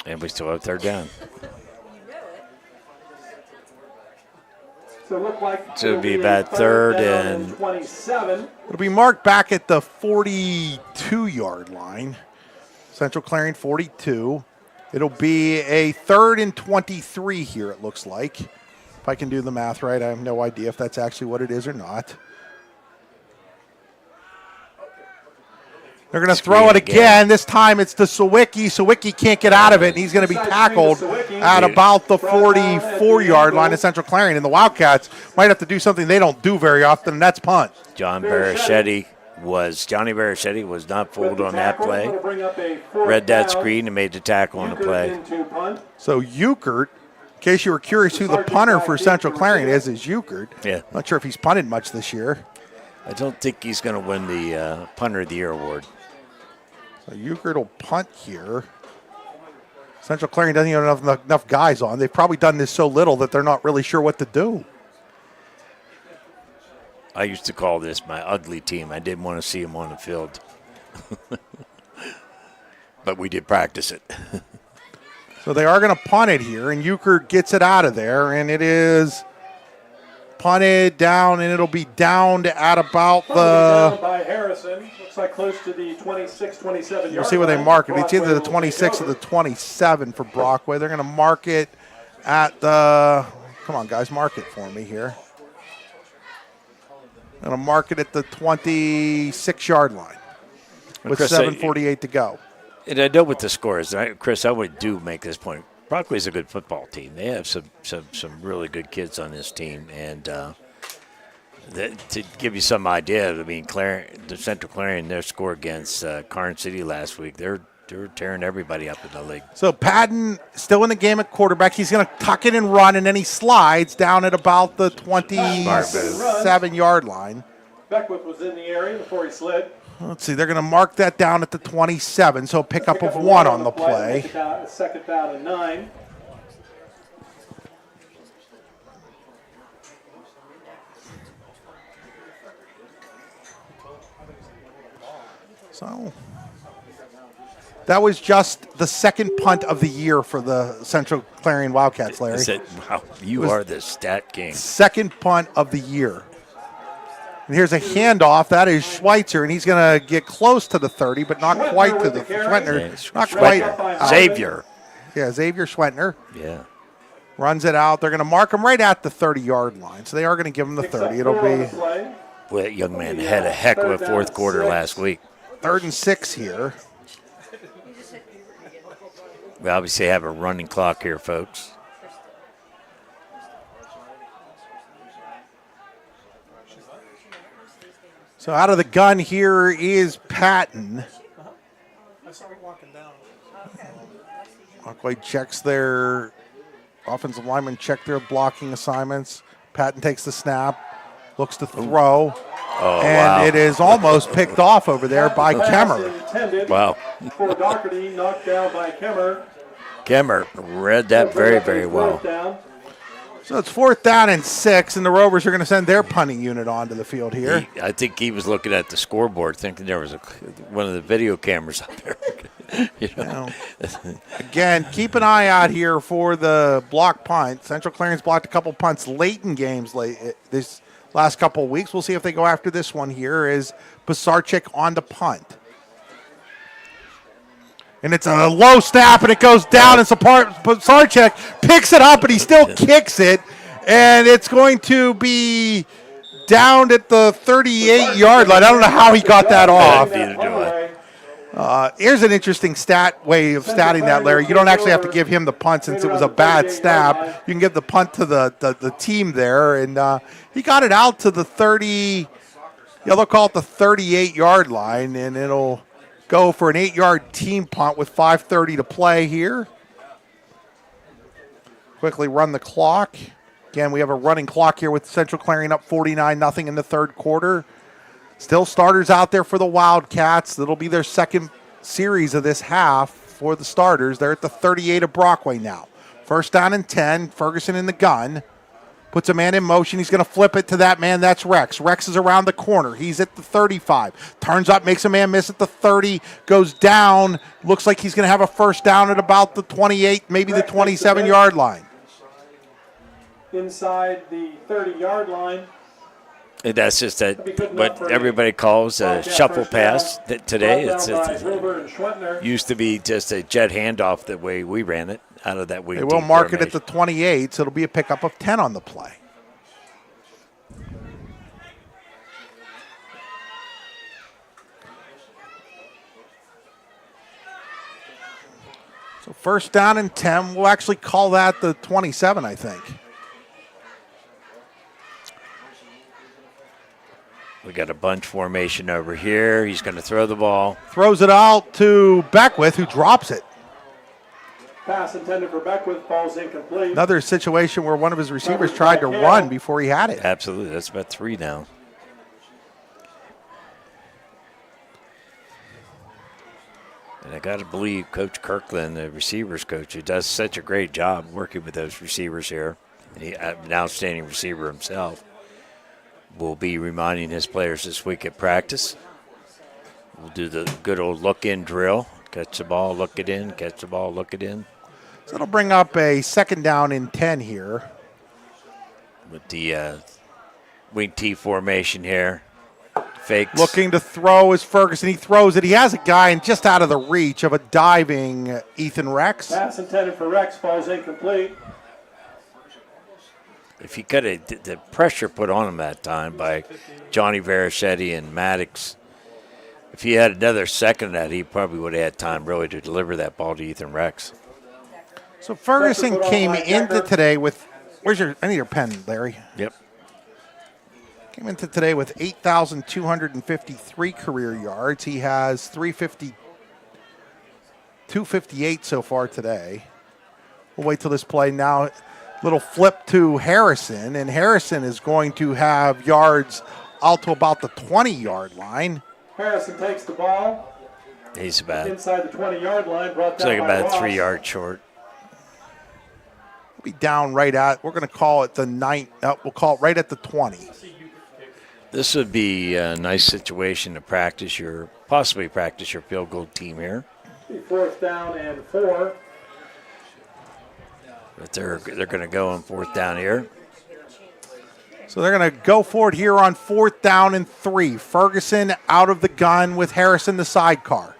And we still have third down. So it'll be about third and 27. It'll be marked back at the 42-yard line. Central Clarion 42. It'll be a third and 23 here, it looks like. If I can do the math right, I have no idea if that's actually what it is or not. They're going to throw it again. This time it's to Sawicki. Sawicki can't get out of it, and he's going to be tackled at about the 44-yard line of Central Clarion. And the Wildcats might have to do something they don't do very often, and that's punt. Johnny Baraschetti was not fooled on that play. Read that screen and made the tackle on the play. So Euchert, in case you were curious who the punter for Central Clarion is Euchert. Yeah. Not sure if he's punted much this year. I don't think he's going to win the Punter of the Year award. So Euchre will punt here. Central Clarion doesn't even have enough guys on. They've probably done this so little that they're not really sure what to do. I used to call this my ugly team. I didn't want to see him on the field. But we did practice it. So they are going to punt it here, and Euchre gets it out of there, and it is punted down, and it'll be downed at about down by Harrison. Looks like close to the 26, 27 You'll see where they mark it. It's either the 26 or the 27 for Brockway. They're going to mark it at the, come on, guys, mark it for me here. Going to mark it at the 26-yard line with Chris, 7:48 to go. And I know what the score is. Chris, I would make this point. Brockway's a good football team. They have some really good kids on this team. And to give you some idea, I mean, the Central Clarion, their score against Carn City last week, they're tearing everybody up in the league. So Patton still in the game at quarterback. He's going to tuck it and run, and then he slides down at about the 27-yard line. Beckwith was in the area before he slid. Let's see, they're going to mark that down at the 27, so pickup of 1 on the play. Second down and 9. So that was just the second punt of the year for the Central Clarion Wildcats, Larry. Wow, you are the stat king. Second punt of the year. And here's a handoff. That is Schweitzer, and he's going to get close to the 30, but not quite to the Schwentner. Not quite. Xavier. Yeah, Xavier Schwentner. Yeah. Runs it out. They're going to mark him right at the 30-yard line. So they are going to give him the 30. It'll be. Boy, that young man had a heck of a fourth quarter last week. 3rd and 6 here. We obviously have a running clock here, folks. So out of the gun here is Patton. Brockway checks their offensive lineman, check their blocking assignments. Patton takes the snap, looks to throw, and it is almost picked off over there by Kemmer. Wow. For Doherty, knocked down by Kemmer. Kemmer read that very, very well. So it's 4th down and 6, and the Rovers are going to send their punting unit onto the field here. I think he was looking at the scoreboard thinking there was one of the video cameras up there. Again, keep an eye out here for the block punt. Central Clarion's blocked a couple punts late in games this last couple of weeks. We'll see if they go after this one here. Is Pisarczyk on the punt. And it's a low snap, and it goes down, and Pisarczyk picks it up, and he still kicks it. And it's going to be down at the 38-yard line. I don't know how he got that off. Here's an interesting way of statting that, Larry. You don't actually have to give him the punt since it was a bad snap. You can give the punt to the team there. And he got it out to the 30, they'll call it the 38-yard line, and it'll go for an 8-yard team punt with 5:30 to play here. Quickly run the clock. Again, we have a running clock here with Central Clarion up 49-0 in the 3rd quarter. Still starters out there for the Wildcats. That'll be their second series of this half for the starters. They're at the 38 of Brockway now. 1st down and 10. Ferguson in the gun. Puts a man in motion. He's going to flip it to that man. That's Rex. Rex is around the corner. He's at the 35. Turns up, makes a man miss at the 30. Goes down. Looks like he's going to have a 1st down at about the 28, maybe the 27-yard line. Inside the 30-yard line. And that's just what everybody calls a shuffle pass today. It used to be just a jet handoff the way we ran it out of that wing. They will mark it at the 28, so it'll be a pickup of 10 on the play. So 1st down and 10. We'll actually call that the 27, I think. We got a bunch formation over here. He's going to throw the ball. Throws it out to Beckwith, who drops it. Pass intended for Beckwith, ball's incomplete. Another situation where one of his receivers tried to run before he had it. Absolutely. That's about 3 now. I got to believe Coach Kirkland, the receivers coach, who does such a great job working with those receivers here, and he's an outstanding receiver himself, will be reminding his players this week at practice. We'll do the good old look-in drill. Catch the ball, look it in, catch the ball, look it in. So it'll bring up a 2nd down and 10 here. With the wing T formation here. Fakes. Looking to throw is Ferguson. He throws it. He has a guy and just out of the reach of a diving Ethan Rex. Pass intended for Rex falls incomplete. If he could have, the pressure put on him that time by Johnny Verichetti and Maddox, if he had another second of that, he probably would have had time really to deliver that ball to Ethan Rex. So Ferguson came into today with, I need your pen, Larry. Yep. Came into today with 8,253 career yards. He has 258 so far today. We'll wait till this play now. Little flip to Harrison, and Harrison is going to have yards out to about the 20-yard line. Harrison takes the ball. He's about inside the 20-yard line. Brought it's down like by about Ross. 3 yards short. We'll be down right at, we're going to call it the 9, we'll call it right at the 20. This would be a nice situation to possibly practice your field goal team here. 4th down and 4. But they're going to go on 4th down here. So they're going to go for it here on 4th down and 3. Ferguson out of the gun with Harrison the sidecar.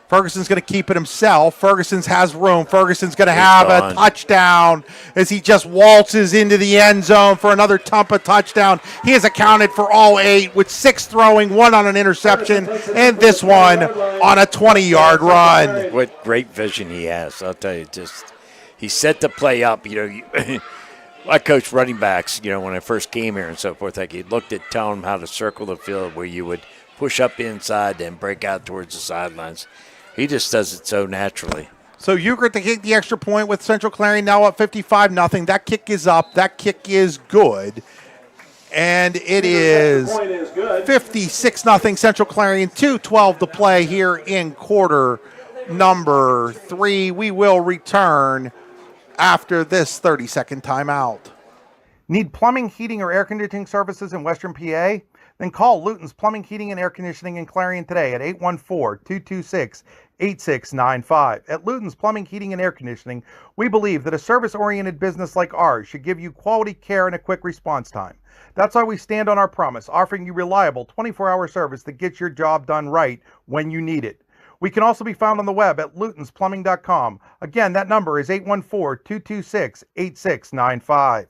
Ferguson's going to keep it himself. Ferguson has room. Ferguson's going to have a touchdown as he just waltzes into the end zone for another Tumpa touchdown. He has accounted for all 8 with 6 throwing, 1 on an interception, and this one on a 20-yard run. What great vision he has. I'll tell you, he set the play up. I coached running backs, when I first came here and so forth. Like he looked at telling them how to circle the field where you would push up inside and break out towards the sidelines. He just does it so naturally. So Ugert to kick the extra point with Central Clarion now up 55-0. That kick is up. That kick is good. And it is 56-0 Central Clarion, 2:12 to play here in quarter number 3. We will return after this 30-second timeout. Need plumbing, heating, or air conditioning services in Western PA? Then call Luton's Plumbing, Heating, and Air Conditioning in Clarion today at 814-226-8695. At Luton's Plumbing, Heating, and Air Conditioning, we believe that a service-oriented business like ours should give you quality care and a quick response time. That's why we stand on our promise, offering you reliable 24-hour service that gets your job done right when you need it. We can also be found on the web at lutonsplumbing.com. Again, that number is 814-226-8695.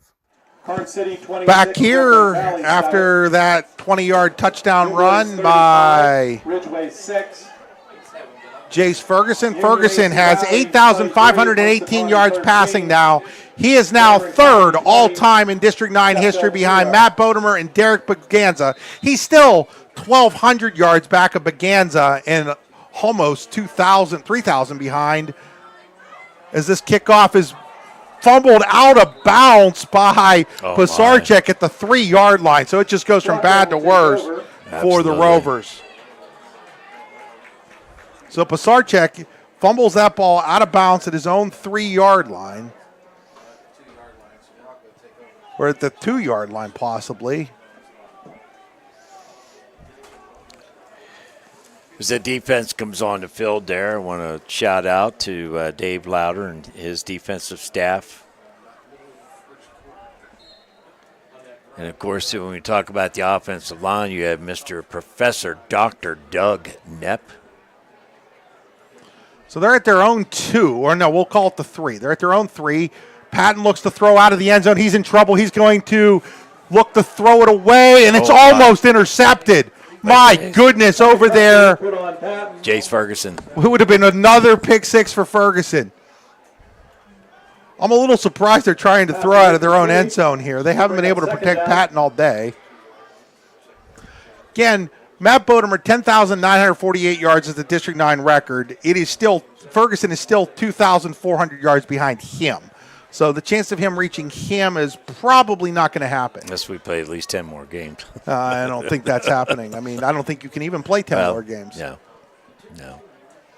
Back here after that 20-yard touchdown run by Jace Ferguson. Ferguson has 8,518 yards passing now. He is now 3rd all-time in District 9 history behind Matt Bodemer and Derek Baganza. He's still 1,200 yards back of Baganza and almost 2,000, 3,000 behind as this kickoff is fumbled out of bounds by Pasarchek at the 3-yard line. So it just goes from bad to worse for the Rovers. So Pasarchek fumbles that ball out of bounds at his own 3-yard line. Or at the 2-yard line possibly. As the defense comes on the field there, I want to shout out to Dave Louder and his defensive staff. And, of course, when we talk about the offensive line, you have Mr. Professor Dr. Doug Knepp. So they're at their own 2, or no, we'll call it the 3. They're at their own 3. Patton looks to throw out of the end zone. He's in trouble. He's going to look to throw it away, and it's almost intercepted. My goodness, over there. Jace Ferguson. It would have been another pick 6 for Ferguson. I'm a little surprised they're trying to throw out of their own end zone here. They haven't been able to protect Patton all day. Again, Matt Bodemer, 10,948 yards is the District 9 record. Ferguson is still 2,400 yards behind him. So the chance of him reaching him is probably not going to happen. Unless we play at least 10 more games. I don't think that's happening. I mean, I don't think you can even play 10 more games. No.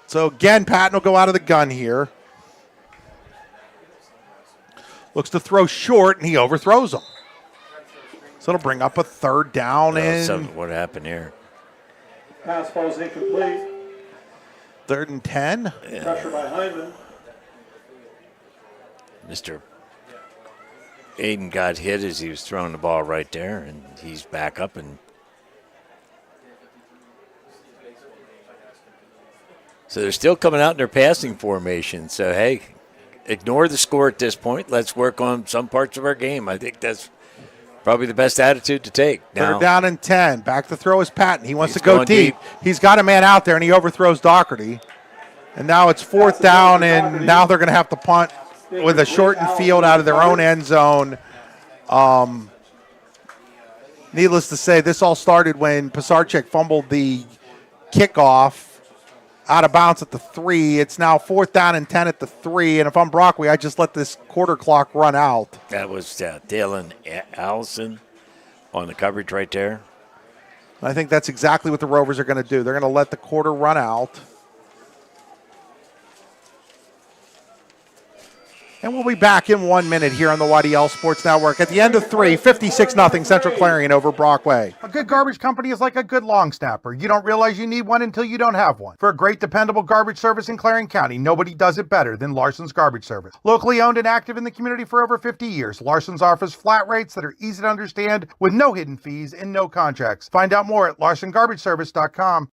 So again, Patton will go out of the gun here. Looks to throw short, and he overthrows him. So it'll bring up a third down. What happened here? Pass falls incomplete. 3rd and 10. Pressure by Hyman. Mr. Aiden got hit as he was throwing the ball right there, and he's back up. And so they're still coming out in their passing formation. So, hey, ignore the score at this point. Let's work on some parts of our game. I think that's probably the best attitude to take. Now, 3rd down and 10. Back to throw is Patton. He wants to go deep. He's got a man out there, and he overthrows Doherty. And now it's 4th down, and now they're going to have to punt with a shortened field out of their own end zone. Needless to say, this all started when Pisarcik fumbled the kickoff out of bounds at the 3. It's now 4th down and 10 at the 3. And if I'm Brockway, I just let this quarter clock run out. That was Dalen Allison on the coverage right there. I think that's exactly what the Rovers are going to do. They're going to let the quarter run out. And we'll be back in 1 minute here on the YDL Sports Network. At the end of 3, 56-0 Central Clarion over Brockway. A good garbage company is like a good long snapper. You don't realize you need one until you don't have one. For a great, dependable garbage service in Clarion County, nobody does it better than Larson's Garbage Service. Locally owned and active in the community for over 50 years, Larson's offers flat rates that are easy to understand with no hidden fees and no contracts. Find out more at larsongarbageservice.com.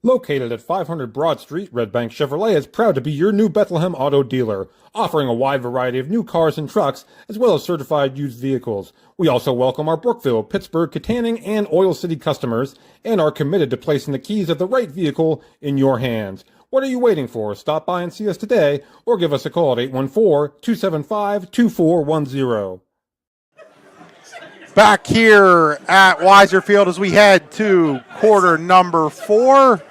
Located at 500 Broad Street, Red Bank Chevrolet is proud to be your new Bethlehem auto dealer, offering a wide variety of new cars and trucks, as well as certified used vehicles. We also welcome our Brookville, Pittsburgh, Katanning, and Oil City customers, and are committed to placing the keys of the right vehicle in your hands. What are you waiting for? Stop by and see us today, or give us a call at 814-275-2410. Back here at Weiser Field as we head to quarter number 4.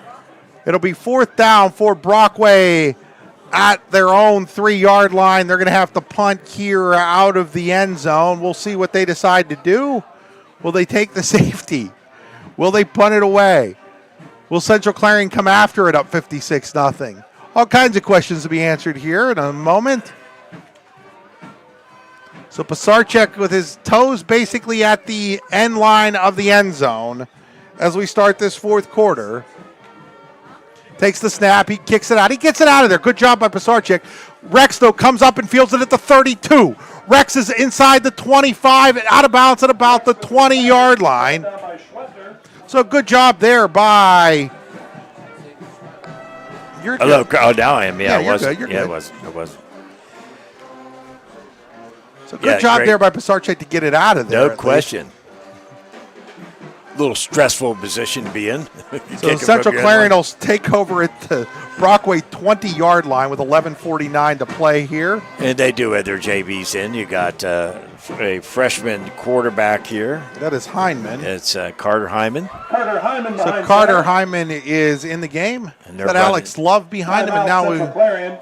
It'll be 4th down for Brockway at their own 3-yard line. They're going to have to punt here out of the end zone. We'll see what they decide to do. Will they take the safety? Will they punt it away? Will Central Clarion come after it up 56-0? All kinds of questions to be answered here in a moment. So Pisarcik with his toes basically at the end line of the end zone as we start this 4th quarter. Takes the snap, he kicks it out. He gets it out of there. Good job by Pisarcik. Rex, though, comes up and fields it at the 32. Rex is inside the 25, out of bounds at about the 20-yard line. So good job there by... Hello, now I am. Yeah, you're good. It was. So good job there by Pisarcik to get it out of there. No question. A little stressful position to be in. So Central Clarion will take over at the Brockway 20-yard line with 11:49 to play here. And they do have their JVs in. You got a freshman quarterback here. That is Hyman. It's Carter Hyman. Carter Hyman. So Carter Hyman is in the game. And got Alex Love behind him, and now we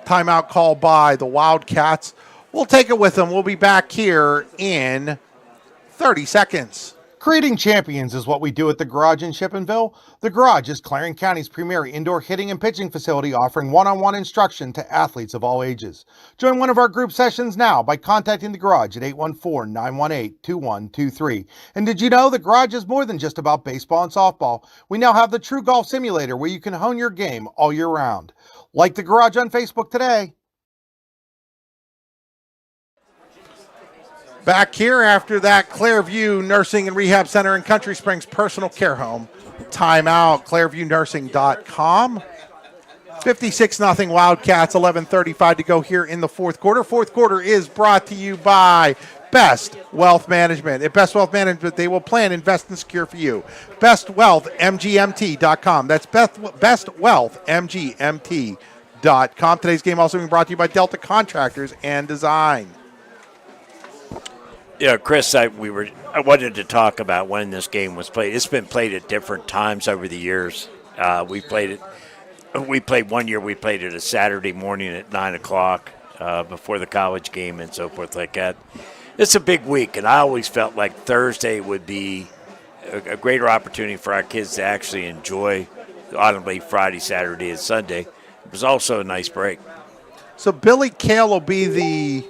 timeout call by the Wildcats. We'll take it with them. We'll be back here in 30 seconds. Creating champions is what we do at the Garage in Shippenville. The Garage is Clarion County's premier indoor hitting and pitching facility, offering one-on-one instruction to athletes of all ages. Join one of our group sessions now by contacting the Garage at 814-918-2123. And did you know the Garage is more than just about baseball and softball? We now have the True Golf Simulator where you can hone your game all year round. Like the Garage on Facebook today. Back here after that Clairview Nursing and Rehab Center in Country Springs Personal Care Home. Timeout, clairviewnursing.com. 56-0 Wildcats, 11:35 to go here in the 4th quarter. 4th quarter is brought to you by Best Wealth Management. At Best Wealth Management, they will plan, invest, and secure for you. BestWealthMGMT.com. That's BestWealthMGMT.com. Today's game also being brought to you by Delta Contractors and Design. Yeah, Chris, I wanted to talk about when this game was played. It's been played at different times over the years. We played 1 year. We played it a Saturday morning at 9:00 before the college game and so forth like that. It's a big week, and I always felt like Thursday would be a greater opportunity for our kids to actually enjoy Autumn Leaf Friday, Saturday, and Sunday. It was also a nice break. So Billy Kale will be the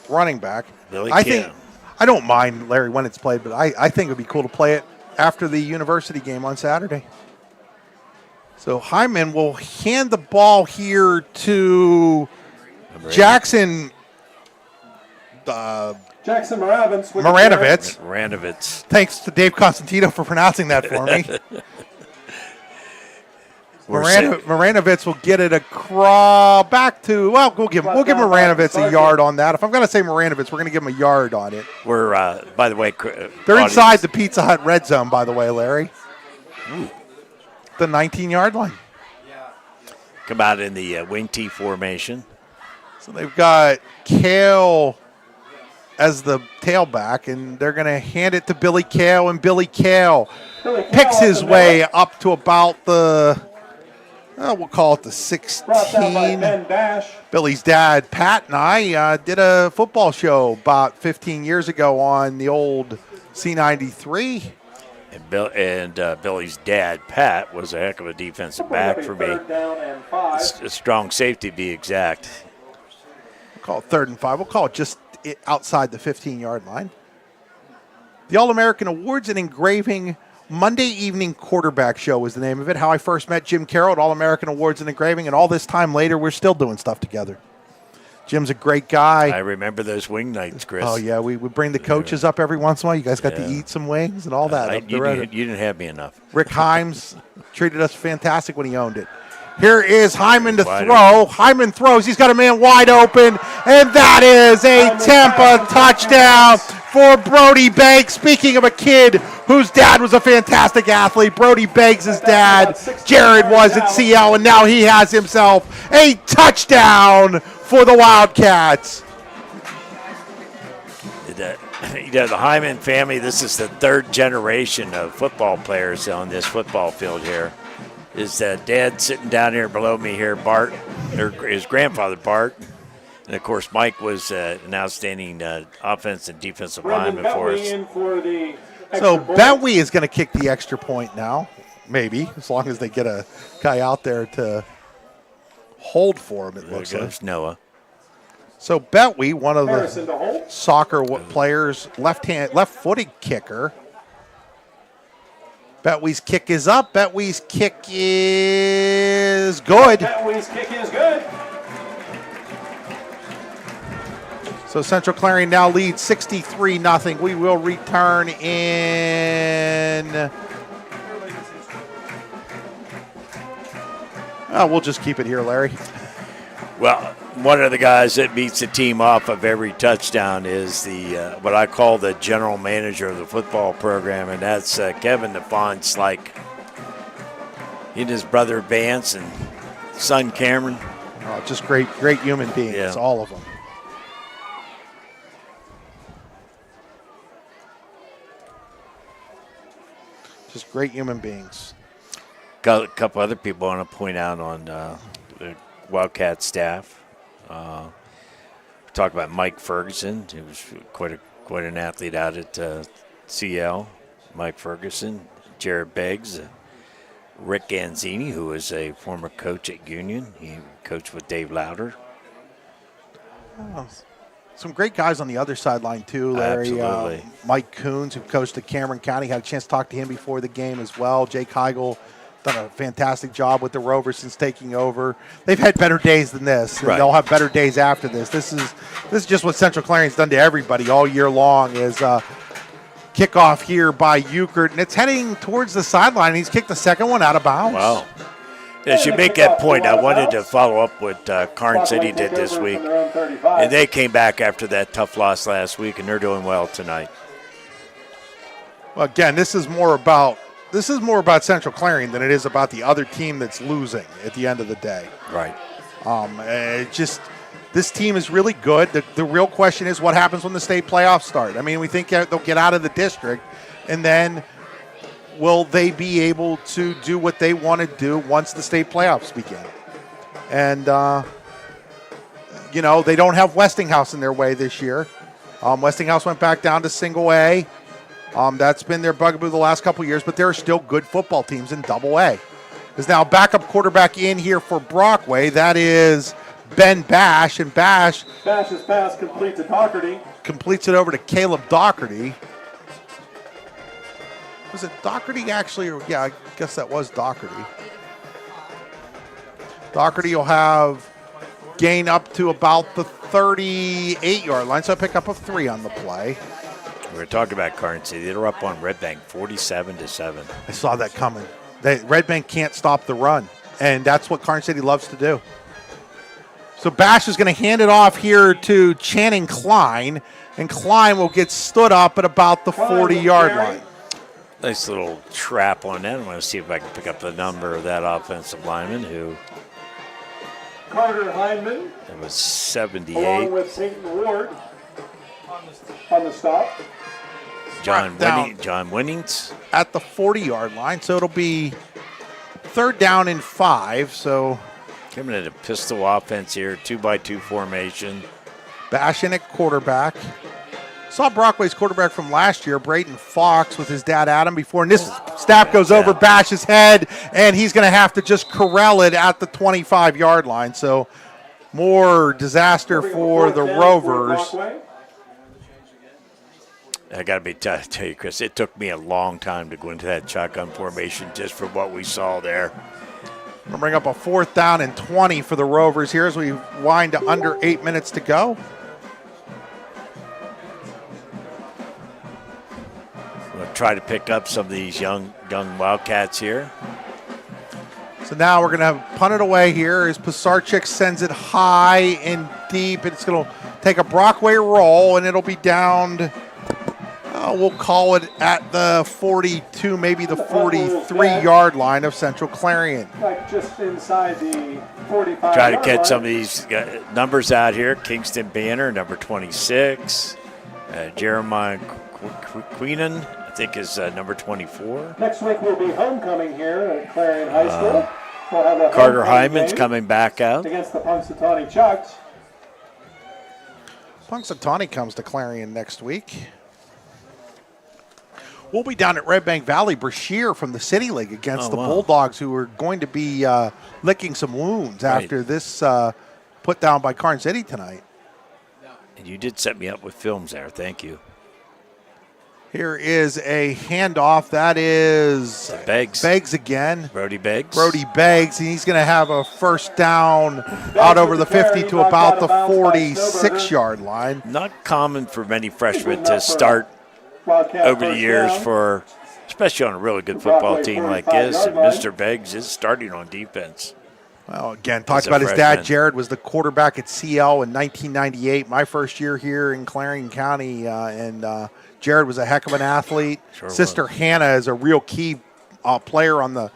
running back. I don't mind, Larry, when it's played, but I think it would be cool to play it after the university game on Saturday. So Hyman will hand the ball here to Jackson. Jackson Moravitz. Moravitz. Thanks to Dave Constantino for pronouncing that for me. Moravitz will get it back to. Well, we'll give Moravitz a yard on that. If I'm going to say Moravitz, we're going to give him a yard on it. We're by the way, they're inside the Pizza Hut red zone. By the way, Larry. Ooh. The 19-yard line. Come out in the wing T formation. So they've got Kale as the tailback, and they're going to hand it to Billy Kale, and Billy Kale picks his way up to about the, we'll call it the 16. Billy's dad, Pat, and I did a football show about 15 years ago on the old C93. And Billy's dad, Pat, was a heck of a defensive back for me. A strong safety, to be exact. We'll call it 3rd and 5. We'll call it just outside the 15-yard line. The All-American Awards and Engraving Monday Evening Quarterback Show was the name of it. How I first met Jim Carroll at All-American Awards and Engraving, and all this time later, we're still doing stuff together. Jim's a great guy. I remember those wing nights, Chris. Oh, yeah. We would bring the coaches up every once in a while. You guys got to eat some wings and all that. You didn't have me enough. Rick Himes treated us fantastic when he owned it. Here is Hyman to throw. Hyman throws. He's got a man wide open, and that is a Tampa touchdown for Brody Banks. Speaking of a kid whose dad was a fantastic athlete, Brody Banks' dad, Jared, was at CL, and now he has himself a touchdown for the Wildcats. The Hyman family, this is the 3rd generation of football players on this football field here. His dad sitting down here below me here, Bart, or his grandfather, Bart. And, of course, Mike was an outstanding offense and defensive lineman for us. So Betwee is going to kick the extra point now, maybe, as long as they get a guy out there to hold for him, it looks like. There's Noah. So Betwee, one of the soccer players, left-footed kicker. Betwee's kick is up. Betwee's kick is good. So Central Clarion now leads 63-0. We will return in. We'll just keep it here, Larry. Well, one of the guys that beats the team off of every touchdown is the what I call the general manager of the football program, and that's Kevin DeFont. He and his brother Vance and son Cameron. Just great human beings, all of them. Just great human beings. Got a couple other people I want to point out on the Wildcat staff. Talk about Mike Ferguson, who was quite an athlete out at CL. Mike Ferguson, Jared Beggs, Rick Ganzini, who was a former coach at Union. He coached with Dave Lauder. Some great guys on the other sideline, too, Larry. Absolutely. Mike Coons, who coached at Cameron County, had a chance to talk to him before the game as well. Jake Heigl done a fantastic job with the Rovers since taking over. They've had better days than this, and they'll have better days after this. This is just what Central Clarion's done to everybody all year long. Is kickoff here by Euchert, and it's heading towards the sideline. He's kicked the second one out of bounds. Wow. As you make that point, I wanted to follow up what Karn City did this week, and they came back after that tough loss last week, and they're doing well tonight. Well, again, this is more about Central Clarion than it is about the other team that's losing at the end of the day. Right. This team is really good. The real question is what happens when the state playoffs start. I mean, we think they'll get out of the district, and then will they be able to do what they want to do once the state playoffs begin? And, they don't have Westinghouse in their way this year. Westinghouse went back down to single A. That's been their bugaboo the last couple years, but there are still good football teams in Double-A. Is now backup quarterback in here for Brockway. That is Ben Bash, and Bash's pass complete to Doherty. Completes it over to Caleb Doherty. Was it Doherty actually? Yeah, I guess that was Doherty. Doherty will have gain up to about the 38-yard line, so pick up a 3 on the play. We were talking about Garden City. They're up on Red Bank 47-7. I saw that coming. Red Bank can't stop the run, and that's what Garden City loves to do. So Bash is going to hand it off here to Channing Klein, and Klein will get stood up at about the 40-yard line. Nice little trap on that. I want to see if I can pick up the number of that offensive lineman who Carter Hyndman. It was 78. Along with Peyton Ward on the stop. John Winnings at the 40-yard line, so it'll be 3rd down and 5. So coming at a pistol offense here, 2-by-2 formation. Bash in at quarterback. Saw Brockway's quarterback from last year, Brayton Fox, with his dad Adam before, and this snap goes over Bash's head, and he's going to have to just corral it at the 25-yard line. So more disaster for the Rovers. I got to tell you, Chris, it took me a long time to go into that shotgun formation just for what we saw there. We'll bring up a 4th down and 20 for the Rovers here as we wind to under 8 minutes to go. We'll try to pick up some of these young Wildcats here. So now we're going to punt it away here as Pisarcik sends it high and deep. It's going to take a Brockway roll, and it'll be down, we'll call it at the 42, maybe the 43-yard line of Central Clarion. Like just inside the 45. Try to catch some of these numbers out here. Kingston Banner, number 26. Jeremiah Queenan, I think, is number 24. Next week will be homecoming here at Clarion High School. We'll have a Carter Hyman's coming back out against the Punxsutawney Chucks. Punxsutawney comes to Clarion next week. We'll be down at Red Bank Valley, Brashear from the City League against the Bulldogs, who are going to be licking some wounds after this put down by Garden City tonight. And you did set me up with films there. Thank you. Here is a handoff. That is Beggs. Beggs again. Brody Beggs. Brody Beggs, and he's going to have a 1st down out over the 50 to about the 46-yard line. Not common for many freshmen to start over the years for, especially on a really good football team like this. And Mr. Beggs is starting on defense. Well, again, talked about his dad, Jared, was the quarterback at CL in 1998, my first year here in Clarion County, and Jared was a heck of an athlete. Sister Hannah is a real key player on the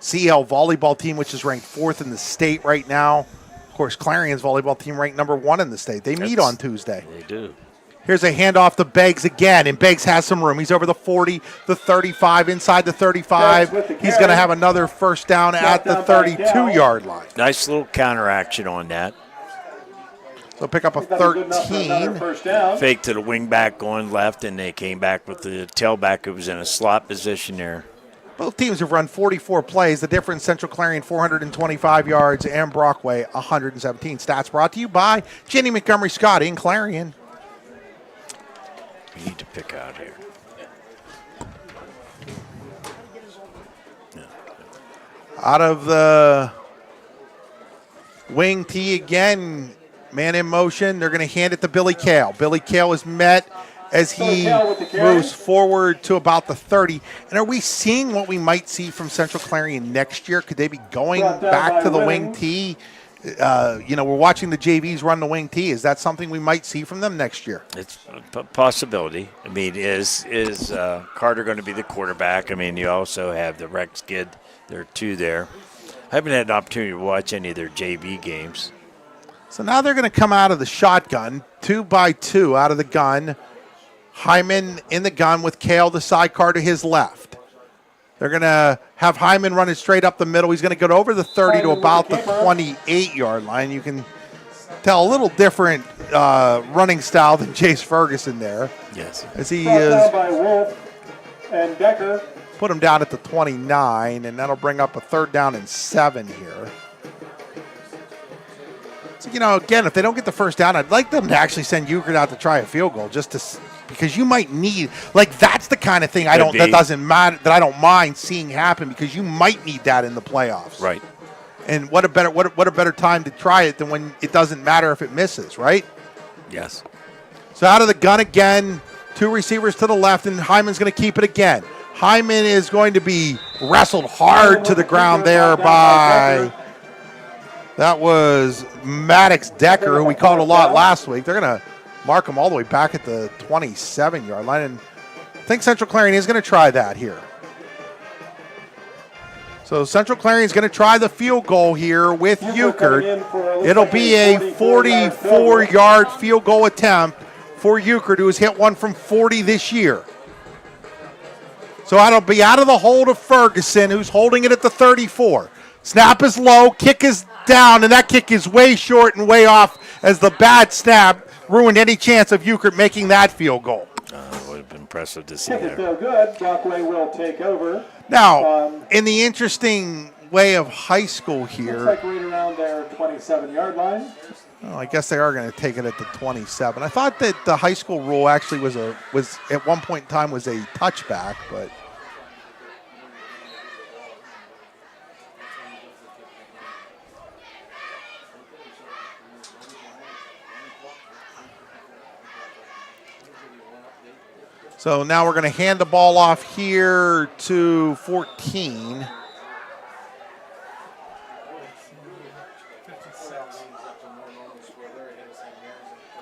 CL volleyball team, which is ranked 4th in the state right now. Of course, Clarion's volleyball team ranked number 1 in the state. They meet on Tuesday. They do. Here's a handoff to Beggs again, and Beggs has some room. He's over the 40, the 35, inside the 35. He's going to have another 1st down at the 32-yard line. Nice little counteraction on that. So pick up a 13. Fake to the wingback going left, and they came back with the tailback who was in a slot position there. Both teams have run 44 plays. The difference, Central Clarion 425 yards and Brockway 117. Stats brought to you by Jenny Montgomery Scott in Clarion. We need to pick out here. Out of the wing tee again, man in motion. They're going to hand it to Billy Kale. Billy Kale is met as he moves forward to about the 30. And are we seeing what we might see from Central Clarion next year? Could they be going back to the wing tee? We're watching the JVs run the wing tee. Is that something we might see from them next year? It's a possibility. I mean, is Carter going to be the quarterback? I mean, you also have the Rex kid. There are 2 there. I haven't had an opportunity to watch any of their JV games. So now they're going to come out of the shotgun, 2-by-2 out of the gun. Hyman in the gun with Kale, the sidecar to his left. They're going to have Hyman running straight up the middle. He's going to get over the 30 to about the 28-yard line. You can tell a little different running style than Jace Ferguson there. Yes. As he Brought is down by Wolf and Decker. put him down at the 29, and that'll bring up a 3rd down and 7 here. So, again, if they don't get the first down, I'd like them to actually send Euchre out to try a field goal because you might need, that's the kind of thing that doesn't matter, that I don't mind seeing happen, because you might need that in the playoffs. Right. And what a better time to try it than when it doesn't matter if it misses, right? Yes. So out of the gun again, 2 receivers to the left, and Hyman's going to keep it again. Hyman is going to be wrestled hard to the ground there by, that was Maddox Decker, who we called a lot last week. They're going to mark him all the way back at the 27-yard line, and I think Central Clarion is going to try that here. So Central Clarion is going to try the field goal here with Euchre. It'll be a 44-yard field goal attempt for Euchre, who has hit one from 40 this year. So that'll be out of the hold of Ferguson, who's holding it at the 34. Snap is low, kick is down, and that kick is way short and way off, as the bad snap ruined any chance of Euchre making that field goal. It would have been impressive to see Kick is there. still good. Brockway will take over. Now, in the interesting way of high school here, Looks like right around their 27-yard line. well, I guess they are going to take it at the 27. I thought that the high school rule actually was at one point in time was a touchback, but so now we're going to hand the ball off here to 14.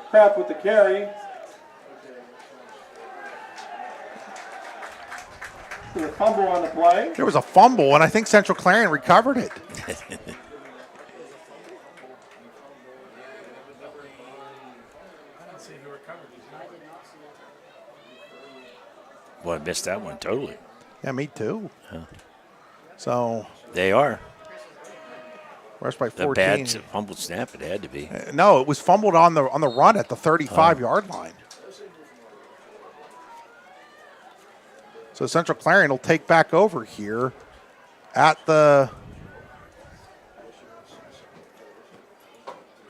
Kraft with the carry. There's a fumble on the play. There was a fumble, and I think Central Clarion recovered it. Well, I missed that one totally. Yeah, me too. So they are. Rushed by 14. The bad fumbled snap, it had to be. No, it was fumbled on the run at the 35-yard line. So Central Clarion will take back over here at the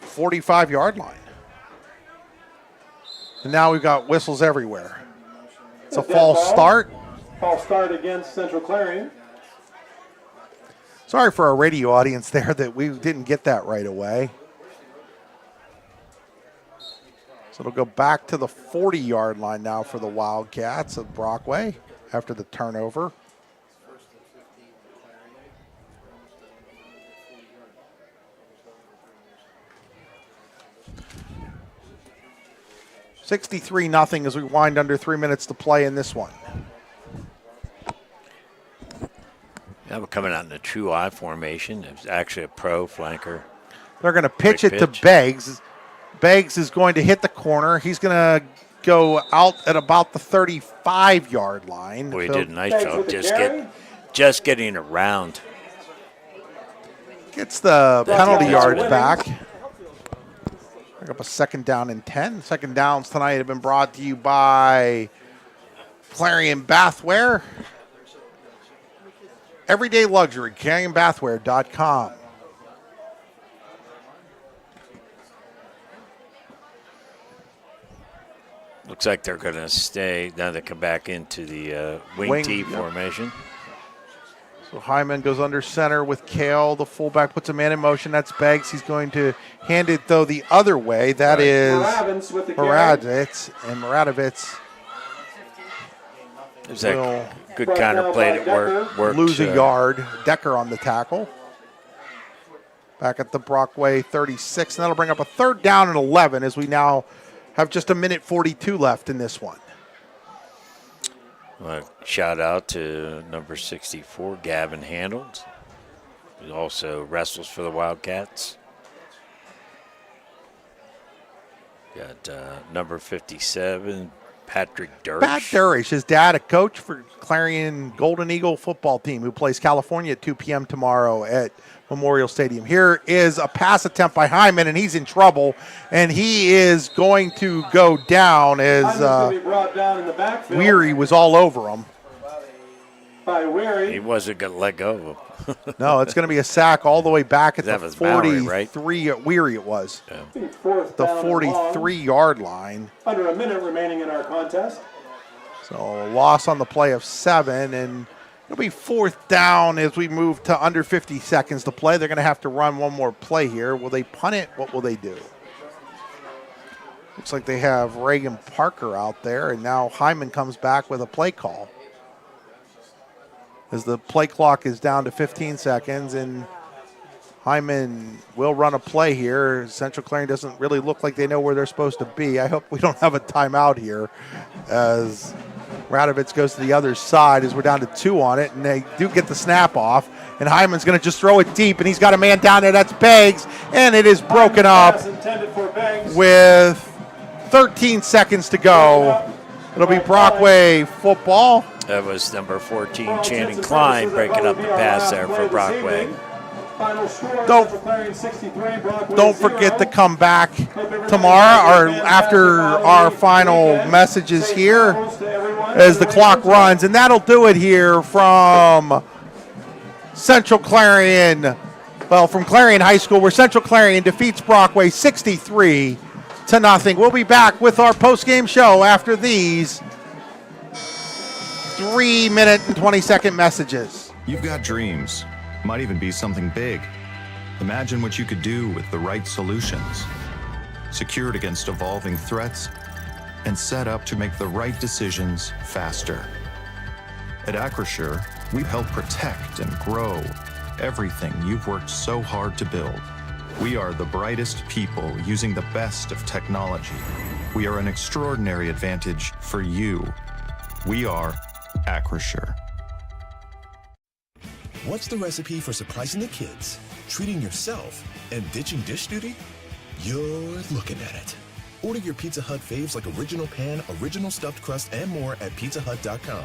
45-yard line. And now we've got whistles everywhere. It's a false start. False start against Central Clarion. Sorry for our radio audience there that we didn't get that right away. So it'll go back to the 40-yard line now for the Wildcats of Brockway after the turnover. $63-0 as we wind under 3 minutes to play in this one. Now we're coming out in a true I formation. It's actually a pro flanker. They're going to pitch it to Beggs. Beggs is going to hit the corner. He's going to go out at about the 35-yard line. Boy, he did a nice job just getting around. Gets the penalty yards back. Bring up a 2nd down and 10. Second downs tonight have been brought to you by Clarion Bathware. Everyday luxury, ClarionBathware.com. Looks like they're going to stay. Now they come back into the wing T formation. So Hyman goes under center with Kale. The fullback puts a man in motion. That's Beggs. He's going to hand it, though, the other way. That is Moradovitz. And Moradovitz is that good counter play that worked. Lose a yard. Decker on the tackle. Back at the Brockway 36. And that'll bring up a 3rd down and 11 as we now have just 1:42 left in this one. Shout out to number 64, Gavin Handels, who also wrestles for the Wildcats. Got number 57, Patrick Durish. Pat Durish, his dad, a coach for Clarion Golden Eagle football team who plays California at 2 p.m. tomorrow at Memorial Stadium. Here is a pass attempt by Hyman, and he's in trouble, and he is going to go down as Weary was all over him. He wasn't going to let go of him. No, it's going to be a sack all the way back at That the was Mallory, right? 43. Weary it was. Yeah. The 43-yard line. Under a minute remaining in our contest. So a loss on the play of 7, and it'll be 4th down as we move to under 50 seconds to play. They're going to have to run one more play here. Will they punt it? What will they do? Looks like they have Reagan Parker out there, and now Hyman comes back with a play call. As the play clock is down to 15 seconds, and Hyman will run a play here. Central Clarion doesn't really look like they know where they're supposed to be. I hope we don't have a timeout here as Radovitz goes to the other side as we're down to 2 on it, and they do get the snap off. And Hyman's going to just throw it deep, and he's got a man down there. That's Beggs, and it is broken up with 13 seconds to go. It'll be Brockway football. That was number 14, Channing Klein, breaking up the pass there for Brockway. Don't forget to come back tomorrow or after our final messages here as the clock runs. And that'll do it here from Central Clarion, from Clarion High School, where Central Clarion defeats Brockway 63-0. We'll be back with our post-game show after these 3-minute and 20-second messages. You've got dreams. Might even be something big. Imagine what you could do with the right solutions. Secured against evolving threats and set up to make the right decisions faster. At Acrisure, we help protect and grow everything you've worked so hard to build. We are the brightest people using the best of technology. We are an extraordinary advantage for you. We are Acrisure. What's the recipe for surprising the kids, treating yourself, and ditching dish duty? You're looking at it. Order your Pizza Hut faves like original pan, original stuffed crust, and more at pizzahut.com.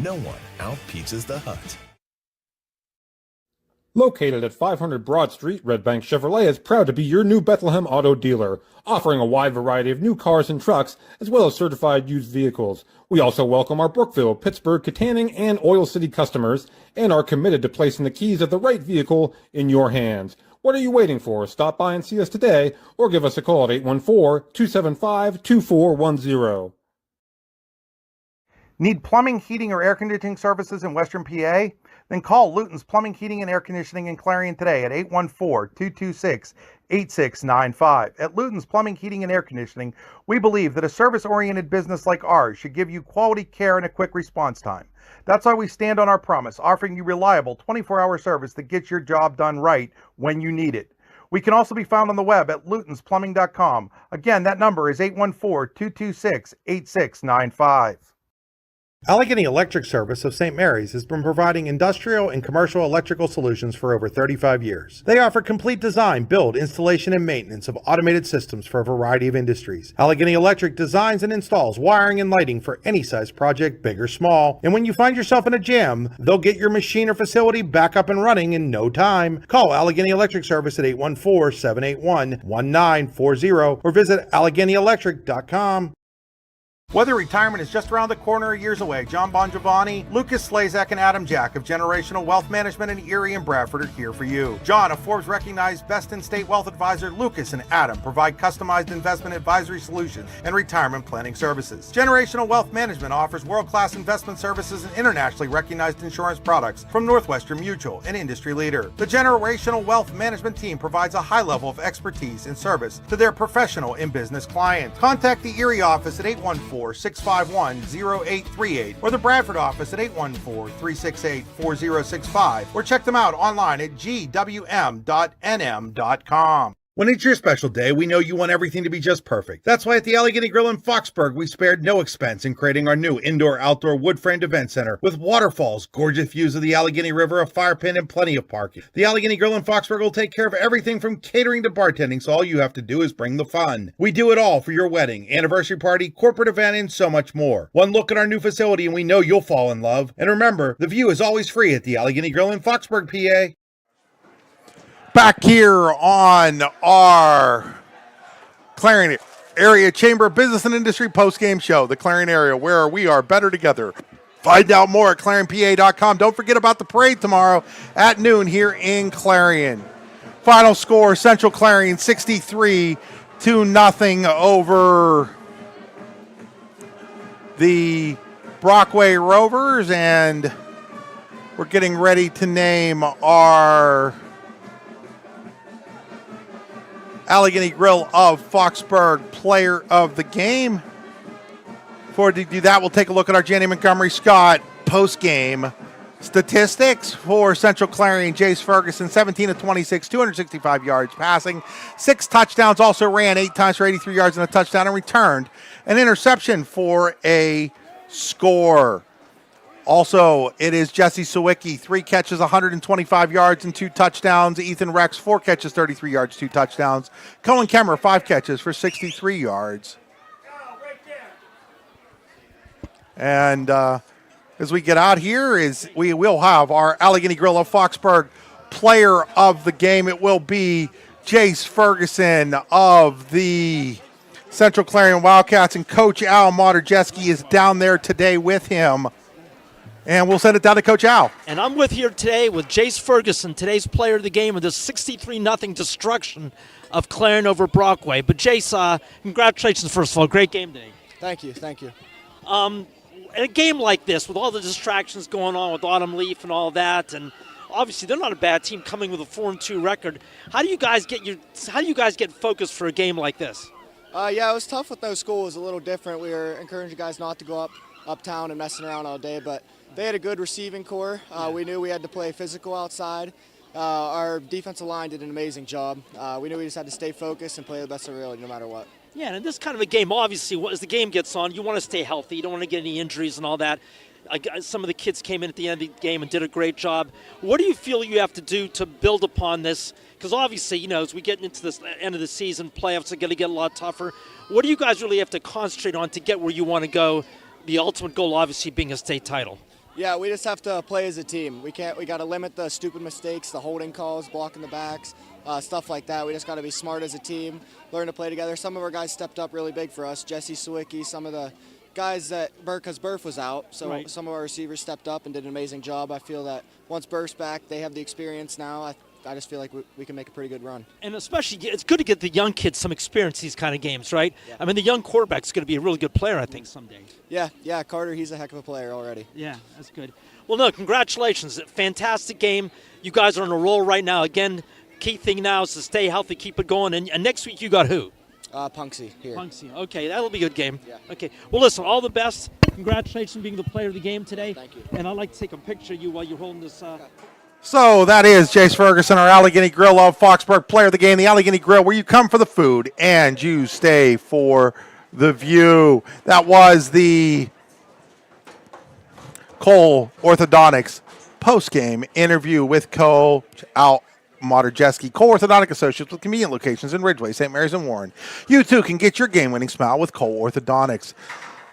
No one out-pizzas the Hut. Located at 500 Broad Street, Red Bank Chevrolet is proud to be your new Bethlehem auto dealer, offering a wide variety of new cars and trucks, as well as certified used vehicles. We also welcome our Brookville, Pittsburgh, Katanning, and Oil City customers, and are committed to placing the keys of the right vehicle in your hands. What are you waiting for? Stop by and see us today, or give us a call at 814-275-2410. Need plumbing, heating, or air conditioning services in Western PA? Then call Luton's Plumbing, Heating, and Air Conditioning in Clarion today at 814-226-8695. At Luton's Plumbing, Heating, and Air Conditioning, we believe that a service-oriented business like ours should give you quality care and a quick response time. That's why we stand on our promise, offering you reliable 24-hour service that gets your job done right when you need it. We can also be found on the web at lutonsplumbing.com. Again, that number is 814-226-8695. Allegheny Electric Service of St. Mary's has been providing industrial and commercial electrical solutions for over 35 years. They offer complete design, build, installation, and maintenance of automated systems for a variety of industries. Allegheny Electric designs and installs wiring and lighting for any size project, big or small. And when you find yourself in a jam, they'll get your machine or facility back up and running in no time. Call Allegheny Electric Service at 814-781-1940 or visit AlleghenyElectric.com. Whether retirement is just around the corner or years away, John Bongiovanni, Lucas Slazak, and Adam Jack of Generational Wealth Management in Erie and Bradford are here for you. John, a Forbes-recognized best-in-state wealth advisor, Lucas and Adam provide customized investment advisory solutions and retirement planning services. Generational Wealth Management offers world-class investment services and internationally recognized insurance products from Northwestern Mutual, an industry leader. The Generational Wealth Management team provides a high level of expertise and service to their professional and business clients. Contact the Erie office at 814-651-0838 or the Bradford office at 814-368-4065 or check them out online at gwm.nm.com. When it's your special day, we know you want everything to be just perfect. That's why at the Allegheny Grill in Foxburg, we spared no expense in creating our new indoor-outdoor wood-framed event center with waterfalls, gorgeous views of the Allegheny River, a fire pit, and plenty of parking. The Allegheny Grill in Foxburg will take care of everything from catering to bartending, so all you have to do is bring the fun. We do it all for your wedding, anniversary party, corporate event, and so much more. One look at our new facility and we know you'll fall in love. And remember, the view is always free at the Allegheny Grill in Foxburg, PA. Back here on our Clarion Area Chamber of Business and Industry postgame show, the Clarion area, where we are better together. Find out more at clarionpa.com. Don't forget about the parade tomorrow at noon here in Clarion. Final score, Central Clarion 63-0 over the Brockway Rovers, and we're getting ready to name our Allegheny Grill of Foxburg Player of the Game. Before we do that, we'll take a look at our Jenny Montgomery Scott post-game statistics for Central Clarion. Jace Ferguson, 17 of 26, 265 yards passing, 6 touchdowns, also ran 8 times for 83 yards and a touchdown, and returned an interception for a score. Also, it is Jesse Sawicki, 3 catches, 125 yards and 2 touchdowns. Ethan Rex, 4 catches, 33 yards, 2 touchdowns. Cohen Kemmer, 5 catches for 63 yards. And as we get out here, we will have our Allegheny Grill of Foxburg Player of the Game. It will be Jace Ferguson of the Central Clarion Wildcats, and Coach Al Moderjeski is down there today with him. And we'll send it down to Coach Al. And I'm with here today with Jace Ferguson, today's player of the game, with this 63-0 destruction of Clarion over Brockway. But Jace, congratulations, first of all. Great game today. Thank you, thank you. In a game like this, with all the distractions going on with Autumn Leaf and all that, and obviously they're not a bad team coming with a 4-2 record. How do you guys get focused for a game like this? Yeah, it was tough with no school. It was a little different. We were encouraging guys not to go uptown and messing around all day, but they had a good receiving core. We knew we had to play physical outside. Our defensive line did an amazing job. We knew we just had to stay focused and play the best of our ability no matter what. Yeah, and in this kind of a game, obviously, as the game gets on, you want to stay healthy. You don't want to get any injuries and all that. Some of the kids came in at the end of the game and did a great job. What do you feel you have to do to build upon this? Because obviously, as we get into this end of the season, playoffs are going to get a lot tougher. What do you guys really have to concentrate on to get where you want to go? The ultimate goal, obviously, being a state title. Yeah, we just have to play as a team. We got to limit the stupid mistakes, the holding calls, blocking the backs, stuff like that. We just got to be smart as a team, learn to play together. Some of our guys stepped up really big for us. Jesse Sawicki, some of the guys that because Burf was out, so right. Some of our receivers stepped up and did an amazing job. I feel that once Burf's back, they have the experience now. I just feel like we can make a pretty good run. And especially, it's good to get the young kids some experience these kind of games, right? Yeah. I mean, the young quarterback's going to be a really good player, I think, someday. Yeah, Carter, he's a heck of a player already. Yeah, that's good. Well, no, congratulations. Fantastic game. You guys are on a roll right now. Again, key thing now is to stay healthy, keep it going. And next week you got who? Punksy here. Punksy. Okay, that'll be a good game. Yeah. Okay. Well, listen, all the best. Congratulations on being the player of the game today. Thank you. And I'd like to take a picture of you while you're holding this. So that is Jace Ferguson, our Allegheny Grill of Foxburg Player of the Game. The Allegheny Grill, where you come for the food and you stay for the view. That was the Cole Orthodontics post-game interview with Coach Al Moderjeski. Cole Orthodontic Associates with convenient locations in Ridgeway, St. Mary's, and Warren. You too can get your game-winning smile with Cole Orthodontics.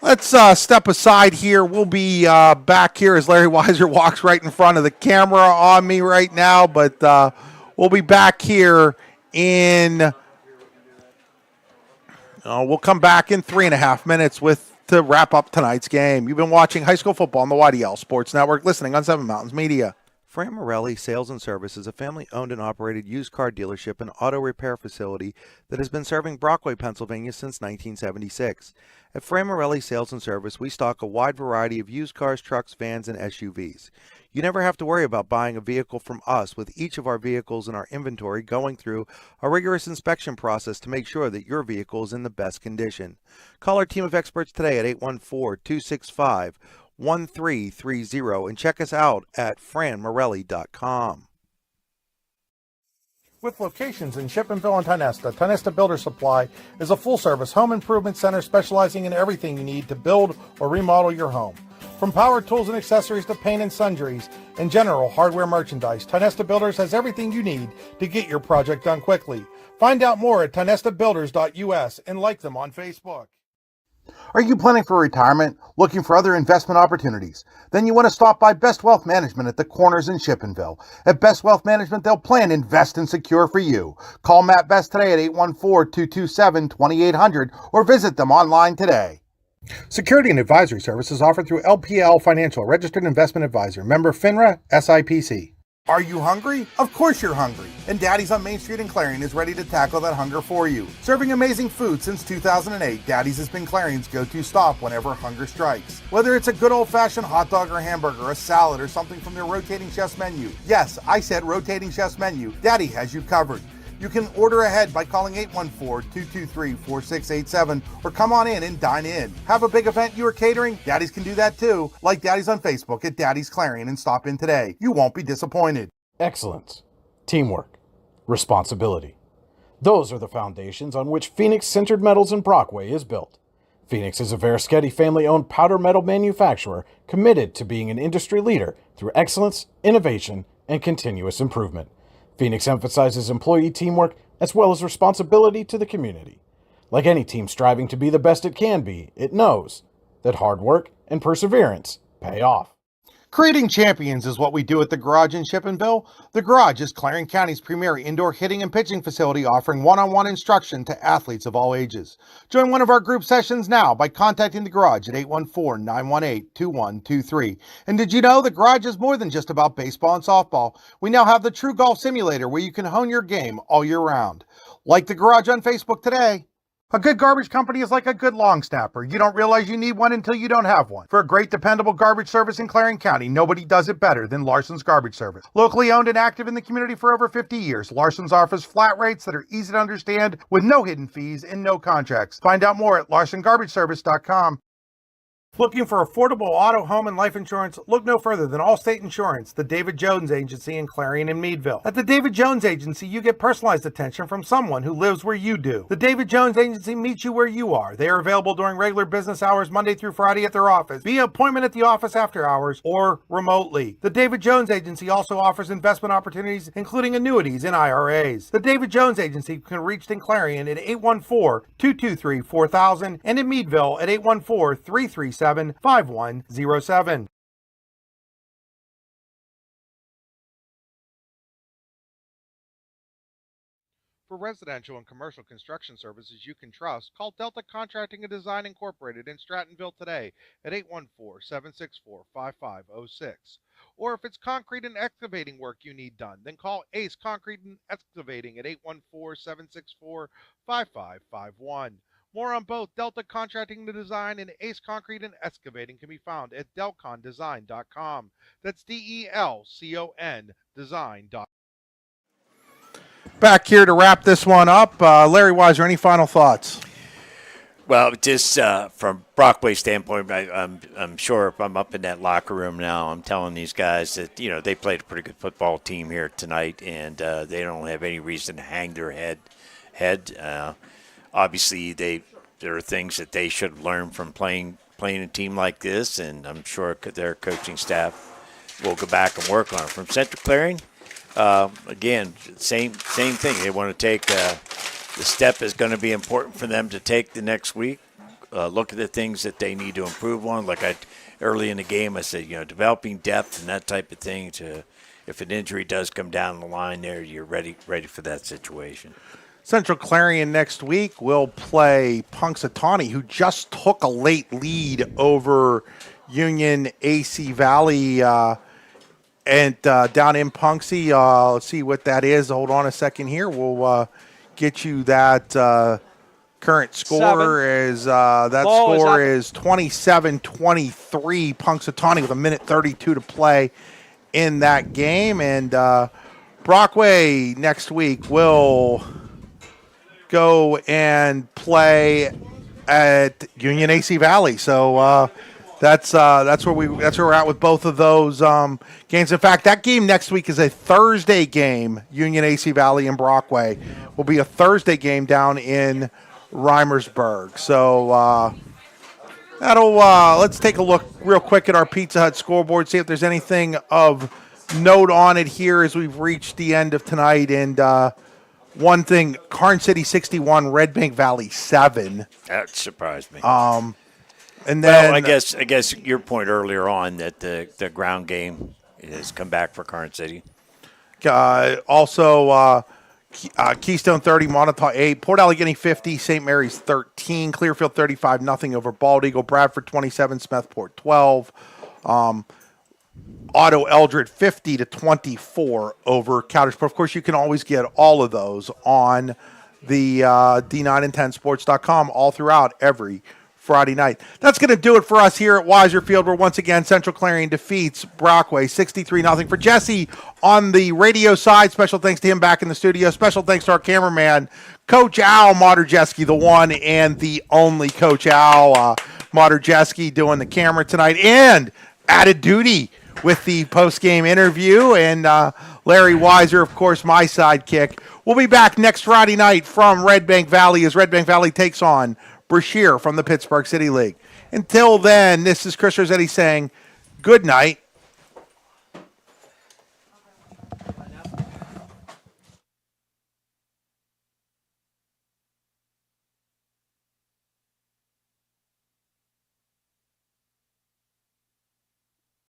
Let's step aside here. We'll be back here as Larry Weiser walks right in front of the camera on me right now, but we'll be back here in we'll come back in 3.5 minutes to wrap up tonight's game. You've been watching high school football on the YDL Sports Network, listening on 7 Mountains Media. Fran Morelli Sales and Service is a family-owned and operated used car dealership and auto repair facility that has been serving Brockway, Pennsylvania since 1976. At Fran Morelli Sales and Service, we stock a wide variety of used cars, trucks, vans, and SUVs. You never have to worry about buying a vehicle from us, with each of our vehicles in our inventory going through a rigorous inspection process to make sure that your vehicle is in the best condition. Call our team of experts today at 814-265-1330 and check us out at franmorelli.com. With locations in Shippenville and Tionesta, Tionesta Builder Supply is a full-service home improvement center specializing in everything you need to build or remodel your home. From power tools and accessories to paint and sundries and general hardware merchandise, Tionesta Builders has everything you need to get your project done quickly. Find out more at tionestabuilders.us and like them on Facebook. Are you planning for retirement, looking for other investment opportunities? Then you want to stop by Best Wealth Management at the Corners in Shippenville. At Best Wealth Management, they'll plan, invest, and secure for you. Call Matt Best today at 814-227-2800 or visit them online today. Security and advisory services offered through LPL Financial, registered investment advisor, member FINRA, SIPC. Are you hungry? Of course you're hungry. And Daddy's on Main Street in Clarion is ready to tackle that hunger for you. Serving amazing food since 2008, Daddy's has been Clarion's go-to stop whenever hunger strikes. Whether it's a good old-fashioned hot dog or hamburger, a salad, or something from their rotating chef's menu. Yes, I said rotating chef's menu. Daddy has you covered. You can order ahead by calling 814-223-4687 or come on in and dine in. Have a big event you are catering? Daddy's can do that too. Like Daddy's on Facebook at Daddy's Clarion and stop in today. You won't be disappointed. Excellence, teamwork, responsibility. Those are the foundations on which Phoenix Sintered Metals in Brockway is built. Phoenix is a Verschetti family-owned powder metal manufacturer committed to being an industry leader through excellence, innovation, and continuous improvement. Phoenix emphasizes employee teamwork as well as responsibility to the community. Like any team striving to be the best it can be, it knows that hard work and perseverance pay off. Creating champions is what we do at the Garage in Shippenville. The Garage is Clarion County's premier indoor hitting and pitching facility offering one-on-one instruction to athletes of all ages. Join one of our group sessions now by contacting the Garage at 814-918-2123. And did you know the Garage is more than just about baseball and softball? We now have the True Golf Simulator where you can hone your game all year round. Like the Garage on Facebook today. A good garbage company is like a good long snapper. You don't realize you need one until you don't have one. For a great, dependable garbage service in Clarion County, nobody does it better than Larson's Garbage Service. Locally owned and active in the community for over 50 years, Larson's offers flat rates that are easy to understand with no hidden fees and no contracts. Find out more at larsongarbageservice.com. Looking for affordable auto, home, and life insurance? Look no further than Allstate Insurance, the David Jones Agency in Clarion and Meadville. At the David Jones Agency, you get personalized attention from someone who lives where you do. The David Jones Agency meets you where you are. They are available during regular business hours, Monday through Friday at their office, via appointment at the office after hours, or remotely. The David Jones Agency also offers investment opportunities, including annuities and IRAs. The David Jones Agency can be reached in Clarion at 814-223-4000 and in Meadville at 814-337-5107. For residential and commercial construction services you can trust, call Delta Contracting and Design Incorporated in Strattonville today at 814-764-5506. Or if it's concrete and excavating work you need done, then call Ace Concrete and Excavating at 814-764-5551. More on both Delta Contracting and Design and Ace Concrete and Excavating can be found at delcondesign.com. That's DELCON design.com. Back here to wrap this one up, Larry Weiser, any final thoughts? Well, just from Brockway's standpoint, I'm sure if I'm up in that locker room now, I'm telling these guys that, they played a pretty good football team here tonight, and they don't have any reason to hang their head. Obviously, there are things that they should learn from playing a team like this, and I'm sure their coaching staff will go back and work on it. From Central Clarion, again, same thing. They want to take the step is going to be important for them to take the next week. Look at the things that they need to improve on. Like early in the game, I said, developing depth and that type of thing. If an injury does come down the line there, you're ready for that situation. Central Clarion next week will play Punxsutawney, who just took a late lead over Union AC Valley and down in Punxsy. Let's see what that is. Hold on a second here. We'll get you that current score. Is 27-23. Punxsutawney with 1:32 to play in that game. And Brockway next week will go and play at Union AC Valley. So That's where we're at with both of those games. In fact, that game next week is a Thursday game. Union AC Valley and Brockway will be a Thursday game down in Reimersburg. So let's take a look real quick at our Pizza Hut scoreboard, see if there's anything of note on it here as we've reached the end of tonight. And one thing, Karn City 61, Red Bank Valley 7. That surprised me. And then I guess your point earlier on that the ground game has come back for Karn City. Also, Keystone 30, Montauk 8, Port Allegheny 50, St. Mary's 13, Clearfield 35-0 over Bald Eagle, Bradford 27, Smethport 12, Otto Eldred 50-24 over Coudersport. Of course, you can always get all of those on the D9and10sports.com all throughout every Friday night. That's going to do it for us here at Weiser Field, where once again Central Clarion defeats Brockway 63-0. For Jesse on the radio side, special thanks to him back in the studio. Special thanks to our cameraman, Coach Al Moderjeski, the one and the only Coach Al Moderjeski, doing the camera tonight, and added duty with the post-game interview. And Larry Weiser, of course, my sidekick. We'll be back next Friday night from Red Bank Valley as Red Bank Valley takes on Brashear from the Pittsburgh City League. Until then, this is Chris Rossetti saying good night